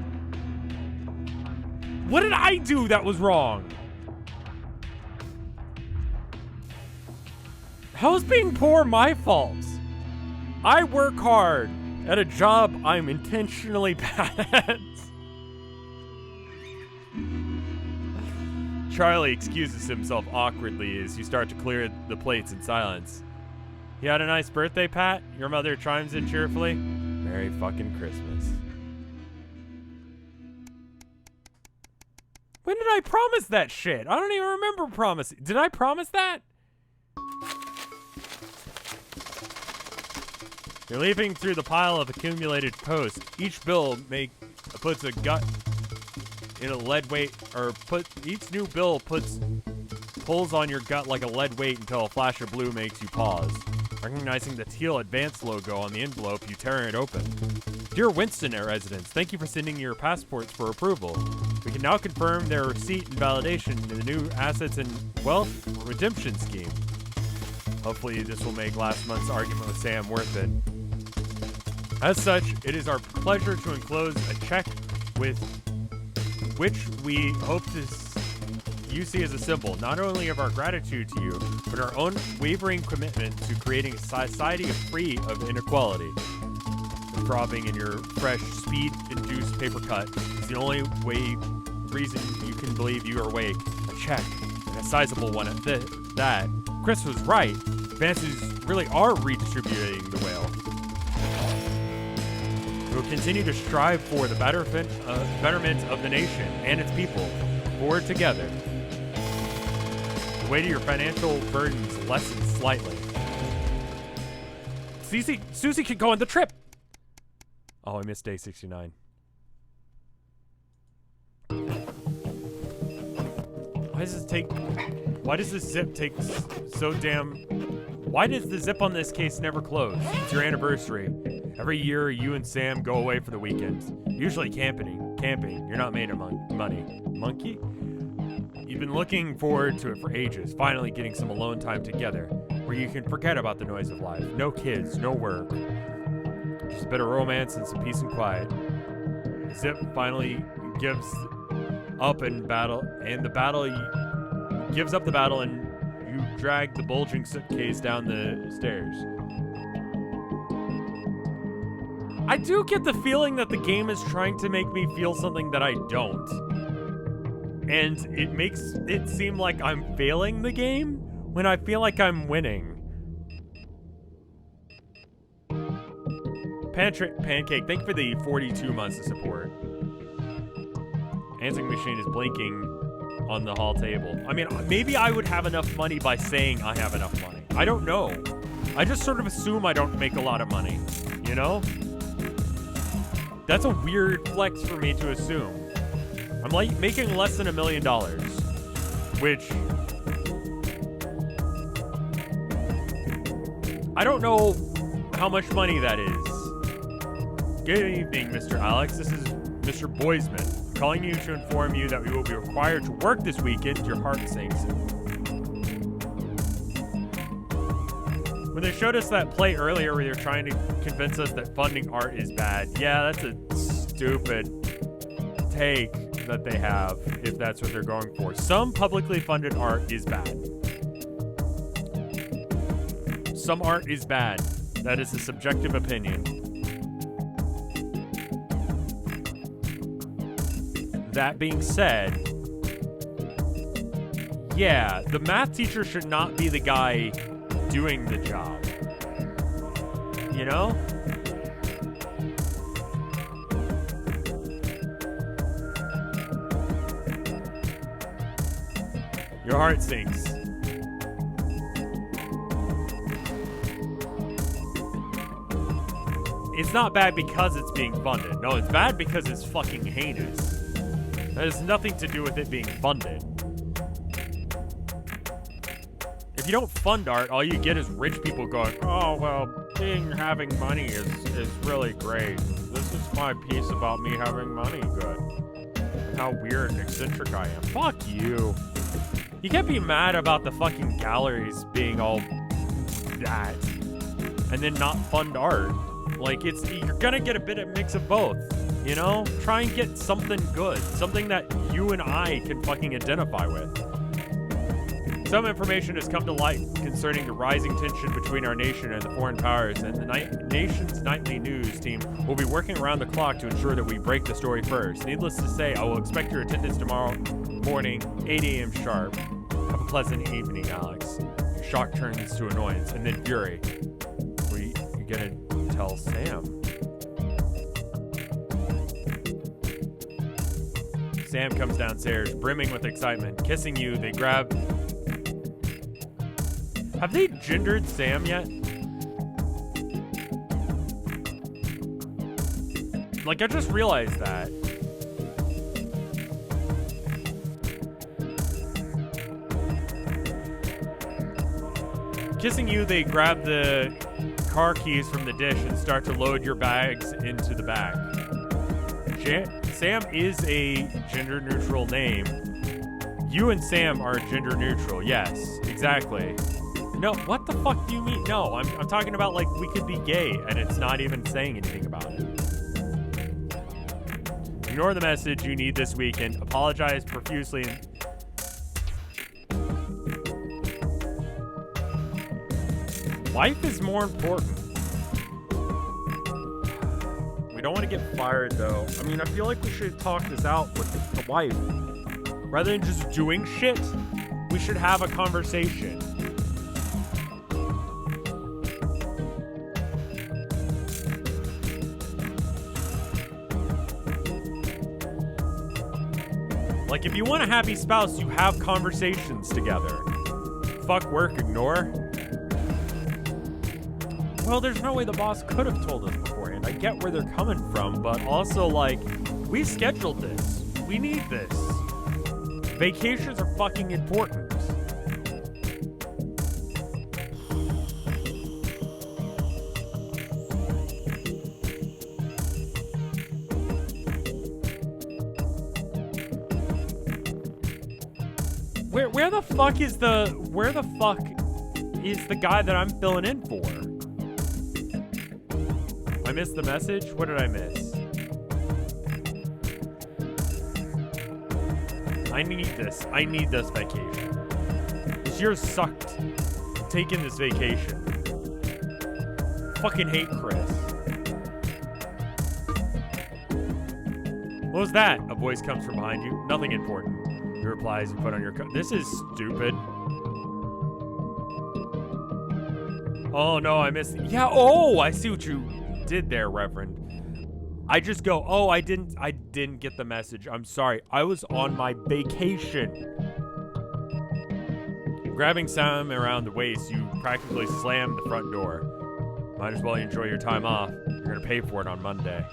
What did I do that was wrong? How's being poor my fault? I work hard at a job I'm intentionally bad at. Charlie excuses himself awkwardly as you start to clear the plates in silence. You had a nice birthday, Pat? Your mother chimes in cheerfully. Merry fucking Christmas. When did I promise that shit? I don't even remember promising. Did I promise that? You're leafing through the pile of accumulated posts. Each bill puts a gut in a lead weight, or each new bill pulls on your gut like a lead weight until a flash of blue makes you pause. Recognizing the teal advance logo on the envelope, you tear it open. Dear Winston residents, thank you for sending your passports for approval. We can now confirm their receipt and validation to the new assets and wealth redemption scheme. Hopefully this will make last month's argument with Sam worth it. As such, it is our pleasure to enclose a check with which we hope you see as a symbol, not only of our gratitude to you, but our own wavering commitment to creating a society free of inequality. The throbbing in your fresh, speed-induced paper cut is the only reason you can believe you are awake. A check, and a sizable one at that. Chris was right. Advances really are redistributing the whale. We will continue to strive for the betterment of the nation and its people, forward together. The weight of your financial burdens lessens slightly. Susie can go on the trip! Oh, I missed day 69. Why does this zip take so damn... Why does the zip on this case never close? It's your anniversary. Every year, you and Sam go away for the weekends. Usually camping. You're not made of money. Monkey? You've been looking forward to it for ages, finally getting some alone time together, where you can forget about the noise of life. No kids, no work. Just a bit of romance and some peace and quiet. Zip finally gives up the battle, and you drag the bulging suitcase down the stairs. I do get the feeling that the game is trying to make me feel something that I don't. And it makes it seem like I'm failing the game when I feel like I'm winning. Pancake, thank you for the 42 months of support. Answering machine is blinking on the hall table. I mean, maybe I would have enough money by saying I have enough money. I don't know. I just sort of assume I don't make a lot of money, you know? That's a weird flex for me to assume. I'm like making less than $1 million, which I don't know how much money that is. Good evening, Mr. Alex. This is Mr. Boisman. Calling you to inform you that we will be required to work this weekend. Your heart sinks. When they showed us that play earlier where they were trying to convince us that funding art is bad, yeah, that's a stupid take that they have, if that's what they're going for. Some publicly funded art is bad. Some art is bad. That is a subjective opinion. That being said, yeah, the math teacher should not be the guy doing the job. You know? Your heart sinks. It's not bad because it's being funded. No, it's bad because it's fucking heinous. That has nothing to do with it being funded. If you don't fund art, all you get is rich people going, oh, well, having money is really great. This is my piece about me having money, good. And how weird and eccentric I am. Fuck you. You can't be mad about the fucking galleries being all that and then not fund art. Like, you're gonna get a bit of mix of both, you know? Try and get something good, something that you and I can fucking identify with. Some information has come to light concerning the rising tension between our nation and the foreign powers, and the nation's nightly news team will be working around the clock to ensure that we break the story first. Needless to say, I will expect your attendance tomorrow morning, 8 a.m. sharp. Have a pleasant evening, Alex. Your shock turns to annoyance, and then fury. You gonna tell Sam? Sam comes downstairs, brimming with excitement. Kissing you, they grab... Have they gendered Sam yet? Like, I just realized that. Kissing you, they grab the car keys from the dish and start to load your bags into the back. Sam is a gender-neutral name. You and Sam are gender-neutral. Yes, exactly. No, what the fuck do you mean? No, I'm talking about, like, we could be gay, and it's not even saying anything about it. Ignore the message you need this weekend. Apologize profusely. Life is more important. We don't want to get fired, though. I mean, I feel like we should talk this out with the wife. Rather than just doing shit, we should have a conversation. Like, if you want a happy spouse, you have conversations together. Fuck work, ignore. Well, there's no way the boss could have told us beforehand. I get where they're coming from, but also, like, we scheduled this. We need this. Vacations are fucking important. Where the fuck is the guy that I'm filling in for? I missed the message? What did I miss? I need this vacation. This year sucked. I'm taking this vacation. Fucking hate Chris. What was that? A voice comes from behind you. Nothing important. You reply as you put on your coat. This is stupid. Oh no, I missed. Yeah, oh, I see what you did there, Reverend. I just go, oh, I didn't get the message. I'm sorry. I was on my vacation. Grabbing Sam around the waist, you practically slam the front door. Might as well enjoy your time off. You're gonna pay for it on Monday.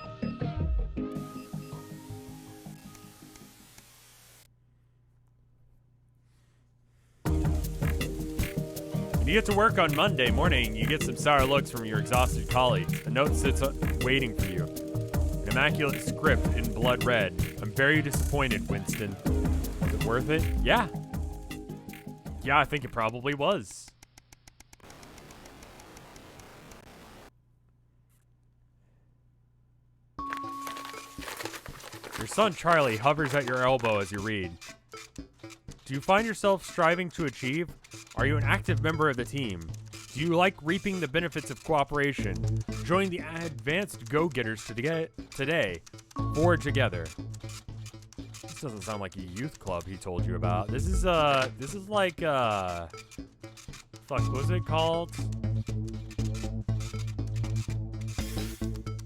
When you get to work on Monday morning, you get some sour looks from your exhausted colleagues. A note sits waiting for you. An immaculate script in blood red. I'm very disappointed, Winston. Was it worth it? Yeah. Yeah, I think it probably was. Your son, Charlie, hovers at your elbow as you read. Do you find yourself striving to achieve? Are you an active member of the team? Do you like reaping the benefits of cooperation? Join the advanced go-getters today. Forward together. This doesn't sound like a youth club he told you about. This is like, fuck, what was it called?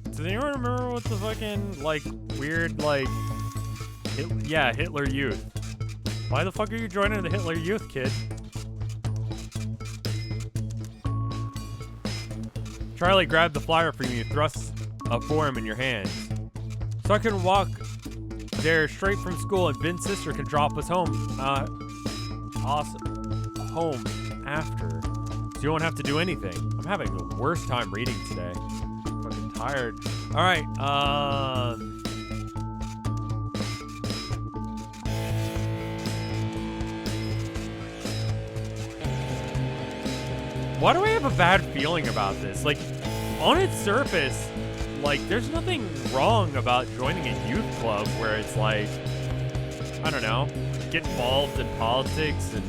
Does anyone remember what the fucking, like, weird, like, Hitler Youth. Why the fuck are you joining the Hitler Youth, kid? Charlie grabbed the flyer from you, thrusts a form in your hand. So I can walk there straight from school and Ben's sister can drop us home. Awesome. Home after. So you won't have to do anything. I'm having the worst time reading today. I'm fucking tired. Alright, why do I have a bad feeling about this? Like, on its surface, like, there's nothing wrong about joining a youth club where it's like, I don't know, get involved in politics and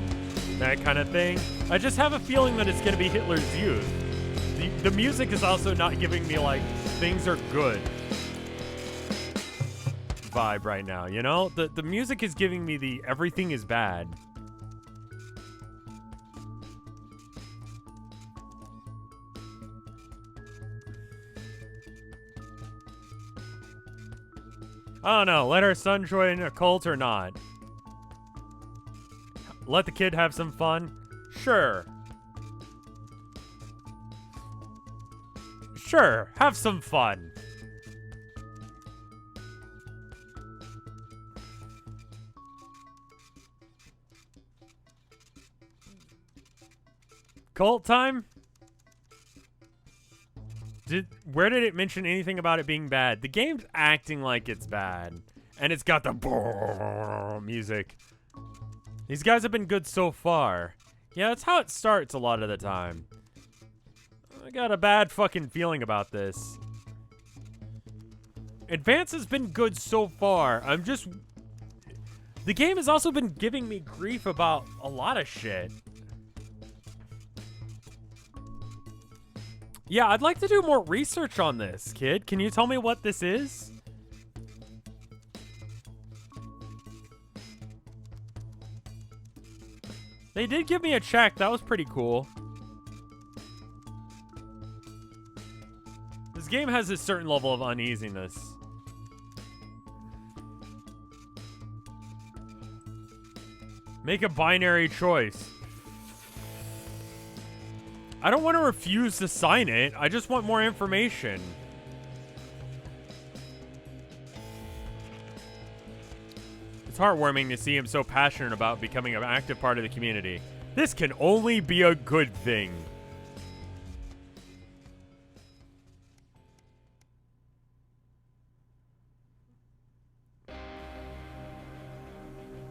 that kind of thing. I just have a feeling that it's going to be Hitler's Youth. The music is also not giving me, like, things are good vibe right now, you know? The music is giving me the everything is bad. I don't know, let our son join a cult or not? Let the kid have some fun? Sure. Sure, have some fun. Cult time? Where did it mention anything about it being bad? The game's acting like it's bad. And it's got the music. These guys have been good so far. Yeah, that's how it starts a lot of the time. I got a bad fucking feeling about this. Advance has been good so far. The game has also been giving me grief about a lot of shit. Yeah, I'd like to do more research on this, kid. Can you tell me what this is? They did give me a check. That was pretty cool. This game has a certain level of uneasiness. Make a binary choice. I don't want to refuse to sign it. I just want more information. It's heartwarming to see him so passionate about becoming an active part of the community. This can only be a good thing.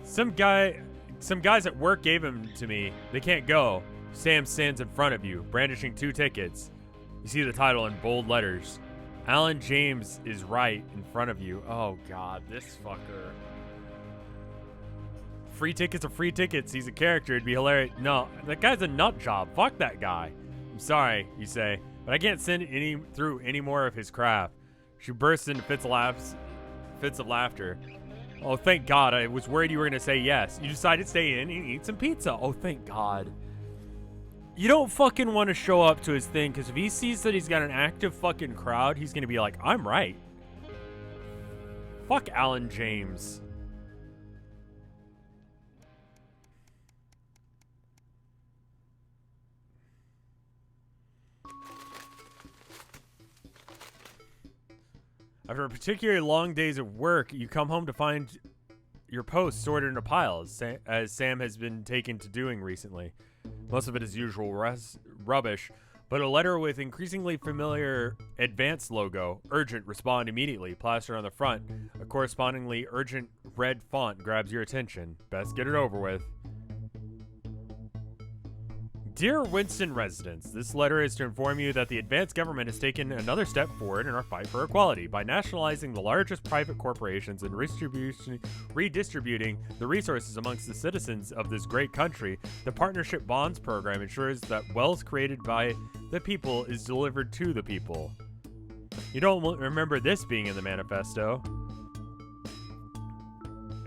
Some guys at work gave him to me. They can't go. Sam stands in front of you, brandishing 2 tickets. You see the title in bold letters. Alan James is right in front of you. Oh, God, this fucker. Free tickets are free tickets. He's a character. It'd be hilarious. No, that guy's a nut job. Fuck that guy. I'm sorry, you say, but I can't send through any more of his crap. She bursts into fits of laughter. Oh, thank God. I was worried you were going to say yes. You decided to stay in and eat some pizza. Oh, thank God. You don't fucking want to show up to his thing, because if he sees that he's got an active fucking crowd, he's going to be like, I'm right. Fuck Alan James. After a particularly long days of work, you come home to find your posts sorted into piles, as Sam has been taken to doing recently. Most of it is usual rubbish, but a letter with increasingly familiar Advance logo, urgent, respond immediately, plastered on the front. A correspondingly urgent red font grabs your attention. Best get it over with. Dear Winston residents, this letter is to inform you that the Advance government has taken another step forward in our fight for equality by nationalizing the largest private corporations and redistributing the resources amongst the citizens of this great country. The Partnership Bonds program ensures that wealth created by the people is delivered to the people. You don't remember this being in the manifesto.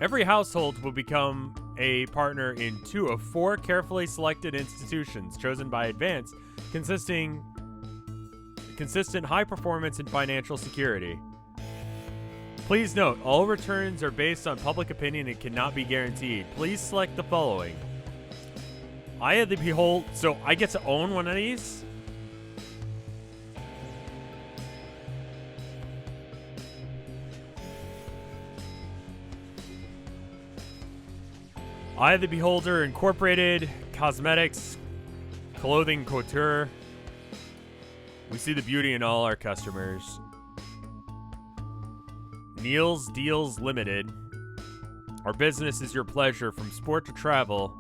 Every household will become a partner in 2 of 4 carefully selected institutions chosen by Advance, consistent high performance and financial security. Please note, all returns are based on public opinion and cannot be guaranteed. Please select the following. Eye of the Beholder. So I get to own one of these? Eye of the Beholder, Incorporated, Cosmetics, Clothing Couture. We see the beauty in all our customers. Neil's Deals Limited. Our business is your pleasure from sport to travel.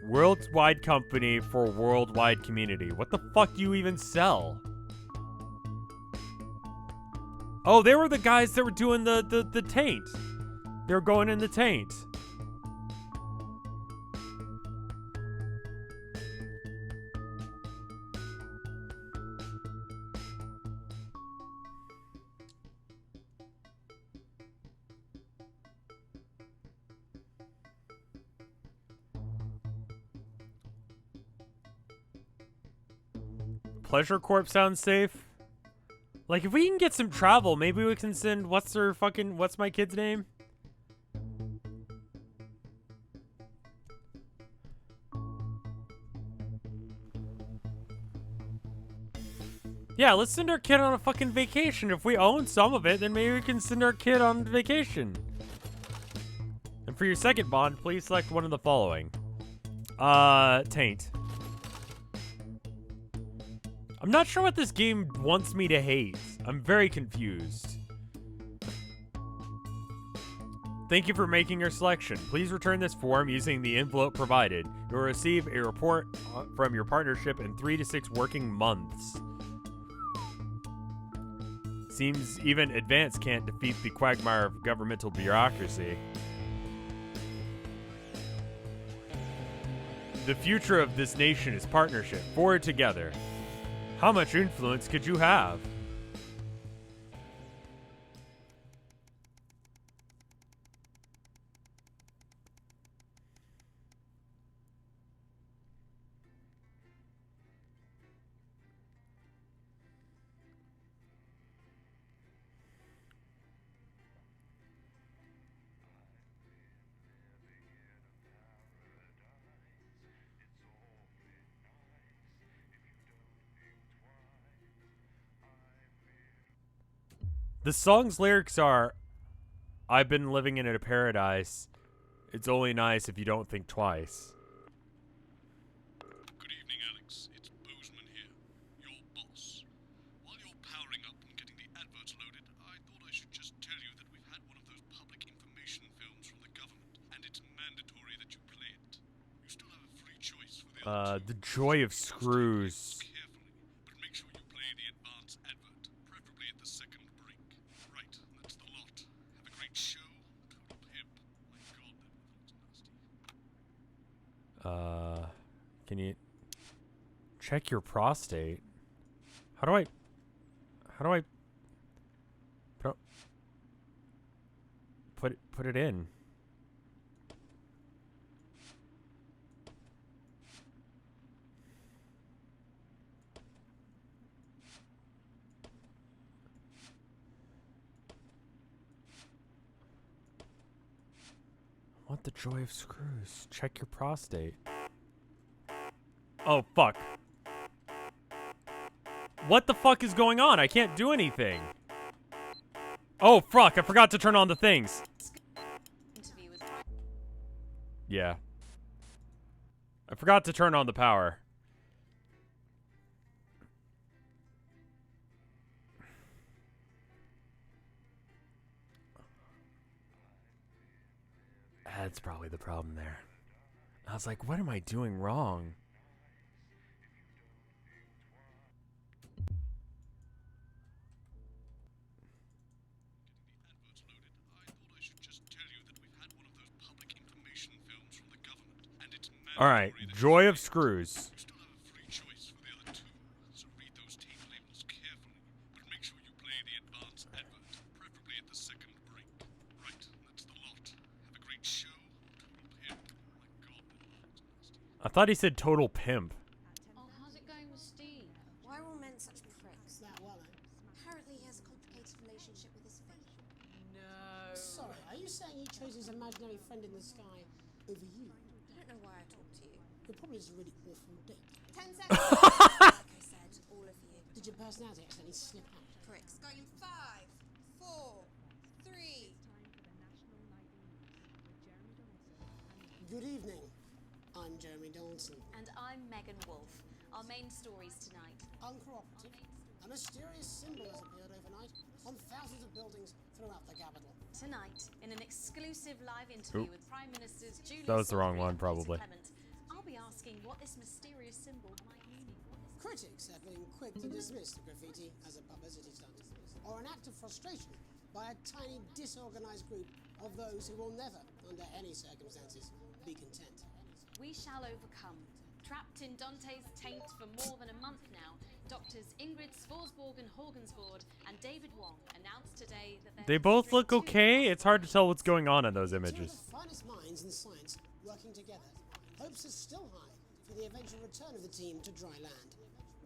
Worldwide company for worldwide community. What the fuck do you even sell? Oh, they were the guys that were doing the taint. They're going in the taint. Pleasure Corp sounds safe. Like, if we can get some travel, maybe we can send, what's my kid's name? Yeah, let's send our kid on a fucking vacation. If we own some of it, then maybe we can send our kid on vacation. And for your second bond, please select one of the following. Taint. I'm not sure what this game wants me to hate. I'm very confused. Thank you for making your selection. Please return this form using the envelope provided. You'll receive a report from your partnership in 3 to 6 working months. Seems even advance can't defeat the quagmire of governmental bureaucracy. The future of this nation is partnership. Forward together. How much influence could you have? The song's lyrics are, I've been living in a paradise. It's only nice if you don't think twice. Good evening, Alex. It's Bozeman here, your boss. While you're powering up and getting the adverts loaded, I thought I should just tell you that we've had one of those public information films from the government, and it's mandatory that you play it. You still have a free choice for the The Joy of Screws. Can you check your prostate? How do I put it in? What the Joy of Screws? Check your prostate. Oh, fuck. What the fuck is going on? I can't do anything. Oh, fuck. I forgot to turn on the things. Yeah. I forgot to turn on the power. That's probably the problem there. I was like, what am I doing wrong? All right, Joy of Screws. I thought he said total pimp. Oh, how's it going with Steve? Why are all men such pricks? That well, Apparently he has a complicated relationship with his fate. No. Sorry, are you saying he chose his imaginary friend in the sky over you? I don't know why I talked to you. You're probably just a really awful dick. 10 seconds. Like I said, all of you. Did your personality accidentally slip out? Pricks. Going in 5, 4, 3. Good evening. I'm Jeremy Dawson. And I'm Megan Wolf. Our main stories tonight. Uncooperative. A mysterious symbol has appeared overnight on thousands of buildings throughout the capital. Tonight, in an exclusive live interview with Prime Ministers Julia That was the wrong Salisbury one, probably. and Peter Clement, I'll be asking what this mysterious symbol might mean. Critics have been quick to dismiss the graffiti as a publicity stunt, or an act of frustration by a tiny, disorganized group of those who will never, under any circumstances, be content. We shall overcome. Trapped in Dante's taint for more than a month now, doctors Ingrid Svorsborg and Horgensvoord and David Wong announced today that They both look okay. It's hard to tell what's going on in those images. Two of the finest minds in science working together. Hopes are still high for the eventual return of the team to dry land.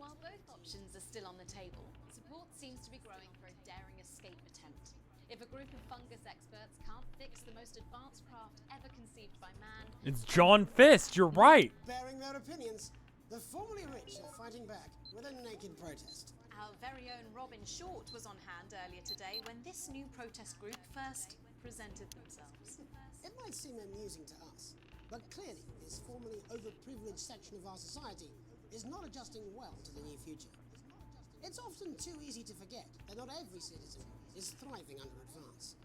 While both options are still on the table, support seems to be growing for a daring escape attempt. If a group of fungus experts can't fix the most advanced craft ever conceived by man... It's John Fist, you're right. Bearing their opinions, the formerly rich are fighting back with a naked protest. Our very own Robin Short was on hand earlier today when this new protest group first presented themselves. It might seem amusing to us, but clearly this formerly overprivileged section of our society is not adjusting well to the new future. It's often too easy to forget that not every citizen is thriving under advance.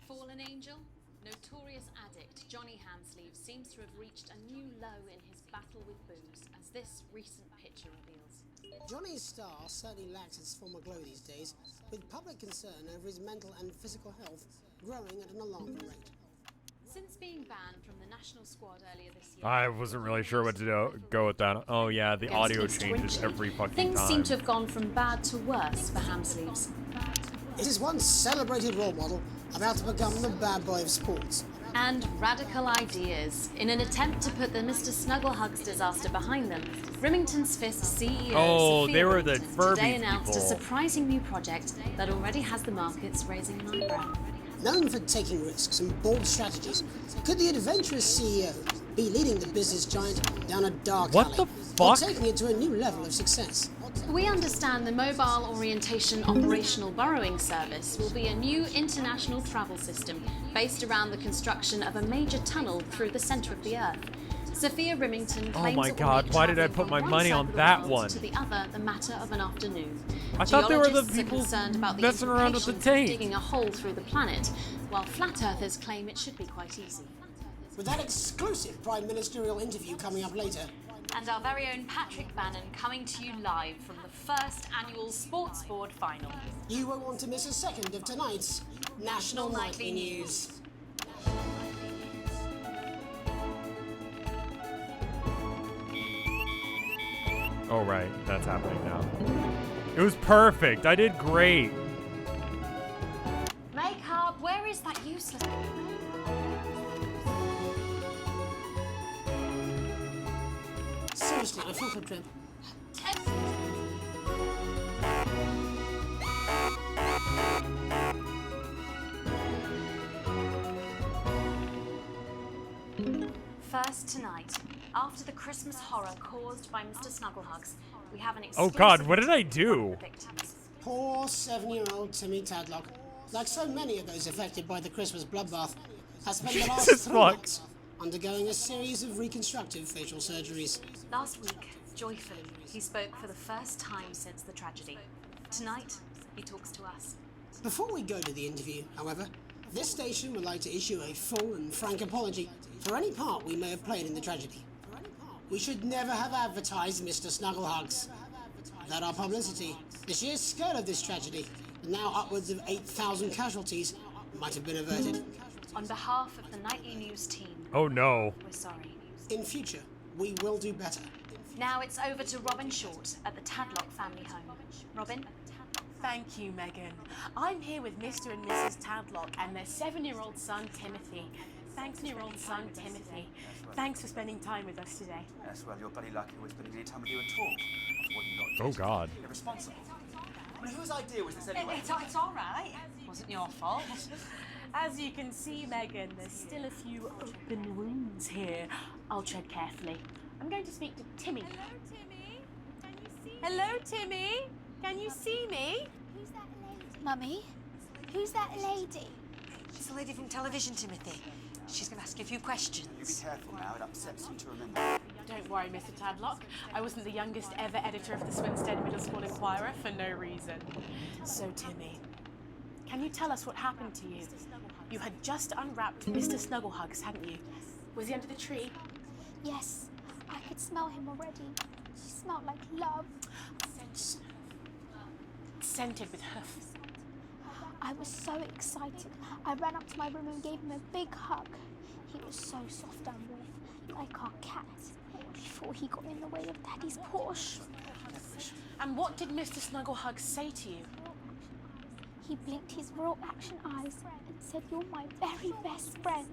Fallen angel, notorious addict Johnny Hansleeve seems to have reached a new low in his battle with booze, as this recent picture reveals. Johnny's star certainly lacks its former glow these days, with public concern over his mental and physical health growing at an alarming rate. Since being banned from the national squad earlier this year... I wasn't really sure what to go with that. Oh yeah, the audio changes every fucking Things time. seem to have gone from bad to worse for Hansleeves. It is one celebrated role model about to become the bad boy of sports. And radical ideas. In an attempt to put the Mr. Snugglehugs disaster behind them, Remington's Fist CEO Oh, Sophia they were the Remington Furby today announced people. a surprising new project that already has the markets raising an eyebrow. Known for taking risks and bold strategies, could the adventurous CEO be leading the business giant down a dark What alley, the or fuck? taking it to a new level of success? We understand the Mobile Orientation Operational Burrowing Service will be a new international travel system based around the construction of a major tunnel through the centre of the Earth. Sophia Remington Oh claims my it will God, make why did I travelling put my from money one on side of that the world one? to the other the matter of an afternoon. I thought they were the Geologists are people concerned about the messing around with the implications of tape. digging a hole through the planet, while flat earthers claim it should be quite easy. With that exclusive prime ministerial interview coming up later, And our very own Patrick Bannon coming to you live from the first annual Sports Board final. you won't want to miss a second of tonight's National Nightly News. Oh right, that's happening now. It was perfect. I did great. Makeup, where is that useless... Seriously, I feel for Trip. First tonight, after the Christmas horror caused by Mr. Snugglehugs, we have an Oh exclusive God, what did I interview with do? the victims. Poor 7-year-old Timmy Tadlock, like so many of those affected by the Christmas bloodbath, has spent the last Jesus 3 fuck. months undergoing a series of reconstructive facial surgeries. Last week, joyfully, he spoke for the first time since the tragedy. Tonight, he talks to us. Before we go to the interview, however, this station would like to issue a full and frank apology for any part we may have played in the tragedy. We should never have advertised Mr. Snugglehugs. Without our publicity, the sheer scale of this tragedy, and now upwards of 8,000 casualties, might have been averted. On behalf of the Nightly News team, Oh no. we're sorry. In future, we will do better. Now it's over to Robin Short at the Tadlock family home. Robin? Thank you, Megan. I'm here with Mr. and Mrs. Tadlock and their 7-year-old son, Timothy. Thanks, 7-year-old son, Timothy. Thanks for spending time with us today. Yes, well, you're bloody lucky we're spending any time with you at all. What you not Oh God. irresponsible. I mean, whose idea was this anyway? It's all right. Wasn't your fault. As you can see, Megan, there's still a few open wounds here. I'll tread carefully. I'm going to speak to Timmy. Hello, Timmy. Can you see me? Who's that lady? Mummy? Who's that lady? It's the lady from television, Timothy. She's going to ask you a few questions. You be careful now, it upsets you to remember. Don't worry, Mr. Tadlock. I wasn't the youngest ever editor of the Swinstead Middle School Inquirer for no reason. So, Timmy, can you tell us what happened to you? You had just unwrapped Mr. Snugglehugs, hadn't you? Was he under the tree? Yes, I could smell him already. He smelled like love. Scented with hoof. I was so excited. I ran up to my room and gave him a big hug. He was so soft and warm, like our cat, before he got in the way of Daddy's Porsche. And what did Mr. Snugglehugs say to you? He blinked his real action eyes and said, "You're my very best friend."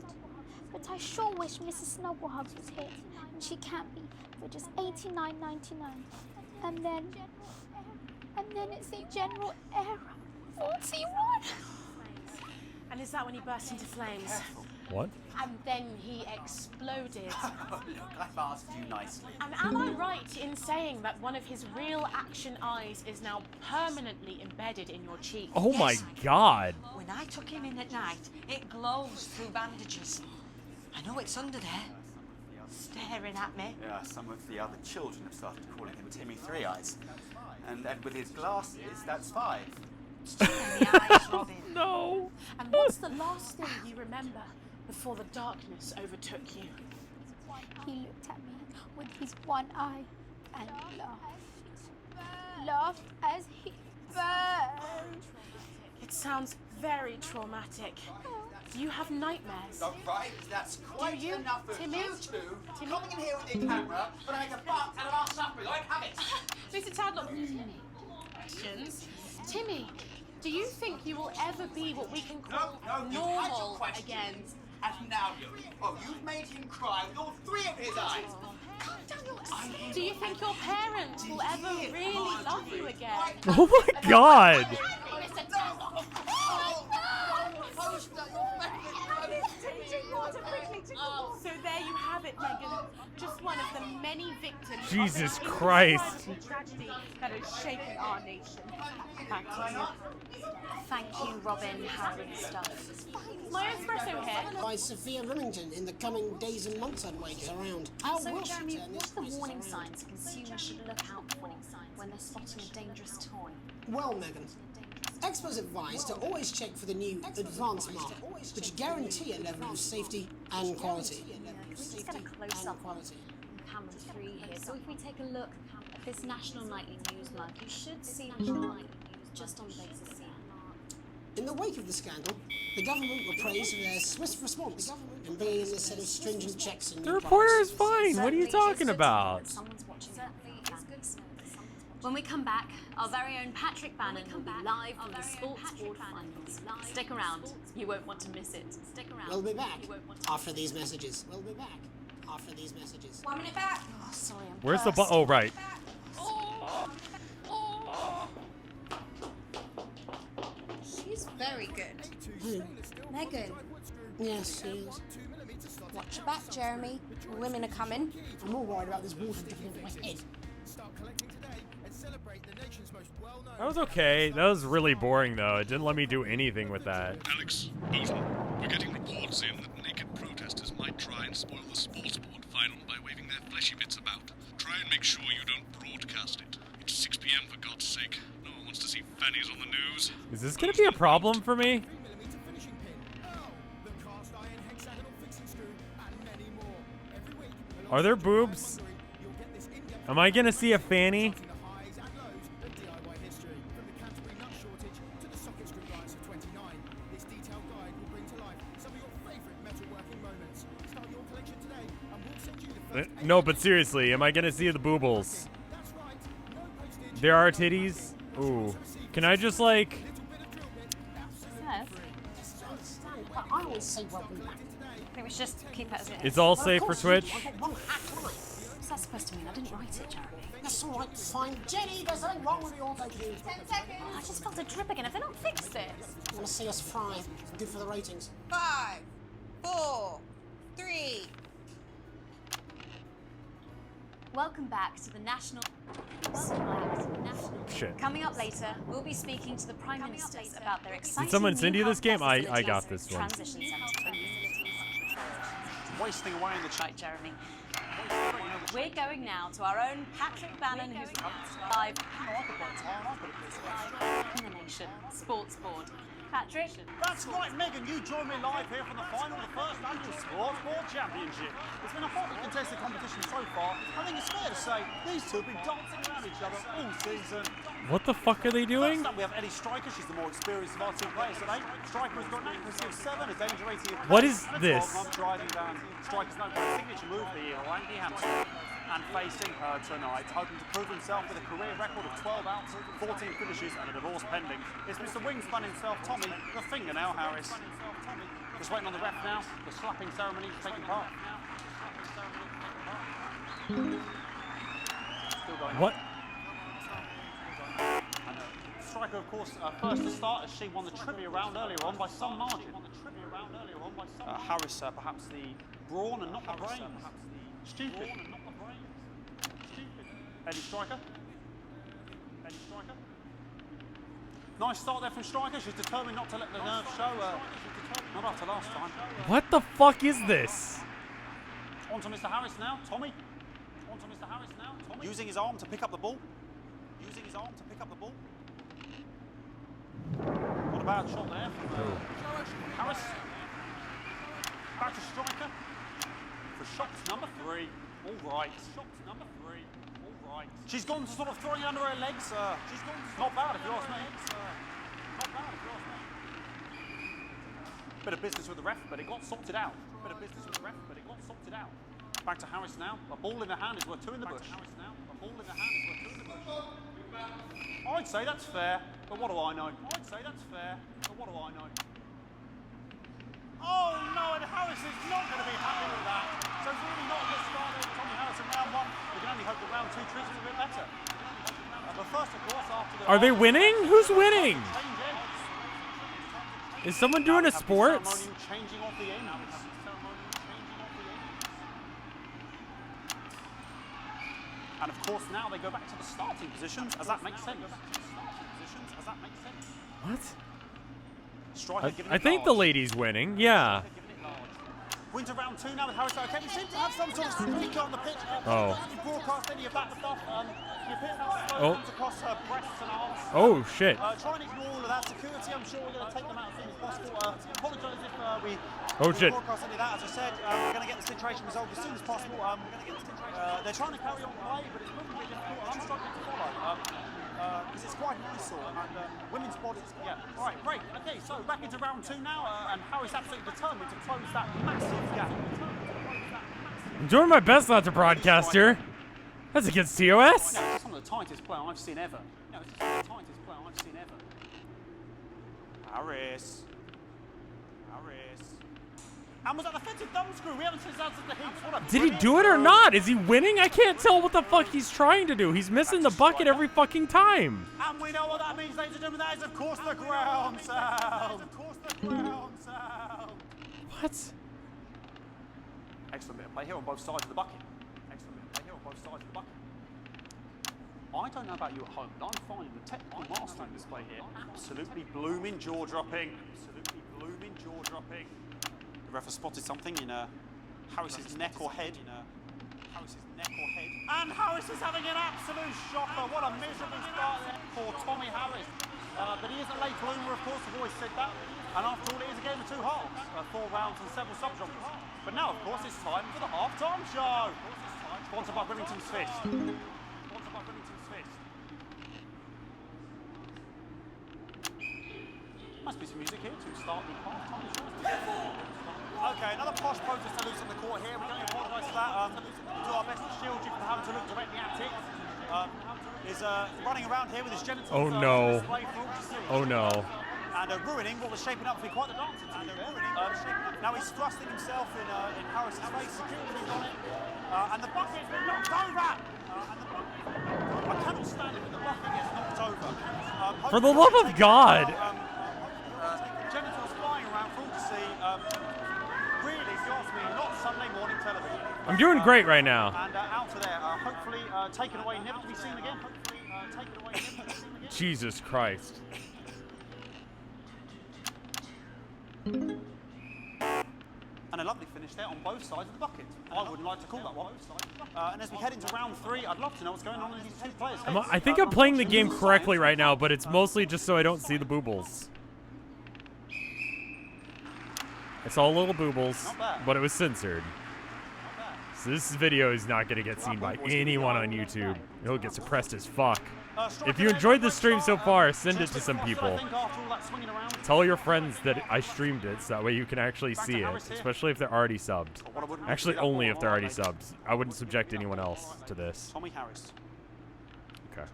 But I sure wish Mrs. Snugglehugs was here, and she can't be, for just $89.99. And then it's the general error 41. And is that when he burst into flames? What? And then he exploded. Look, I've asked you nicely. And am I right in saying that one of his real action eyes is now permanently embedded in your cheek? Oh my god. When I took him in at night, it glows through bandages. I know it's under there. Staring at me. Yeah, some of the other children have started calling him Timmy Three Eyes. And with his glasses, that's 5. In the eyes, Robin. No. And what's the last thing you remember before the darkness overtook you? He looked at me with his one eye and laughed as he burned. It sounds very traumatic. Do you have nightmares? So, right, that's quite Do you, enough of Timmy? you two coming in here with your camera, but I make a buck out of our suffering. I have it. Mr. Tadlock, questions. Timmy, do you think you will ever be what we can call normal again? And now you've made him cry with all 3 of his eyes. Do you think your parents will ever really love you again? Oh my god. Mr. Tadlock. So there you have it, Megan. Just one of the many victims Jesus of Christ. the tragedy that has shaken our nation. Back to you. Thank you, Robin, Howard stuff. My espresso here. By Sophia Remington in the coming days and months, I'd wager around. How So, will she Jeremy, turn what this are the crisis warning around? signs consumers should look out for when they're spotting a dangerous toy? Well, Megan, experts advise to always check for the new advanced mark, which guarantee a level of safety and quality. Let's get a close-up on camera 3 here. So if we take a look at this National Nightly News mug, you should see National Nightly News just on the basis of that mark. In the wake of the scandal, the government were praised for their swift response in bringing in a set of stringent checks and The reporter is fine. What are you talking about? Someone's watching that. When we come back, our very own Patrick Bannon will be live from the Sports Board Finals. Stick around, you won't want to miss it. Stick around. We'll be back after these messages. 1 minute back. Oh, sorry, I'm Where's the oh right. She's very good. Megan. Yes, she is. Watch your back, Jeremy. Women are coming. I'm more worried about this water dripping over my head. That was okay. That was really boring though. It didn't let me do anything with that. Alex, Boson, we're getting reports in that naked protesters might try and spoil the sports board final by waving their fleshy bits about. Try and make sure you don't broadcast it. It's 6 p.m. for God's sake. No one wants to see fannies on the news. Is this gonna be a problem for me? Are there boobs? Am I gonna see a fanny? No, but seriously, am I gonna see the boobles? There are titties? Ooh. Can I just like... I always say welcome back. I think we should just keep it as it is. It's all safe for Twitch? What's that supposed to mean? I didn't write it, Jeremy. That's all right, fine. Jenny, there's nothing wrong with your taking. 10 seconds. Oh, I just felt a drip again. Have they not fixed this? I want to see us fry. It's good for the ratings. 5, 4, 3. Welcome back to the National... Shit. Coming up later, we'll be speaking to the Prime Ministers about their exciting Did someone new send you this healthcare game? I facilities, got this one. transition centre. Wasting away in the Right, Jeremy. We're going now to our own Patrick Bannon, who's live in the nation, Sports Board. Patrick? That's right, Megan, you join me live here from the final of the first annual Sports Board Championship. It's been a hotly contested competition so far. I think it's fair to say these two have been dancing around each other all season. What the fuck are they doing? First up, we have Eddie Striker. She's the more experienced of our two players today. Striker has got an accuracy of 7, a danger rating of 8, What is and a this? 12-month driving ban. Striker's known for his signature move, the wanky hamster. And facing her tonight, hoping to prove himself with a career record of 12 outs, 14 finishes, and a divorce pending. It's Mr. Wingspan himself, Tommy, the fingernail Harris. Just waiting on the ref now. The slapping ceremony is taking part. Still going on. What? Striker, of course, first to start as she won the trivia round earlier on by some margin. Harris, perhaps the brawn and not the brains. Stupid. Eddie Striker. Nice start there from Striker. She's determined not to let the nerves show. Not after last time. What the fuck is this? On to Mr. Harris now. Tommy. Using his arm to pick up the ball. What a bad shot there from Harris. Back to Striker for shot number 3. All right. She's gone to sort of throwing it under her legs. Not bad if you ask me. Bit of business with the ref, but it got sorted out. Back to Harris now. A ball in the hand is worth 2 in the bush. I'd say that's fair, but what do I know? Oh no, and Harris is not going to be happy with that. So it's really not a good start there for Tommy Harris in round 1. We can only hope that round 2 treats him a bit better. But first, of course, after the... Are they winning? Who's winning? Is someone doing a sports? Changing off the ends. And of course, now they go back to the starting positions, as that makes sense. What? Striker I think the lady's winning. Yeah. Winter round 2 now with Harris. Okay, we seem to have some sort of speaker on the pitch. Oh. You broadcast any of that stuff. You appear to have comes across her breasts and arms. Oh shit. Try and ignore all of that security. I'm sure we're going to take them out as soon as possible. Apologise if we broadcast any of that. As I said, we're going to get the situation resolved as soon as possible. They're trying to carry on play, but it's moving a bit difficult, and I'm struggling to follow. Because it's quite nice, and women's bodies. Yeah. All right, great. Okay, so back into round 2 now, and Harris absolutely determined to close that massive gap. I'm doing my best not to broadcast here. That's against TOS. No, it's some of the tightest play I've seen ever. Harris. And was that offensive thumb screw? We haven't seen that since the heaps. Did he do it or not? Is he winning? I can't tell what the fuck he's trying to do. He's missing the bucket every fucking time. And we know what that means, ladies and gentlemen. That is, of course, the ground sound. What? Excellent bit of play here on both sides of the bucket. I don't know about you at home, but I'm finding the technical mastering of this play here absolutely blooming jaw-dropping. The ref has spotted something in Harris's neck or head. And Harris is having an absolute shocker. What a miserable start there for Tommy Harris. But he is a late bloomer, of course. I've always said that. And after all, it is a game of 2 halves, 4 rounds and several subgenres. But now, of course, it's time for the half-time show. Sponsored by Remington's Fist. Must be some music here to start the half-time show. Okay, another posh protest to loose on the court here. We can only apologise for that. We'll do our best to shield you from having to look directly at it. Is running around here with his genitals. Oh no. Oh no. And ruining what was shaping up to be quite the dancing. Now he's thrusting himself in Harris's face. Security's on it. And the bucket's been knocked over. I cannot stand it when the bucket gets knocked over. For the love of God. Genitals flying around for all to see. Really, if you ask me, not Sunday morning television. I'm doing great right now. And out of there, hopefully taken away, never to be seen again. Jesus Christ. And a lovely finish there on both sides of the bucket. I wouldn't like to call that one. And as we head into round 3, I'd love to know what's going on in these 2 players' heads. I think I'm playing the game correctly right now, but it's mostly just so I don't see the boobles. I saw little boobles, but it was censored. So this video is not going to get seen by anyone on YouTube. It'll get suppressed as fuck. If you enjoyed the stream so far, send it to some people. Tell your friends that I streamed it, so that way you can actually see it, especially if they're already subbed. Actually, only if they're already subbed. I wouldn't subject anyone else to this. Tommy Harris. Okay.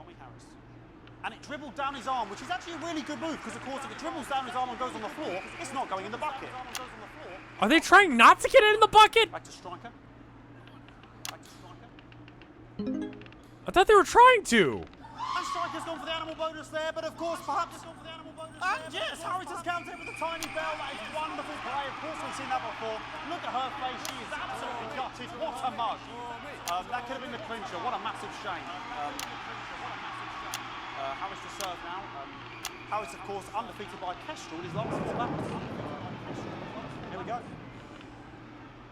And it dribbled down his arm, which is actually a really good move, because of course if it dribbles down his arm and goes on the floor, it's not going in the bucket. Are they trying not to get it in the bucket? Back to Striker. I thought they were trying to. And Striker's gone for the animal bonus there, but of course, perhaps... And yes, Harris has counted with a tiny bell. That is wonderful play. Of course, we've seen that before. Look at her face. She is absolutely gutted. What a mug. That could have been the clincher. What a massive shame. Harris to serve now. Harris, of course, undefeated by Kestrel in his last 4 battles. Here we go.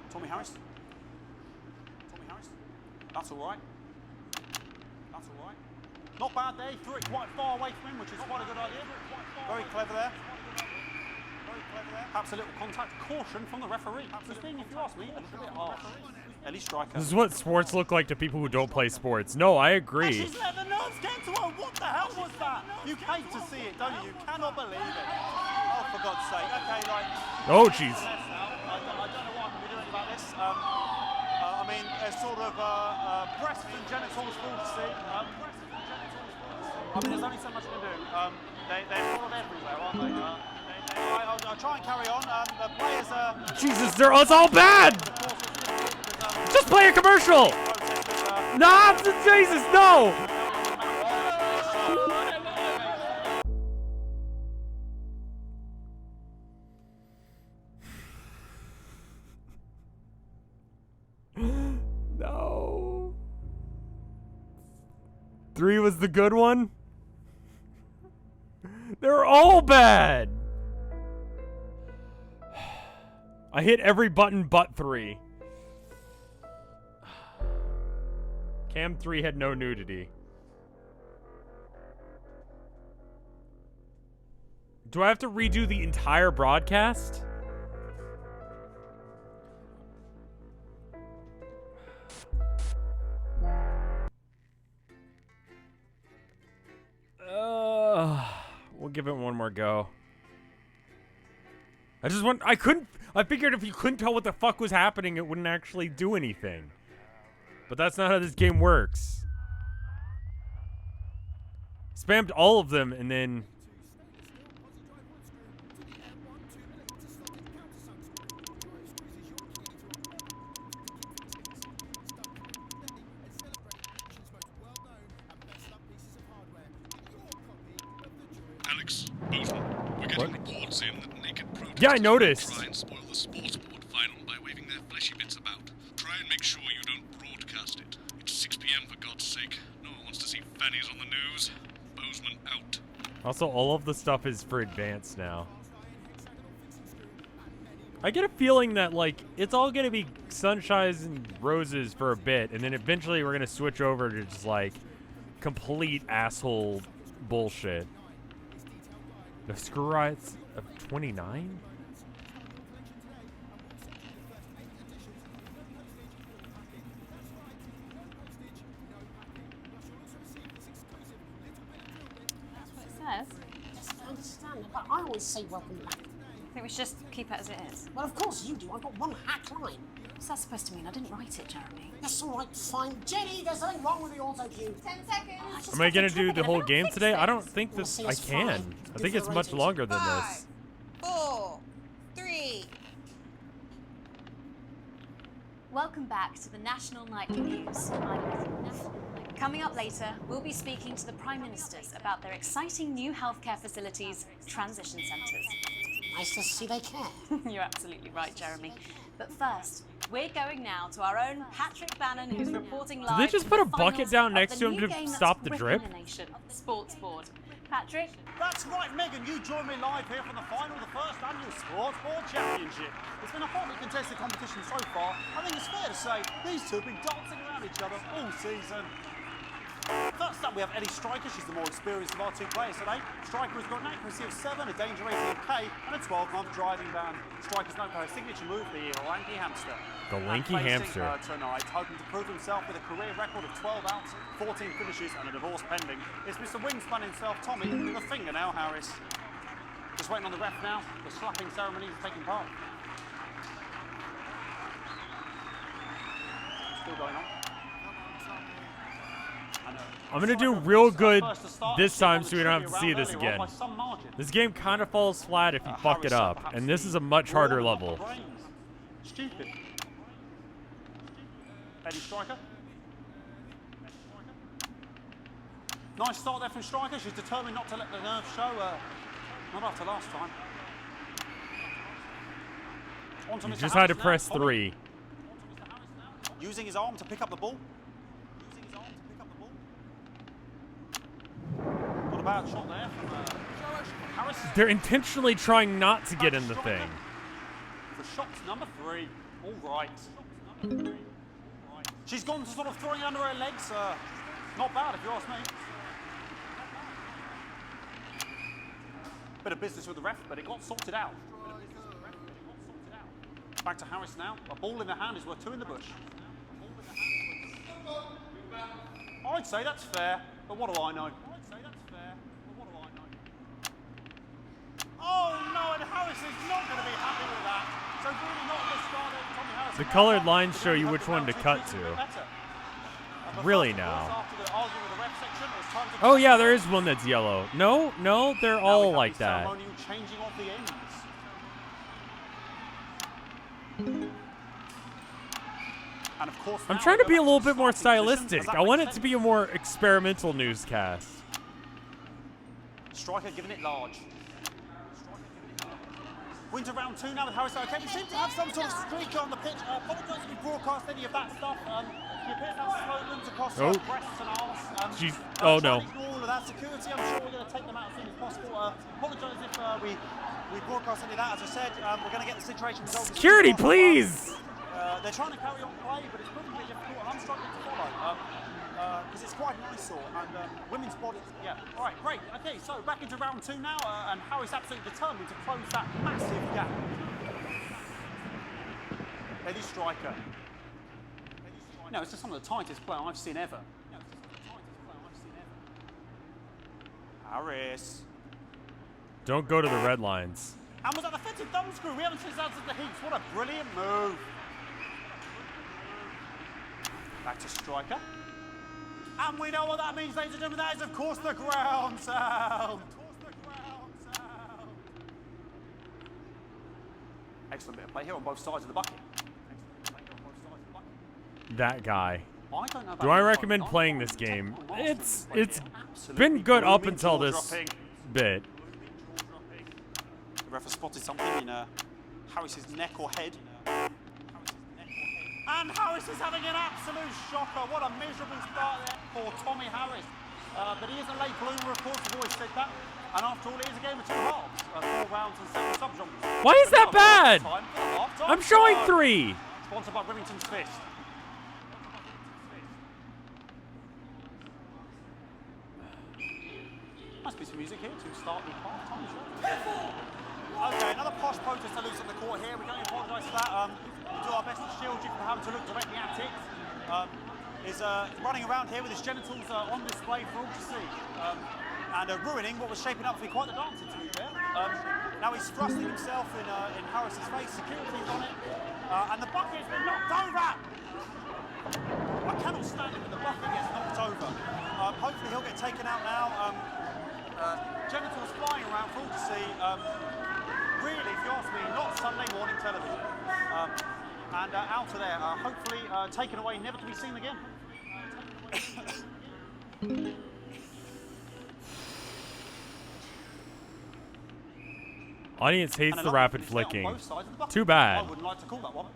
Tommy Harris. Tommy Harris. That's all right. That's all right. Not bad there. He threw it quite far away from him, which is quite a good idea. Very clever there. Very clever there. Perhaps a little contact caution from the referee. Just being, if you ask me, a little bit harsh. Ellie Striker. This is what sports look like to people who don't play sports. No, I agree. She's let the nerves get to her. What the hell was that? You hate to see it, don't you? You cannot believe it. Oh, for God's sake. Okay, like... Oh, jeez. I don't know what I can be doing about this. I mean, there's sort of breasts and genitals full to see. I mean, there's only so much you can do. They're sort of everywhere, aren't they? I'll try and carry on. The players... Jesus, they're all bad! Just play a commercial! Nah, Jesus, no! No. 3 was the good one? They're all bad! I hit every button but 3. Cam 3 had no nudity. Do I have to redo the entire broadcast? We'll give it one more go. I figured if you couldn't tell what the fuck was happening, it wouldn't actually do anything. But that's not how this game works. Spammed all of them and then... Alex, Bozeman, we're getting reports in that naked protesters Yeah, I noticed. try and spoil the sports board final by waving their fleshy bits about. Try and make sure you don't broadcast it. It's 6 p.m. for God's sake. No one wants to see fannies on the news. Bozeman out. Also, all of the stuff is for advanced now. I get a feeling that, like, it's all gonna be sunshines and roses for a bit, and then eventually we're gonna switch over to just, like, complete asshole bullshit. The screw rights of 29? That's what it says. Yes, I understand, but I always say welcome back. I think we should just keep it as it is. Well, of course you do. I've got one hack line. What's that supposed to mean? I didn't write it, Jeremy. That's all right, fine. Jenny, there's something wrong with the auto cue. 10 seconds. Am I gonna do the whole game today? I don't think this I can. I think it's much longer than this. 4, 3. Welcome back to the National Nightly News. Coming up later, we'll be speaking to the Prime Ministers about their exciting new healthcare facilities, transition centres. Nice to see they care. You're absolutely right, Jeremy. But first, we're going now to our own Patrick Bannon, who's reporting live. Did they just from put a the bucket finals down of next the to him new to game that's stop the gripping drip? the nation, the Sports Board. Patrick? That's right, Megan. You join me live here from the final of the first annual Sports Board Championship. It's been a hotly contested competition so far. I think it's fair to say these two have been dancing around each other all season. First up, we have Ellie Striker. She's the more experienced of our two players today. Striker has got an accuracy of 7, a danger rating of K, and a 12-month driving ban. Striker's known for her signature move, the lanky hamster. The lanky hamster. Tonight, hoping to prove himself with a career record of 12 outs, 14 finishes, and a divorce pending. It's Mr. Wingspan himself, Tommy, the fingernail Harris. Just waiting on the ref now. The slapping ceremony is taking part. Still going on. I'm gonna do real good this time so we don't have to see this again. This game kind of falls flat if you fuck it up, and this is a much harder level. Stupid. Eddie Striker. Nice start there from striker. She's determined not to let the nerves show. Not after last time. You just had to press 3. Using his arm to pick up the ball. Not a bad shot there from Harris. They're intentionally trying not to get in the thing. For shot number 3. All right. She's gone to sort of throwing under her legs. Not bad if you ask me. Bit of business with the ref, but it got sorted out. Back to Harris now. A ball in the hand is worth 2 in the bush. I'd say that's fair, but what do I know? Oh no, and Harris is not going to be happy with that. So really not discarded Tommy Harris. The colored lines show you which one to cut to. Really now. Oh yeah, there is one that's yellow. No, they're all like that. Changing of the ends. And of course, I'm trying to be a little bit more stylistic. I want it to be a more experimental newscast. Striker giving it large. We're into round 2 now with Harris. Okay, we seem to have some sort of streak on the pitch. Apologise if we broadcast any of that stuff. She appears to have slogans across her breasts and arms. Oh no. Ignore all of that security. I'm sure we're going to take them out as soon as possible. Apologise if we broadcast any of that. As I said, we're going to get the situation resolved. Security, please. They're trying to carry on play, but it's proving a bit difficult, and I'm struggling to follow. Because it's quite an eyesore, and women's bodies, yeah. All right, great. Okay, so back into round 2 now, and Harris absolutely determined to close that massive gap. Lady striker. No, it's just some of the tightest play I've seen ever. Harris. Don't go to the red lines. And was that the fitted thumb screw? We haven't seen that since the heats. What a brilliant move. Back to striker. And we know what that means, ladies and gentlemen. That is, of course, the ground sound. Excellent bit of play here on both sides of the bucket. That guy. I don't know about Do I recommend playing this game? It's been good up until this bit. The ref has spotted something in Harris's neck or head. And Harris is having an absolute shocker. What a miserable start there for Tommy Harris. But he is a late bloomer, of course, I've always said that. And after all, it is a game of 2 halves. 4 rounds and 7 subgenres. Why is that bad? I'm showing 3. Sponsored by Remington's Fist. Must be some music here to start the half-time show. Okay, another posh protester loose on the court here. We can only apologise for that. We do our best to shield you from having to look directly at it. Is running around here with his genitals on display for all to see. And ruining what was shaping up to be quite the dance, to be fair. Now he's thrusting himself in Harris's face. Security's on it. And the bucket's been knocked over! I cannot stand it when the bucket gets knocked over. Hopefully he'll get taken out now. Genitals flying around for all to see. Really, if you ask me, not Sunday morning television. And out of there, hopefully taken away, never to be seen again. Audience hates the rapid flicking. Too bad. I wouldn't like to call that one.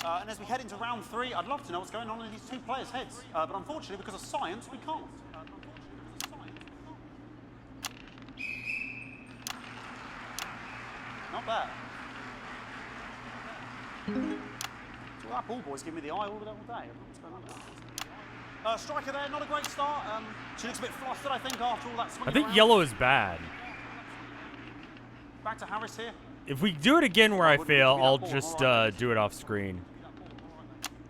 And as we head into round 3, I'd love to know what's going on in these 2 players' heads. But unfortunately, because of science, we can't. Not bad. So that ball boy's giving me the eye all day. I don't know what's going on there. Striker there, not a great start. She looks a bit flustered, I think, after all that swinging I think around. yellow is bad. Back to Harris here. If we do it again where I fail, I'll just do it off screen.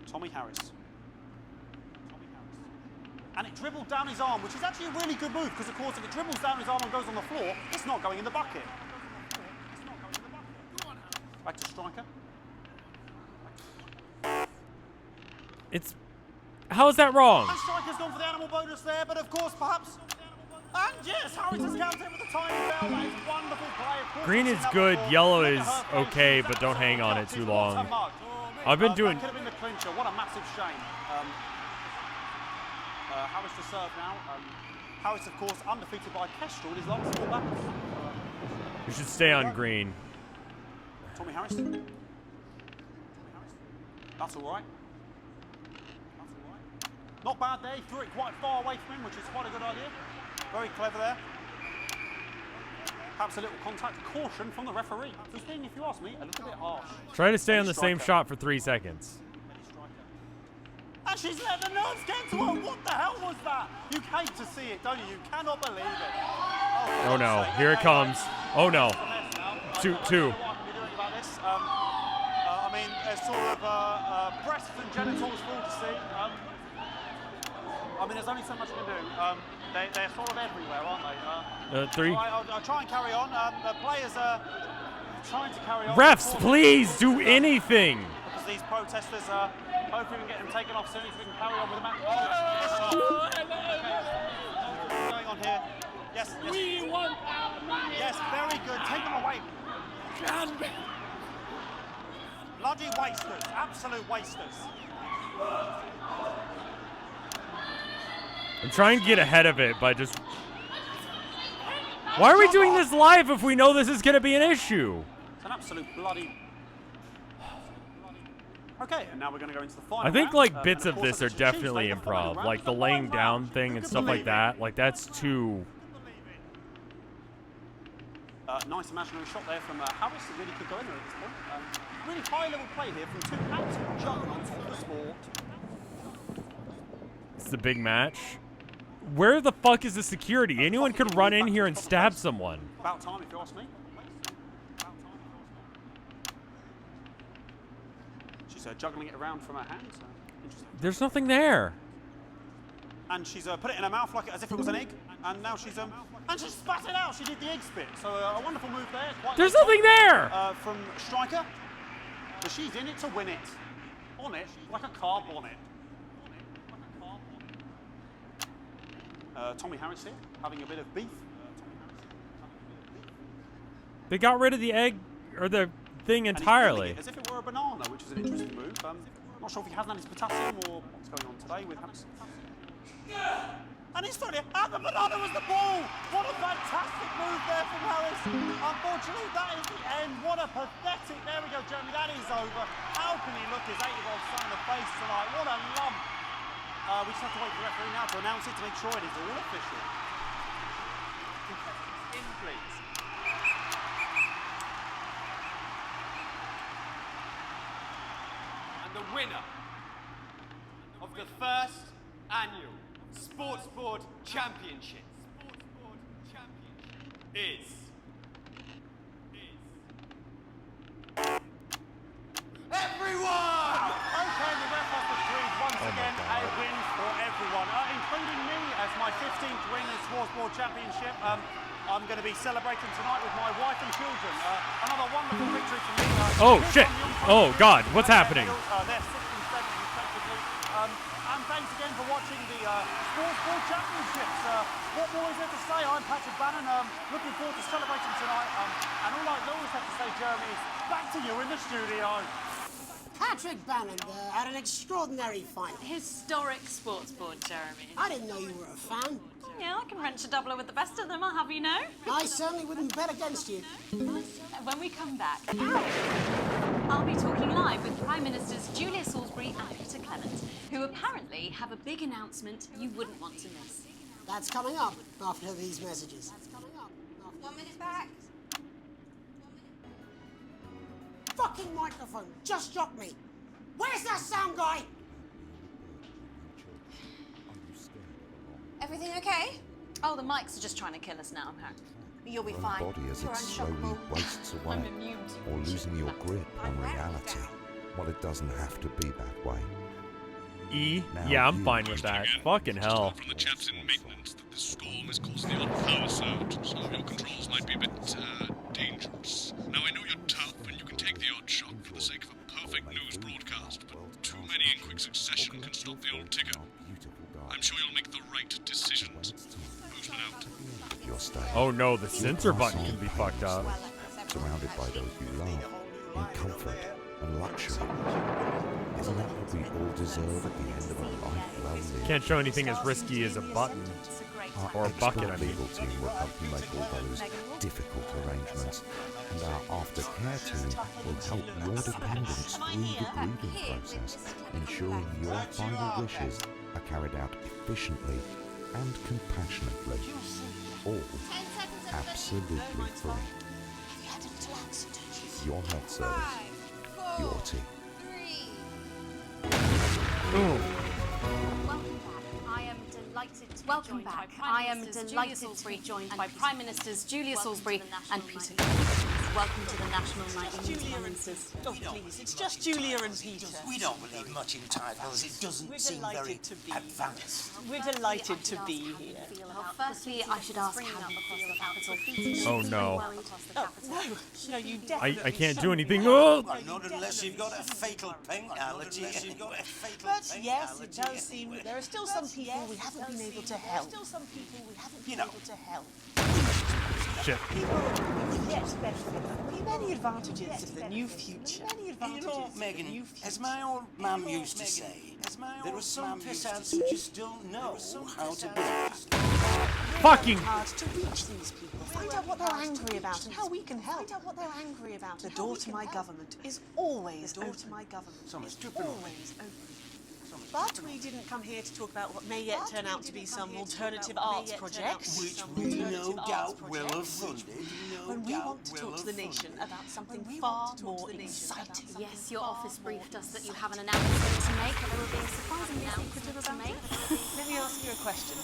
Tommy Harris. And it dribbled down his arm, which is actually a really good move, because, of course, if it dribbles down his arm and goes on the floor, it's not going in the bucket. Back to striker. It's... How is that wrong? And striker's gone for the animal bonus there, but of course, perhaps... And yes, Harris has counted with a tiny bell. That is wonderful play. Of course, Green is good, yellow is okay, but don't hang on it too long. I've been doing... That could have been the clincher. What a massive shame. Harris to serve now. Harris, of course, undefeated by Kestrel in his last 4 battles. You should stay on green. Tommy Harris. That's all right. Not bad there. He threw it quite far away from him, which is quite a good idea. Very clever there. Perhaps a little contact. Caution from the referee. Who's being, if you ask me, a little bit harsh. Try to stay on the same shot for 3 seconds. And she's let the nerves get to her. What the hell was that? You hate to see it, don't you? You cannot believe it. Oh no, here it comes. Oh no. 2-2. I mean, there's sort of breasts and genitals for all to see. I mean, there's only so much you can do. They're sort of everywhere, aren't they? 3. I'll try and carry on. The players are trying to carry on. Refs, please do anything. Because these protesters, hopefully we can get them taken off soon so we can carry on with the match. What's going on here? Yes, yes. We want our money. Yes, very good. Take them away. Bloody wasters. Absolute wasters. I'm trying to get ahead of it by just... Why are we doing this live if we know this is going to be an issue? It's an absolute bloody... Okay, and now we're going to go into the final I think, round. like, bits of this are definitely improv. Like, the laying down thing and stuff like that. Like, that's too... Nice imaginary shot there from Harris. It really could go in there at this point. Really high-level play here from 2 absolute juggernauts of the sport. It's the big match. Where the fuck is the security? Anyone could run in here and stab someone. About time, if you ask me. She's juggling it around from her hands. Interesting. There's nothing there. And she's put it in her mouth like as if it was an egg. And now she's and she spat it out. She did the egg spit. So a wonderful move there. Quite There's nothing there. From Striker. But she's in it to win it. On it, like a car bonnet. Tommy Harris here, having a bit of beef. They got rid of the egg, or the thing entirely. As if it were a banana, which is an interesting move. I'm not sure if he hasn't had his potassium or what's going on today with Harris. And he's throwing it, and the banana was the ball! What a fantastic move there from Harris. Unfortunately, that is the end. What a pathetic, there we go, Jeremy, that is over. How can he look his 8-year-old son in the face tonight? What a lump. We just have to wait for the referee now to announce it to make sure it is all official. In, please. And the winner of the first annual Sports Board Championship is everyone! Okay, the ref has decreed once again a win for everyone, including me as my 15th win in the Sports Board Championship. I'm going to be celebrating tonight with my wife and children. Another wonderful victory for me. Oh, shit. Oh, God. What's happening? They're 6 and 7 respectively. And thanks again for watching the Sports Board Championships. What more is there to say? I'm Patrick Bannon. Looking forward to celebrating tonight. And all I always have to say, Jeremy, is back to you in the studio. Patrick Bannon had an extraordinary final. Historic sports board, Jeremy. I didn't know you were a fan. Yeah, I can wrench a doubler with the best of them, I'll have you know. I certainly wouldn't bet against you. When we come back, I'll be talking live with Prime Ministers Julia Salisbury and Peter Clement, who apparently have a big announcement you wouldn't want to miss. That's coming up after these messages. 1 minute back. Fucking microphone just dropped me. Where's that sound guy? Everything okay? Oh, the mics are just trying to kill us now, apparently. You'll be Your fine. body as You're it slowly unshockable. wastes away, I'm immune to or losing your grip on reality. Well, it doesn't have to be that way. Yeah, I'm fine with that. Fucking hell. From the chaps in maintenance that this storm is causing the odd power surge, so your controls might be a bit dangerous. Now I know you're tough and you can take the odd shock for the sake of a perfect news broadcast, but too many in quick succession can stop the old ticker. I'm sure you'll make the right decisions. Boostman out. Oh no, the censor button can be fucked up. Surrounded by those you love, in comfort and luxury. Isn't that what we all deserve at the end of a life well lived? Can't show anything as risky as a button. Or a bucket, I mean. Our legal team will help you make all those difficult arrangements, and our aftercare team will help your dependents through the grieving process, ensuring your final wishes are carried out efficiently and compassionately. All absolutely free. Your health service. Your team. Welcome back. I am delighted to be joined by Prime Ministers Julia Salisbury and Peter. Welcome to the National Night in Prime Ministers. Oh, please, it's just Julia and Peter. We don't believe much in titles. It doesn't seem very advanced. We're delighted to be here. Well, firstly, I should ask how you feel about the Oh no. No, you definitely I can't do anything. Oh! Well, not unless you've got a fatal paint allergy. But yes, it does seem that there are still some people we haven't been able to help. Shit. People yes, many advantages to the new future. You know, Megan, as my old mum used to say, there are some peasants who just don't know how to build. Fucking hard to reach these people. Find out what they're angry about and how we can help. Find out what they're angry about. The door to my government is always open. Always open. But we didn't come here to talk about what may yet turn out to be some alternative arts project. Which we no doubt will have funded. When we want to talk to the nation about something far more exciting. Yes, your office briefed us that you have an announcement to make, but there will be a surprising secretive to make. Let me ask you a question.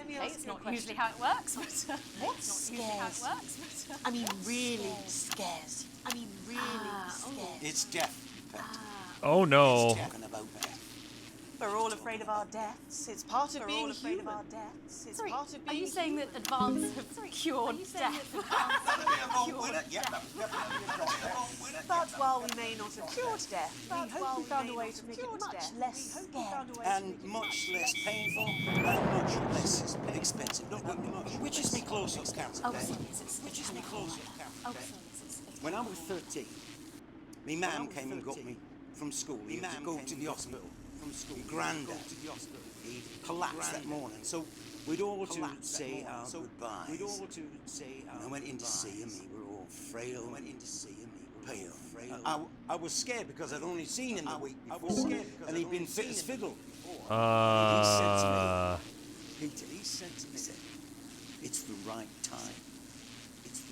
It's not usually how it works, but what scares you? I mean, really scares you. I mean, really scares. It's death. Oh no. It's talking about death. We're all afraid of our deaths. It's part of being human. Sorry, are you saying that advance have cured death? But while we may not have cured death, we hope we found a way to make it much less scary. And much less painful and much less expensive. Which is me closer, Council. Which is me closer, Council. When I was 13, my mum came and got me from school. He had to go to the hospital. From Grandad. He collapsed that morning. So we'd all to say our goodbyes. I went in to see him. We were all frail. Pale. I was scared because I'd only seen him the week before, and he'd been fit as fiddle. He said to me, Peter, he said, it's the right time.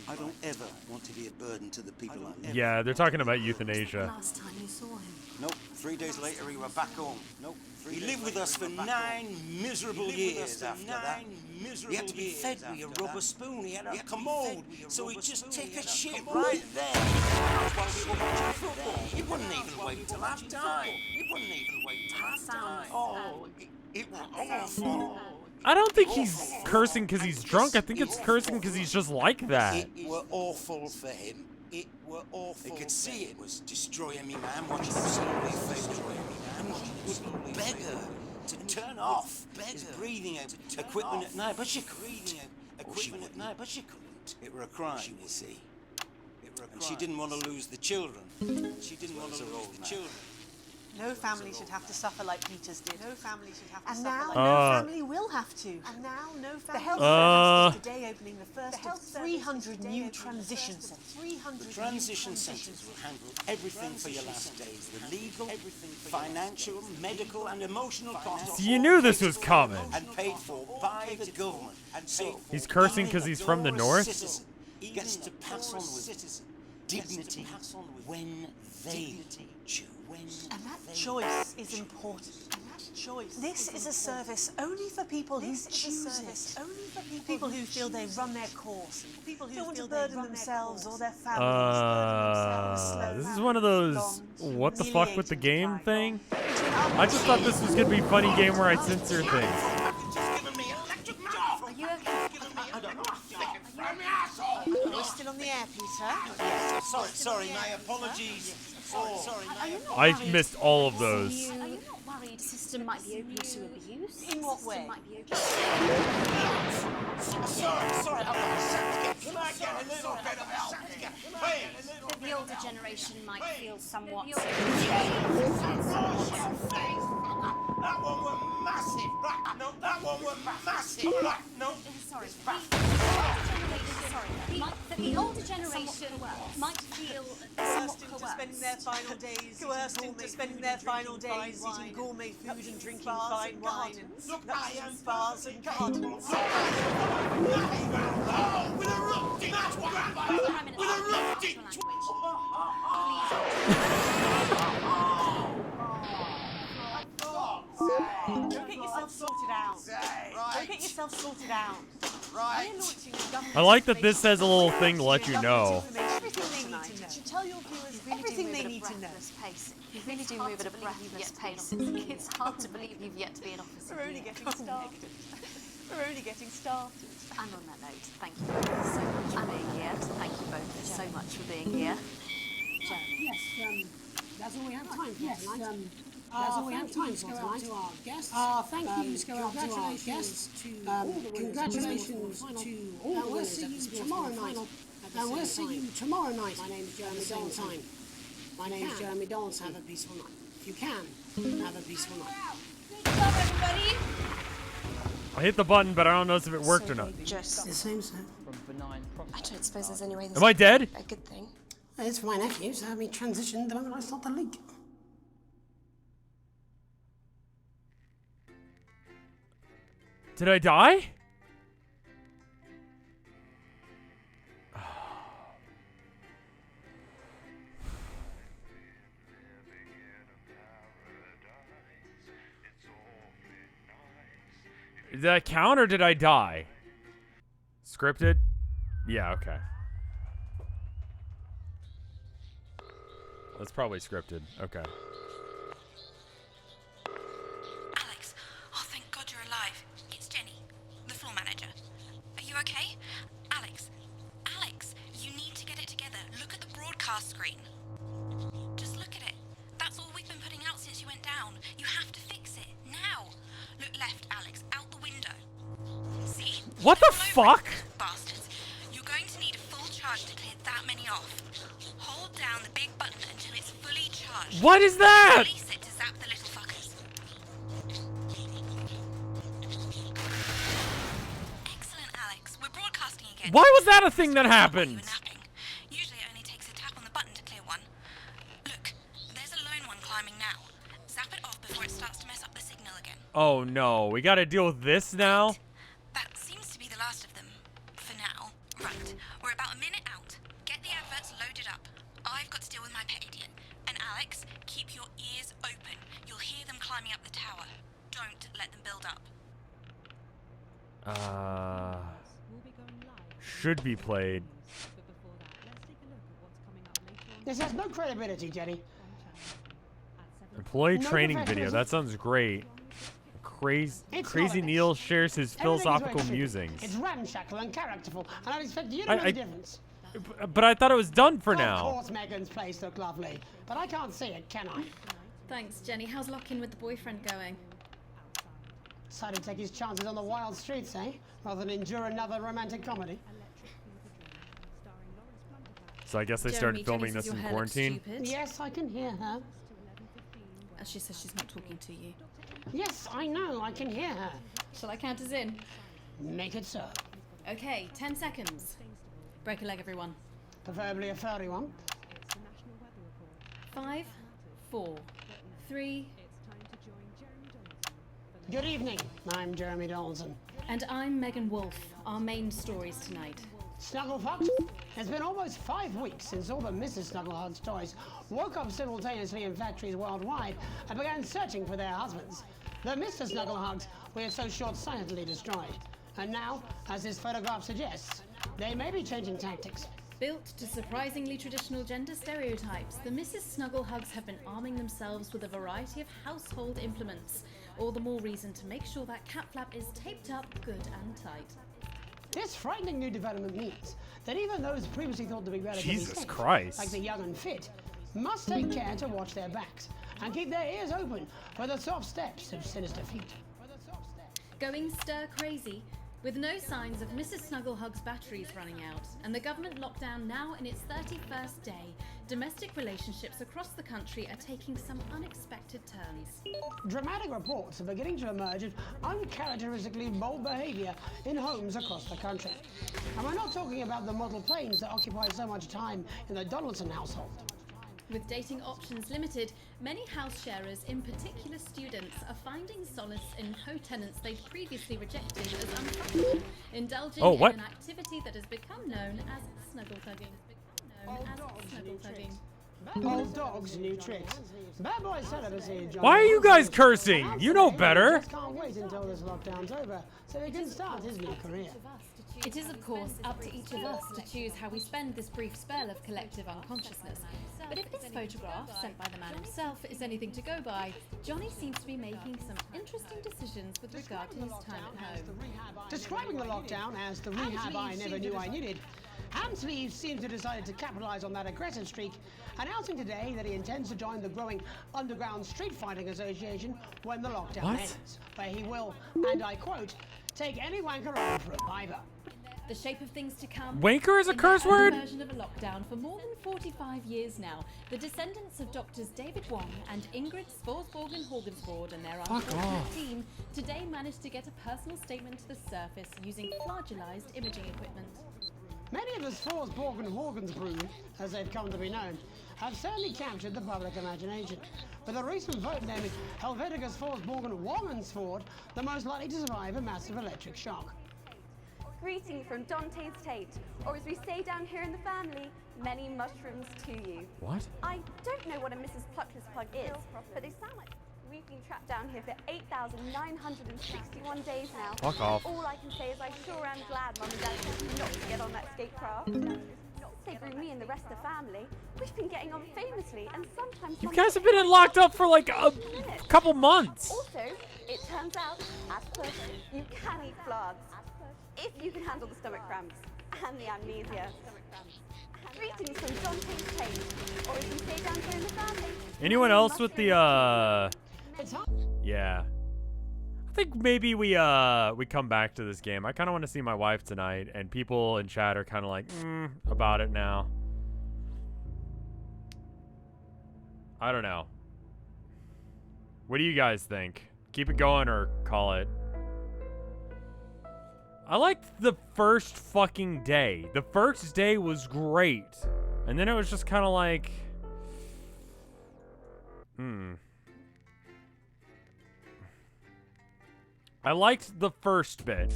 I don't ever want to be a burden to the people I love. Yeah, they're talking about euthanasia. Last time you saw him. Nope. 3 days later, he were back home. Nope. He lived with us for 9 miserable years after that. He had to be fed with a rubber spoon. He had a commode, so he'd just take a shit right there. While we were watching football. He wouldn't even wait till half time. Oh, it was awful. I don't think he's cursing because he's drunk. I think it's cursing because he's just like that. It were awful for him. It were awful. You could see it was destroying me, man. Watching him slowly fade away. And he would beg her to turn off his breathing equipment at night, but she couldn't. It were a crime, you see. And she didn't want to lose the children. No family should have to suffer like Peter's did. No family should have to And suffer now like no family will have to. And now no family. The health service is today opening the first of 300 new transition centres. The transition centres will handle everything for your last days. The legal, financial, medical and emotional costs. You knew this was coming. And paid for by the government. And so He's cursing because he's from the north? citizen gets to pass on with dignity when they choose. And that choice is important. This is a service only for people who choose it. People who feel they run their course. People who don't want to burden themselves or their families. This is one of those what the fuck with the game thing. I just thought this was gonna be a funny game where I censor things. Are you okay? Are you still on on the air, Peter? Sorry, my apologies. Sorry, I missed all of those. Are you not worried the system might be open to abuse? In what way? Might be open Sorry, I've got a sound. Can I get a little bit of help? Please. The older generation might feel somewhat. That one was massive. No, that one was massive. No. Sorry. The older generation might feel Coerced into spending their final days. Coerced into spending their final days eating gourmet food and drinking fine wine and nuts, bars and cartons. With a rock ditch. With a rock ditch. Go get yourself sorted out. Go get yourself sorted out. Right. I like that this says a little thing to let you know. Everything they need to know. You tell your viewers everything they need to know. You really do move at a breathless pace. It's hard to believe you've yet to be an officer. We're only getting started. We're only getting started. And on that note, thank you both so much for being here. Thank you both so much for being here. Yes, that's all we have time for tonight. That's all we have time for tonight. To our guests. Thank yous go out to our guests. Congratulations to all the winners at the tomorrow night. And we'll see you tomorrow night. My name's Jeremy Dolson. My name's Jeremy Dolson. Have a peaceful night. If you can, have a peaceful night. Good job, everybody. I hit the button, but I don't know if it worked or not. Just the same, sir. I don't suppose there's any way this Am I dead? a good thing. It's for my nephew, so we transitioned the moment I saw the leak. Did I die? Did that count or did I die? Scripted? Yeah, okay. That's probably scripted. Okay. Alex, oh thank God you're alive. It's Jenny, the floor manager. Are you okay? Alex, you need to get it together. Look at the broadcast screen. Just look at it. That's all we've been putting out since you went down. You have to fix it, now. Look left, Alex, out the window. See? What the fuck? Bastards. You're going to need a full charge to clear that many off. Hold down the big button until it's fully charged. What is that? Release it to zap the little fuckers. Excellent, Alex. We're broadcasting again. Why was that a thing that happened? Usually it only takes a tap on the button to clear one. Look, there's a lone one climbing now. Zap it off before it starts to mess up the signal again. Oh no, we gotta deal with this now? That seems to be the last of them. For now. Right, we're about a minute out. Get the adverts loaded up. I've got to deal with my pet idiot. And Alex, keep your ears open. You'll hear them climbing up the tower. Don't let them build up. Should be played. This has no credibility, Jenny. Employee No training video. professionalism. That sounds great. It's Crazy not a Neil shares his Everything is philosophical very tricky. musings. It's ramshackle and characterful, and I expect you to know the difference. But I thought it was done for Of now. course, Megan's place looked lovely, but I can't see it, can I? Thanks, Jenny. How's lock-in with the boyfriend going? Decided to take his chances on the wild streets, eh? Rather than endure another romantic comedy. So I guess they Jeremy, started filming Jenny says this in your hair looks quarantine. stupid. Yes, I can hear her. She says she's not talking to you. Yes, I know, I can hear her. Shall I count us in? Make it so. Okay, 10 seconds. Break a leg, everyone. Preferably a furry one. 5, 4, 3. Good evening, I'm Jeremy Dolson. And I'm Megan Wolf. Our main stories tonight. Snugglefox, it's been almost 5 weeks since all the Mrs. Snugglehogs toys woke up simultaneously in factories worldwide and began searching for their husbands. The Mr. Snugglehogs we had so short-sightedly destroyed. And now, as this photograph suggests, they may be changing tactics. Built to surprisingly traditional gender stereotypes, the Mrs. Snugglehugs have been arming themselves with a variety of household implements. All the more reason to make sure that cat flap is taped up good and tight. This frightening new development means that even those previously thought to be relatively Jesus safe, Christ. like the young and fit, must take care to watch their backs and keep their ears open for the soft steps of sinister feet. Going stir crazy, with no signs of Mrs. Snugglehug's batteries running out, and the government lockdown now in its 31st day, domestic relationships across the country are taking some unexpected turns. Dramatic reports are beginning to emerge of uncharacteristically bold behaviour in homes across the country. And we're not talking about the model planes that occupy so much time in the Donaldson household. With dating options limited, many house sharers, in particular students, are finding solace in co-tenants they've previously rejected as unprofitable, indulging in an activity that has become known as snuggle thugging. Old dogs, new tricks. Bad boy celibacy. Why are you guys cursing? You know better. Just can't wait until this lockdown's over so he can start his new career. It is, of course, up to each of us to choose how we spend this brief spell of collective unconsciousness. But if this photograph, sent by the man himself, is anything to go by, Johnny seems to be making some interesting decisions with regard to his time at home. Describing the lockdown as the rehab I never knew I needed, Hamsleeve seems to have decided to capitalise on that aggressive streak, announcing today that he intends to join the growing underground street fighting association when the lockdown ends, where he will, and I quote, take any wanker on for a fiver. The shape of things to come. Wanker is a curse word? Version of a lockdown for more than 45 years now. The descendants of doctors David Wong and Ingrid Sporsborgen Horgensvoord and their unfortunate team today managed to get a personal statement to the surface using flagellized imaging equipment. Many of the Sporsborgen Horgensbrood, as they've come to be known, have certainly captured the public imagination, with a recent vote naming Helvetica Sporsborgen Wongensvoord the most likely to survive a massive electric shock. Greeting from Dante's Tate, or as we say down here in the family, many mushrooms to you. What? I don't know what a Mrs. Pluckless Plug is, but they sound like we've been trapped down here for 8,961 days now. Fuck off. All I can say is I sure am glad Mum and Dad told me not to get on that skatecraft. They grew me and the rest of the family. We've been getting on famously, and sometimes... You guys have been locked up for like a couple months. Also, it turns out, as per, you can eat flags. If you can handle the stomach cramps and the amnesia. Greetings from Dante's Tate, or as we say down here in the family. Anyone else with the Yeah. I think maybe we come back to this game. I kind of want to see my wife tonight, and people in chat are kind of like about it now. I don't know. What do you guys think? Keep it going or call it? I liked the first fucking day. The first day was great. And then it was just kind of like... I liked the first bit.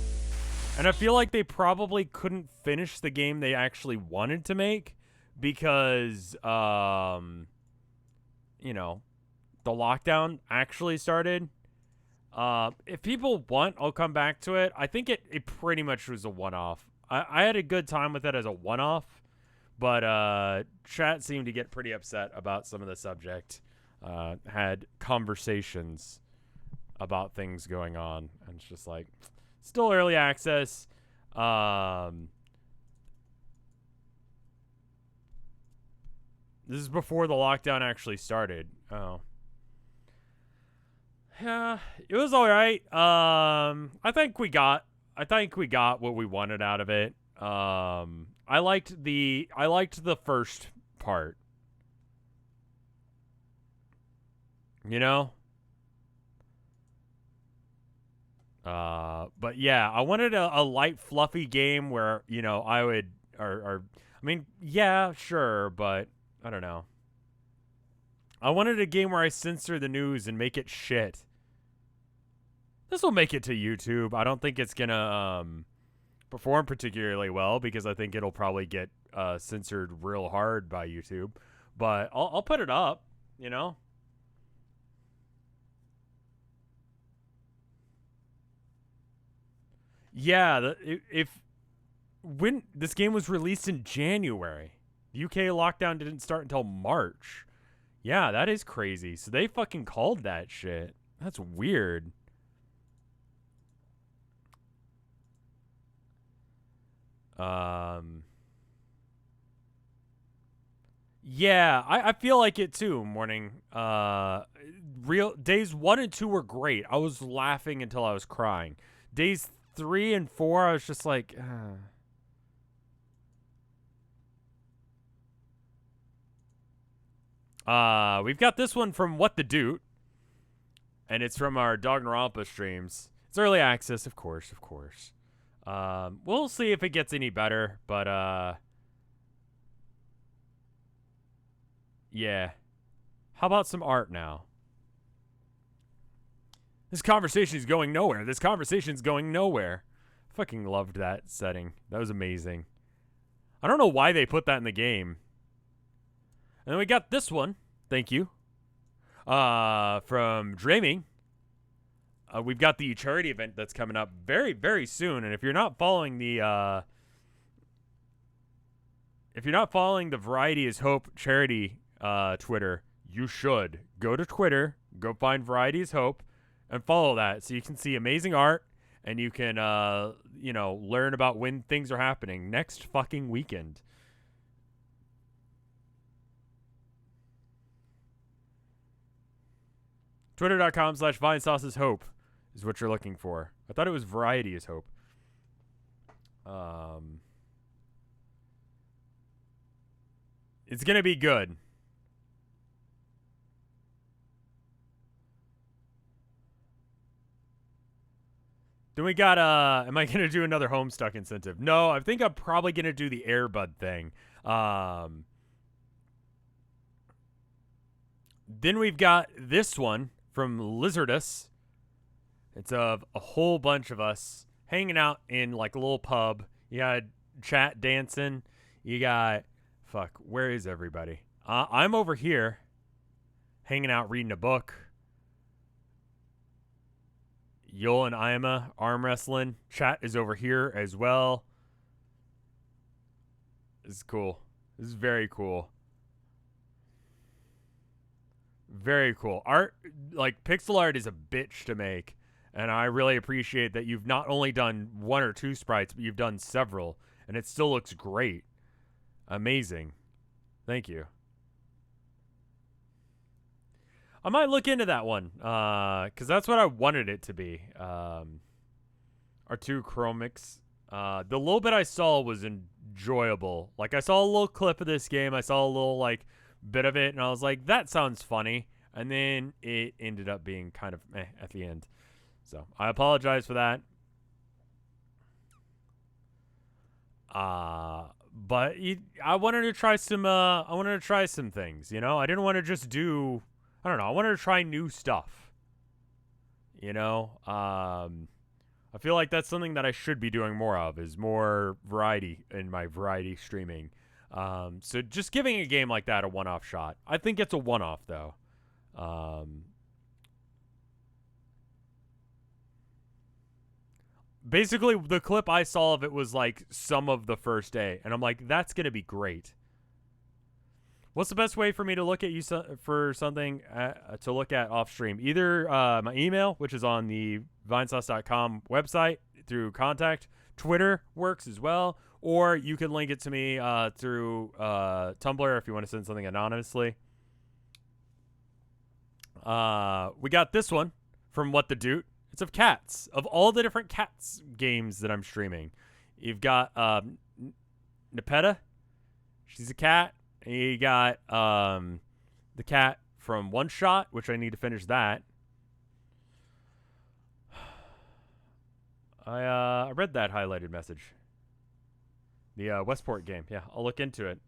And I feel like they probably couldn't finish the game they actually wanted to make. Because, you know, the lockdown actually started. If people want, I'll come back to it. I think it pretty much was a one-off. I had a good time with it as a one-off, but chat seemed to get pretty upset about some of the subject. Had conversations about things going on, and it's just like, still early access. This is before the lockdown actually started. Oh. Yeah, it was all right. I think we got what we wanted out of it. I liked the first part. You know? But yeah, I wanted a light, fluffy game where, you know, I would I mean, yeah, sure, but I don't know. I wanted a game where I censor the news and make it shit. This will make it to YouTube. I don't think it's gonna perform particularly well because I think it'll probably get censored real hard by YouTube. But I'll put it up, you know? Yeah, when this game was released in January, the UK lockdown didn't start until March. Yeah, that is crazy. So they fucking called that shit. That's weird. Yeah, I feel like it too, Morning. Real days 1 and 2 were great. I was laughing until I was crying. Days 3 and 4, I was just like, we've got this one from What the Dude, and it's from our Dognarampa streams. It's early access, of course. We'll see if it gets any better, but yeah. How about some art now? This conversation is going nowhere. Fucking loved that setting. That was amazing. I don't know why they put that in the game. And then we got this one. Thank you. From Dreaming. We've got the charity event that's coming up very, very soon. And if you're not following the Variety is Hope charity Twitter, you should go to Twitter, go find Variety is Hope, and follow that so you can see amazing art and you can learn about when things are happening next fucking weekend. Twitter.com/VinesauceIsHope is what you're looking for. I thought it was Variety is Hope. It's gonna be good. Then we got, am I going to do another Homestuck incentive? No, I think I'm probably going to do the Airbud thing. Then we've got this one from Lizardus. It's of a whole bunch of us hanging out in like a little pub. You got chat dancing. You got, where is everybody? I'm over here hanging out reading a book. Yul and Ima arm wrestling. Chat is over here as well. This is cool. This is very cool. Very cool. Art, like pixel art is a bitch to make. And I really appreciate that you've not only done 1 or 2 sprites, but you've done several. And it still looks great. Amazing. Thank you. I might look into that one, because that's what I wanted it to be. Our 2 Chromics. The little bit I saw was enjoyable. Like, I saw a little clip of this game. I saw a little, bit of it, and I was like, that sounds funny. And then it ended up being kind of meh at the end. So, I apologize for that. But I wanted to try some things, you know? I didn't want to just do... I don't know. I wanted to try new stuff. You know? I feel like that's something that I should be doing more of, is more variety in my variety streaming. So just giving a game like that a one-off shot. I think it's a one-off, though. Basically, the clip I saw of it was, like, some of the first day. And I'm like, that's going to be great. What's the best way for me to look at you for something to look at off stream? Either my email, which is on the Vinesauce.com website through contact. Twitter works as well. Or you can link it to me through Tumblr if you want to send something anonymously. We got this one from What the Dude. It's of cats. Of all the different cats games that I'm streaming. You've got Nepeta. She's a cat. And you got the cat from One Shot, which I need to finish that. I read that highlighted message. The Westport game. Yeah, I'll look into it.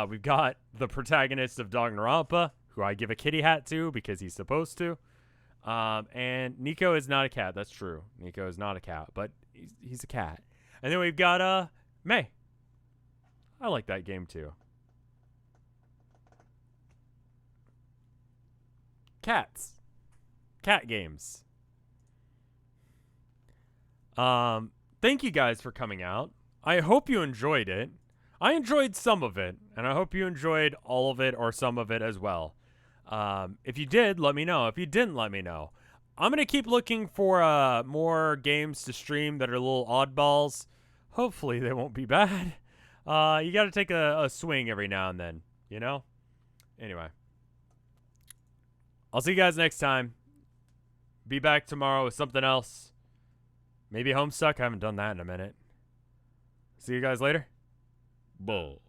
We've got the protagonist of Dognarampa, who I give a kitty hat to because he's supposed to. And Nico is not a cat. That's true. Nico is not a cat, but he's a cat. And then we've got May. I like that game too. Cats. Cat games. Thank you guys for coming out. I hope you enjoyed it. I enjoyed some of it, and I hope you enjoyed all of it or some of it as well. If you did, let me know. If you didn't, let me know. I'm going to keep looking for more games to stream that are little oddballs. Hopefully they won't be bad. You got to take a swing every now and then, you know? Anyway. I'll see you guys next time. Be back tomorrow with something else. Maybe Homestuck. I haven't done that in a minute. See you guys later. Bull.